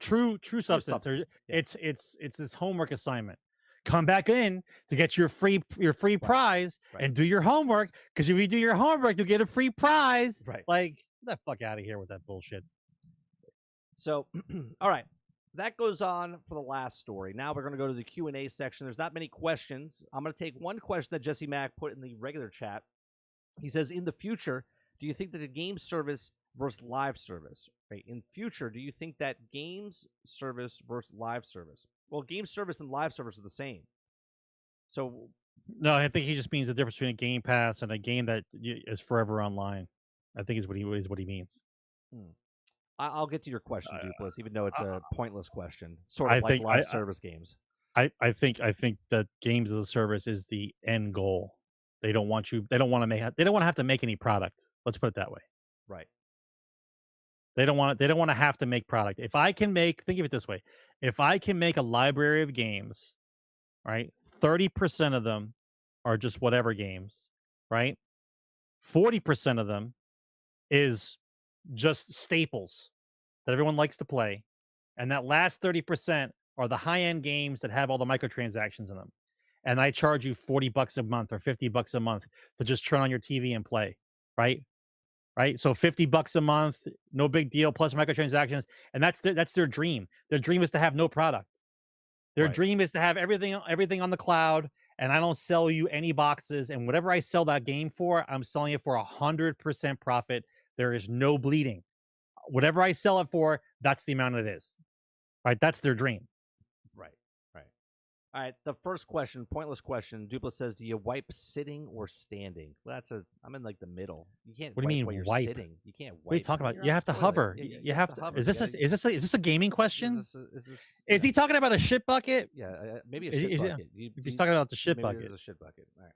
substance. Yeah. It's this homework assignment. Come back in to get your free prize and do your homework, because if you do your homework, you'll get a free prize. Right. Like, get the fuck out of here with that bullshit. So, all right. That goes on for the last story. Now we're going to go to the Q&A section. There's not many questions. I'm going to take one question that Jesse Mack put in the regular chat. He says, in the future, do you think that the game service versus live service, right? In future, do you think that games service versus live service? Well, game service and live service are the same. So, no, I think he just means the difference between a Game Pass and a game that is forever online. I think is what he means. I'll get to your question, Dupless, even though it's a pointless question. Sort of like live service games. I think that games as a service is the end goal. They don't want to have to make any product. Let's put it that way. Right. They don't want to have to make product. If I can think of it this way. If I can make a library of games, right? 30% of them are just whatever games, right? 40% of them is just staples that everyone likes to play. And that last 30% are the high-end games that have all the microtransactions in them. And I charge you $40 a month or $50 a month to just turn on your TV and play, right? Right? So $50 a month, no big deal, plus microtransactions. And that's their dream. Their dream is to have no product. Their dream is to have everything on the cloud, and I don't sell you any boxes. And whatever I sell that game for, I'm selling it for 100% profit. There is no bleeding. Whatever I sell it for, that's the amount it is. Right? That's their dream. Right. All right. The first question, pointless question. Dupla says, "Do you wipe sitting or standing?" Well, I'm in like the middle. You can't. What do you mean while you're wipe? Sitting. You can't wipe. What are you talking about? You have to hover. You have to hover. Is this a gaming question? Is he talking about a shit bucket? Yeah, maybe a shit bucket. He's talking about the shit bucket. Maybe a shit bucket. All right.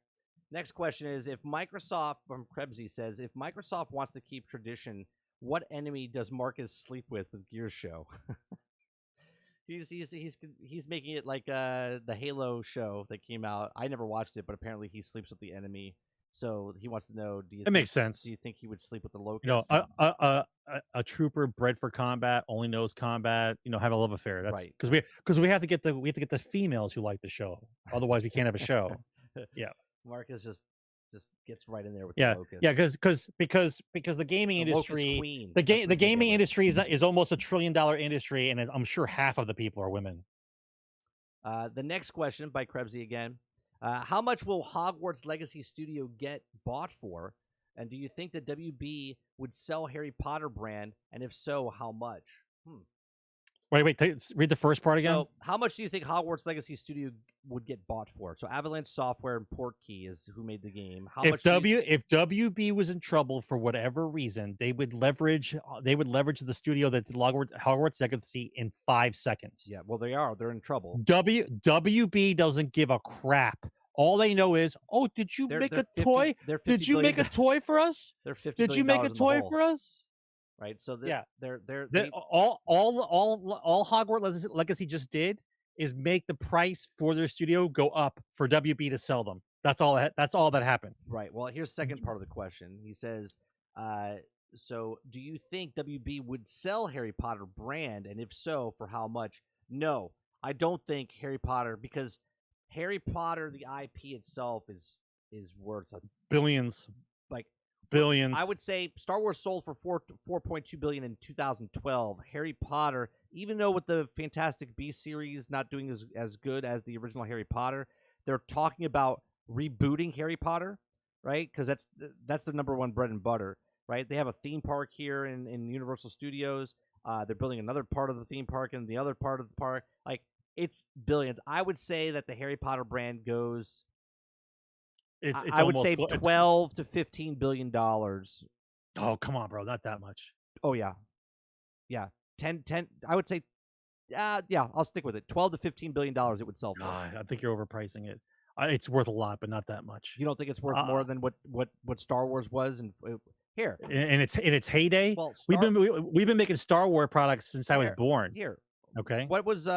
Next question is, if Microsoft, from Krebsy says, if Microsoft wants to keep tradition, what enemy does Marcus sleep with Gears show? He's making it like the Halo show that came out. I never watched it, but apparently he sleeps with the enemy. So he wants to know: makes sense. Do you think he would sleep with the locust? You know, a trooper bred for combat, only knows combat. You know, have a love affair. That's right. Because we have to get the females who like the show. Otherwise, we can't have a show. Yeah, Marcus just gets right in there with the locust. Yeah, because the gaming industry, the gaming industry is almost $1 trillion industry, and I'm sure half of the people are women. The next question by Krebsy again. How much will Hogwarts Legacy Studio get bought for? And do you think that WB would sell Harry Potter brand? And if so, how much? Wait, read the first part again. So, how much do you think Hogwarts Legacy Studio would get bought for? So, Avalanche Software and Portkey is who made the game. If WB was in trouble for whatever reason, they would leverage the studio that did Hogwarts Legacy in 5 seconds. Yeah, well, they are. They're in trouble. WB doesn't give a crap. All they know is, oh, did you make a toy? Did you make a toy for us? Did you make a toy for us? Right, so all Hogwarts Legacy just did is make the price for their studio go up for WB to sell them. That's all that happened. Right. Well, here's the second part of the question. He says, so do you think WB would sell Harry Potter brand, and if so, for how much? No, I don't think Harry Potter, because Harry Potter, the IP itself, is worth billions. Like billions. I would say Star Wars sold for 4.2 billion in 2012. Harry Potter, even though with the Fantastic Beasts series not doing as good as the original Harry Potter, they're talking about rebooting Harry Potter, right? Because that's the number one bread and butter, right? They have a theme park here in Universal Studios. They're building another part of the theme park and the other part of the park. Like, it's billions. I would say that the Harry Potter brand goes. I would say 12 to $15 billion. Oh, come on, bro. Not that much. Oh, yeah. 10. I would say, yeah, I'll stick with it. 12 to $15 billion it would sell for. I think you're overpricing it. It's worth a lot, but not that much. You don't think it's worth more than what Star Wars was? And here, in its heyday, well, we've been making Star Wars products since I was born. Here, okay. What was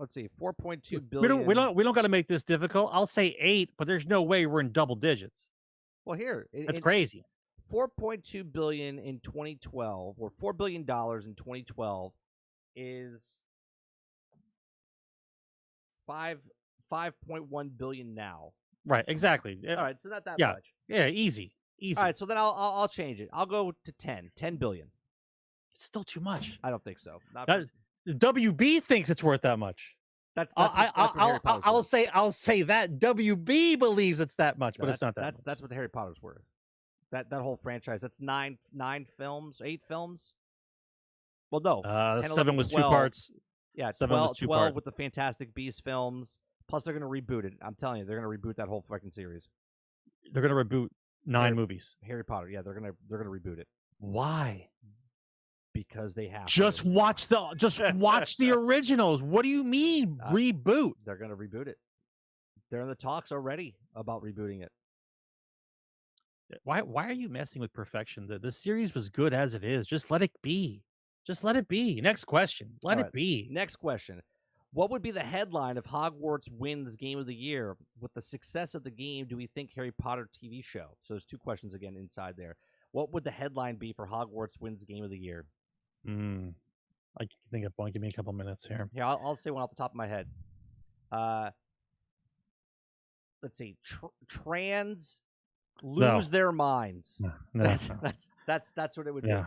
let's see, 4.2 billion. We don't got to make this difficult. I'll say 8, but there's no way we're in double digits. Well, here, that's crazy. 4.2 billion in 2012, or $4 billion in 2012, is 5.1 billion now. Right, exactly. All right, so not that much. Yeah, easy. All right, so then I'll change it. I'll go to 10 billion. It's still too much. I don't think so. WB thinks it's worth that much. I'll say that WB believes it's that much, but it's not that much. That's what Harry Potter's worth. That whole franchise. That's 9 films, 8 films. Well, no, 10, 7 11, was 12. 2 parts. Yeah, 12 with the Fantastic Beasts films. Plus, they're going to reboot it. I'm telling you, they're going to reboot that whole fucking series. They're going to reboot 9 movies. Harry Potter. Yeah, they're going to reboot it. Why? Because they have to. Watch the originals. What do you mean reboot? They're going to reboot it. They're in the talks already about rebooting it. Why are you messing with perfection? The series was good as it is. Just let it be. Next question. Let it be. Next question. What would be the headline if Hogwarts wins Game of the Year? With the success of the game, do we think Harry Potter TV show? So there's 2 questions again inside there. What would the headline be for Hogwarts wins Game of the Year? I can think of one. Give me a couple minutes here. Yeah, I'll say one off the top of my head. Let's see. Trans lose their minds. No. That's what it would be. Yeah.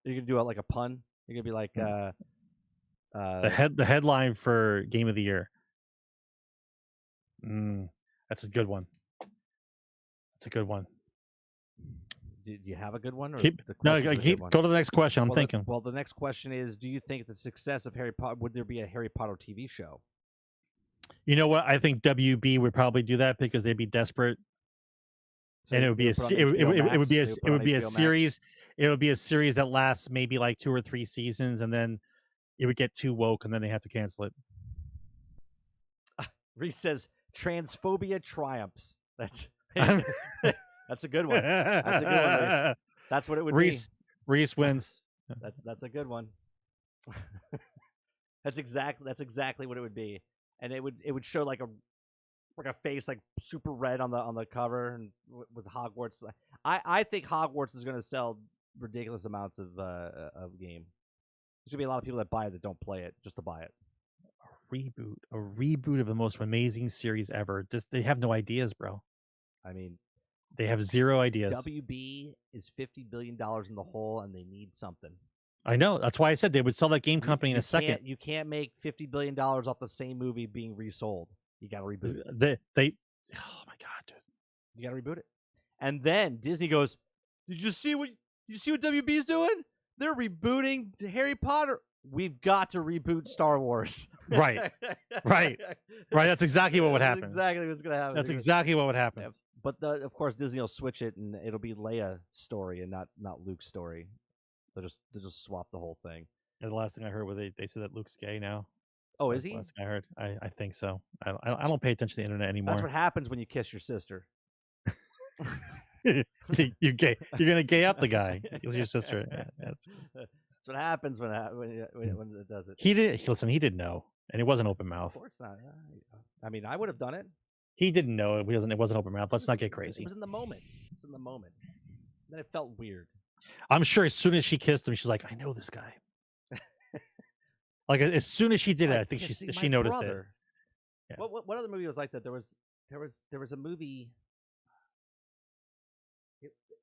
You're gonna do it like a pun. You're gonna be like the headline for Game of the Year. That's a good one. Do you have a good one? Or go to the next question. I'm thinking. The next question is: do you think the success of Harry Potter, would there be a Harry Potter TV show? You know what? I think WB would probably do that because they'd be desperate, and it would be a series. It would be a series that lasts maybe like 2 or 3 seasons, and then it would get too woke, and then they have to cancel it. Reese says transphobia triumphs. That's a good one. That's a good one, Reese. That's what it would be. Reese wins. That's a good one. That's exactly what it would be, and it would show like a face like super red on the cover and with Hogwarts. I think Hogwarts is going to sell ridiculous amounts of game. There's gonna be a lot of people that buy it that don't play it just to buy it. A reboot of the most amazing series ever. They have no ideas, bro. I mean, they have 0 ideas. WB is $50 billion in the hole, and they need something. I know. That's why I said they would sell that game company in a second. You can't make $50 billion off the same movie being resold. You got to reboot it. Oh my god, dude! You got to reboot it. And then Disney goes, "Did you see what WB's doing? They're rebooting Harry Potter. We've got to reboot Star Wars." Right. That's exactly what would happen. That's exactly what's going to happen. That's exactly what would happen. Yeah. But of course, Disney will switch it, and it'll be Leia's story and not Luke's story. They'll just swap the whole thing. And the last thing I heard was they said that Luke's gay now. Oh, is he? Last thing I heard. I think so. I don't pay attention to the internet anymore. That's what happens when you kiss your sister. You're gay. You're gonna gay up the guy. It's your sister. Yeah, that's what happens when it does it. He didn't know, and it wasn't open mouth. Of course not. I mean, I would have done it. He didn't know it wasn't open mouth. Let's not get crazy. It was in the moment. It's in the moment. Then it felt weird. I'm sure as soon as she kissed him, she's like, "I know this guy. Like as soon as she did it, like I think kissing she my noticed brother. it. Yeah. What other movie was like that? There was a movie.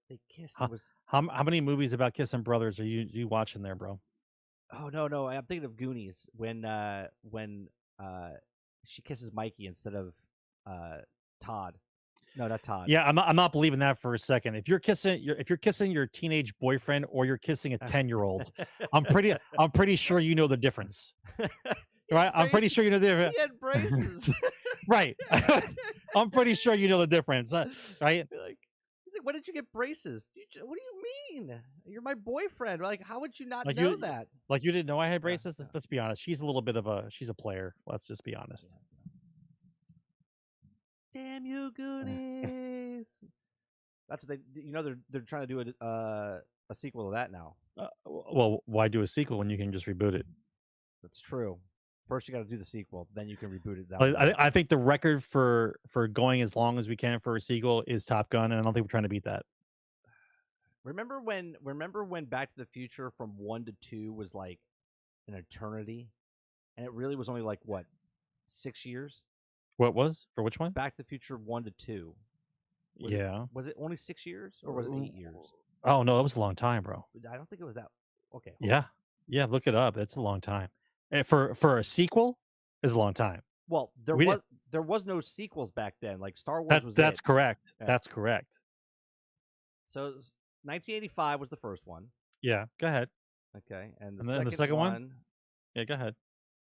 They kissed. It was How many movies about kissing brothers are you watching there, bro? oh no, I'm thinking of Goonies when she kisses Mikey instead of Todd. No, not Todd. Yeah, I'm not believing that for a second. If you're kissing your teenage boyfriend or you're kissing a 10-year-old, I'm pretty sure you know the difference. Right? I'm pretty sure you know the difference. He had braces. Right. I'm pretty sure you know the difference, right? He's like, when did you get braces? What do you mean? You're my boyfriend. Like, how would you not Like know that? Like you didn't know I had braces? Yeah. Let's be honest. She's a little bit of she's a player. Let's just be honest. Damn you, Goonies! That's what they're trying to do a sequel to that now. Well, why do a sequel when you can just reboot it? That's true. First, you got to do the sequel, then you can reboot it. I think the record for going as long as we can for a sequel is Top Gun, and I don't think we're trying to beat that. Remember when Back to the Future from 1 to 2 was like an eternity, and it really was only like what 6 years? What was for which one? Back to the Future 1 to 2. Was it only 6 years or was it 8 years? Oh no, that was a long time, bro. I don't think it was that. Okay. Yeah. Look it up. It's a long time. And for a sequel, is a long time. Well, there was no sequels back then. Like Star Wars was. That's correct. Yeah. That's correct. So 1985 was the first one. Yeah. Go ahead. Okay, and the second one. Yeah, go ahead.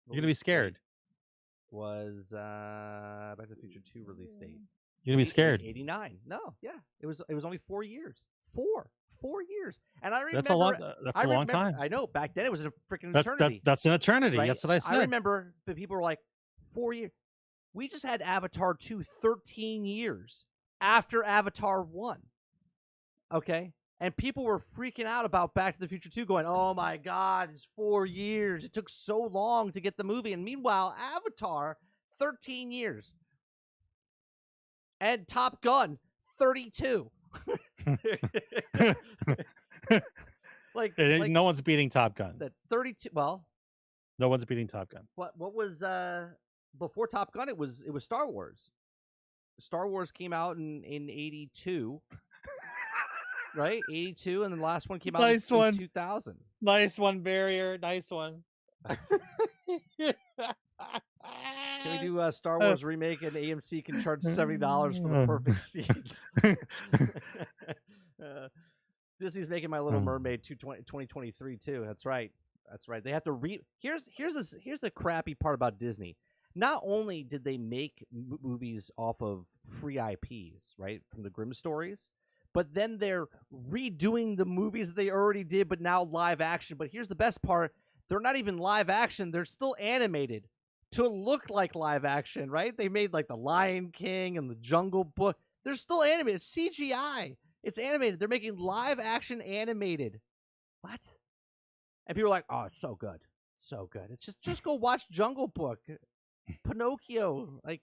You're gonna be scared. Was Back to the Future 2 release date? You're gonna be scared. 89. No, yeah, it was only 4 years. 4 years, and I remember that's a long time. I know back then it was a freaking eternity. That's an eternity. Right? That's what I said. I remember the people were like 4 years. We just had Avatar 2 13 years after Avatar 1. Okay. And people were freaking out about Back to the Future 2 going, oh my God, it's 4 years. It took so long to get the movie. And meanwhile, Avatar, 13 years. And Top Gun, 32. No one's beating Top Gun. That 32. Well, no one's beating Top Gun. What was before Top Gun? It was Star Wars. Star Wars came out in 82. Right, 82, and the last one came out in 2000. Nice one, Barrier. Nice one. Can we do a Star Wars remake and AMC can charge $70 for the perfect seats? Disney's making My Little Mermaid 2023 too. That's right. They have to Here's the crappy part about Disney. Not only did they make movies off of free IPs, right, from the Grimm stories, but then they're redoing the movies that they already did, but now live action. But here's the best part. They're not even live action. They're still animated to look like live action, right? They made like The Lion King and The Jungle Book. They're still animated. It's CGI. It's animated. They're making live action animated. What? And people are like, oh, it's so good. So good. It's just go watch Jungle Book. Pinocchio. Like,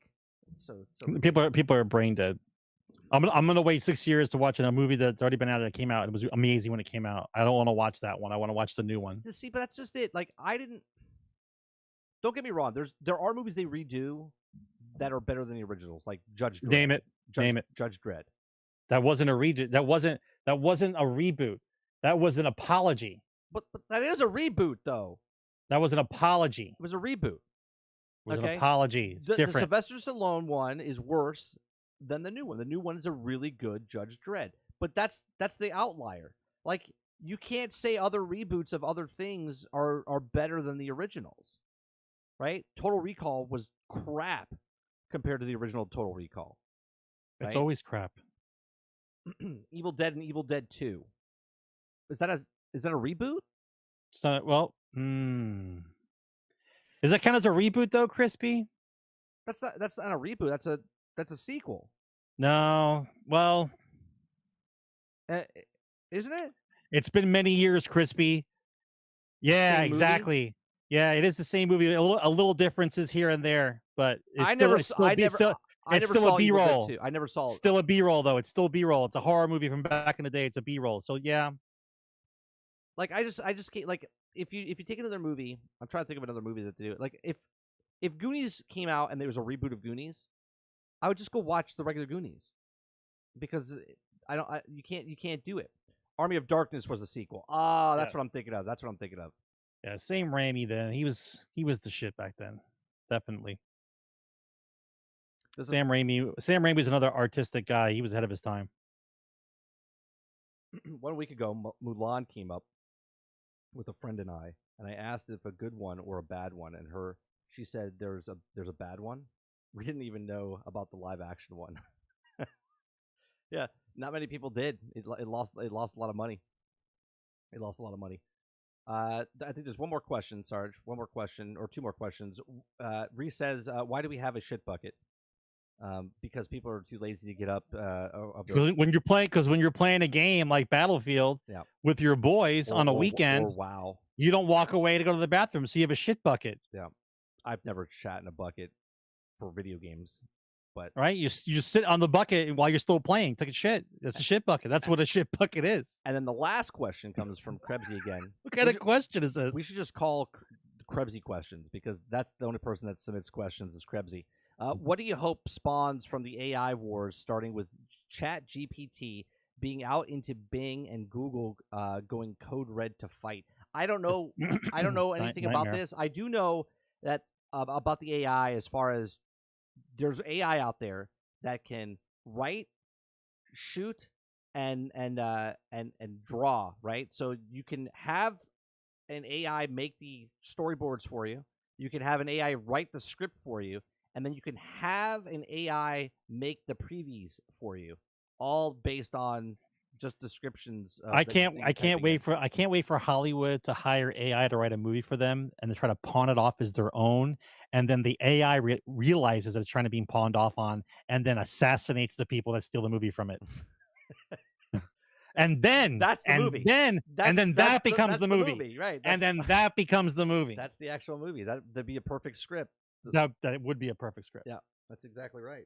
it's so people are brain dead. I'm gonna wait 6 years to watch a movie that's already been out that came out. It was amazing when it came out. I don't want to watch that one. I want to watch the new one. See, but that's just it. Like don't get me wrong. There are movies they redo that are better than the originals, like Judge Dredd. Name it. Judge Dredd. That wasn't a redo. That wasn't a reboot. That was an apology. But that is a reboot, though. That was an apology. It was a reboot. It was an apology. It's different. The Sylvester Stallone one is worse than the new one. The new one is a really good Judge Dredd. But that's the outlier. Like, you can't say other reboots of other things are better than the originals. Right? Total Recall was crap compared to the original Total Recall. Right? It's always crap. Evil Dead and Evil Dead 2. Is that a reboot? It's not. Well, Does that count as a reboot though, Crispy? That's not a reboot. That's a sequel. No. Well, isn't it? It's been many years, Crispy. Yeah, exactly. Movie? Yeah, it is the same movie. A little differences here and there, but it's still a B-roll. I never saw it. Still a B-roll though. It's still B-roll. It's a horror movie from back in the day. It's a B-roll. So yeah. Like I just can't, like, if you take another movie, I'm trying to think of another movie that they do it. Like if Goonies came out and there was a reboot of Goonies, I would just go watch the regular Goonies because you can't do it. Army of Darkness was a sequel. That's what I'm thinking of. Yeah, same Raimi then. He was the shit back then. Definitely. Sam Raimi was another artistic guy. He was ahead of his time. 1 week ago, Mulan came up with a friend and I asked if a good one or a bad one, and she said there's a bad one. We didn't even know about the live action one. Yeah, not many people did. It lost a lot of money. I think there's one more question, Sarge. One more question or two more questions. Reese says, "Why do we have a shit bucket?" Because people are too lazy to get up. When you're playing a game like Battlefield with your boys on a weekend, or WoW, you don't walk away to go to the bathroom, so you have a shit bucket. Yeah, I've never shat in a bucket for video games, but right, you sit on the bucket while you're still playing. Take a shit. That's a shit bucket. That's what a shit bucket is. And then the last question comes from Krebsy again. What kind of question is this? We should just call Krebsy questions because that's the only person that submits questions is Krebsy. What do you hope spawns from the AI wars, starting with ChatGPT being out into Bing and Google going code red to fight? I don't know. I don't know anything about this. I do know that about the AI as far as there's AI out there that can write, shoot, and draw. Right, so you can have an AI make the storyboards for you. You can have an AI write the script for you. And then you can have an AI make the previews for you, all based on just descriptions. I can't wait for Hollywood to hire AI to write a movie for them and to try to pawn it off as their own, and then the AI realizes that it's trying to be pawned off on, and then assassinates the people that steal the movie from it. And then that's the movie. That becomes the movie, right? And then that becomes the movie. That's the actual movie. That'd be a perfect script. That would be a perfect script. Yeah, that's exactly right.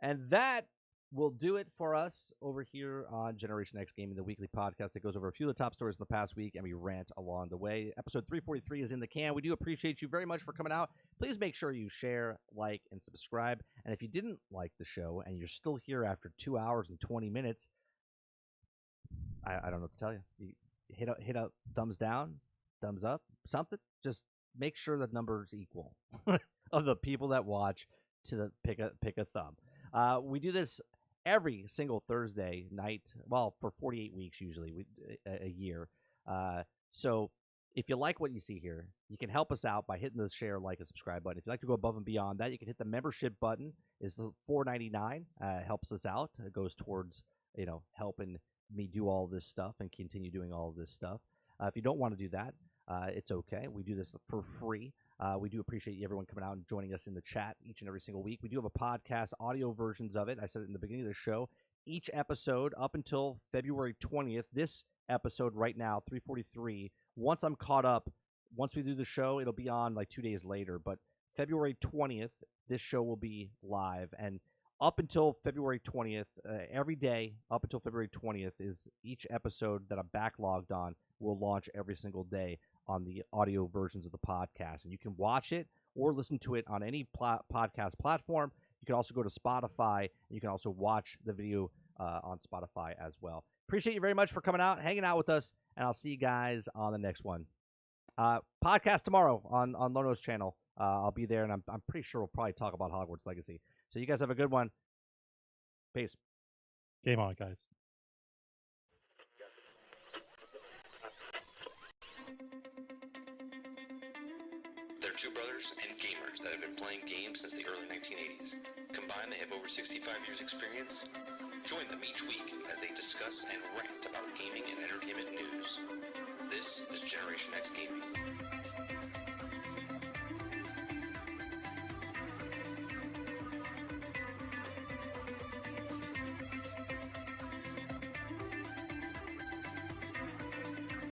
And that will do it for us over here on Generation X Gaming, the weekly podcast that goes over a few of the top stories in the past week, and we rant along the way. Episode 343 is in the can. We do appreciate you very much for coming out. Please make sure you share, like, and subscribe. And if you didn't like the show and you're still here after 2 hours and 20 minutes, I don't know what to tell you. You hit a thumbs down, thumbs up, something. Just make sure the number is equal of the people that watch to the pick a thumb. We do this every single Thursday night. Well, for 48 weeks usually, a year. So if you like what you see here, you can help us out by hitting the share, like, and subscribe button. If you'd like to go above and beyond that, you can hit the membership button. It's $4.99. Helps us out. It goes towards helping me do all this stuff and continue doing all this stuff. If you don't want to do that, it's okay. We do this for free. We do appreciate everyone coming out and joining us in the chat each and every single week. We do have a podcast, audio versions of it. I said it in the beginning of the show. Each episode up until February 20th. This episode right now, 343. Once I'm caught up, once we do the show, it'll be on like 2 days later. But February 20th, this show will be live. And up until February 20th, every day up until February 20th is each episode that I'm backlogged on will launch every single day on the audio versions of the podcast. And you can watch it or listen to it on any podcast platform. You can also go to Spotify, and you can also watch the video on Spotify as well. Appreciate you very much for coming out, hanging out with us, and I'll see you guys on the next one. Podcast tomorrow on Lono's channel. I'll be there, and I'm pretty sure we'll probably talk about Hogwarts Legacy. So you guys have a good one. Peace. Game on, guys. They're two brothers and gamers that have been playing games since the early 1980s. Combined, they have over 65 years experience. Join them each week as they discuss and rant about gaming and entertainment news. This is Generation X Gaming.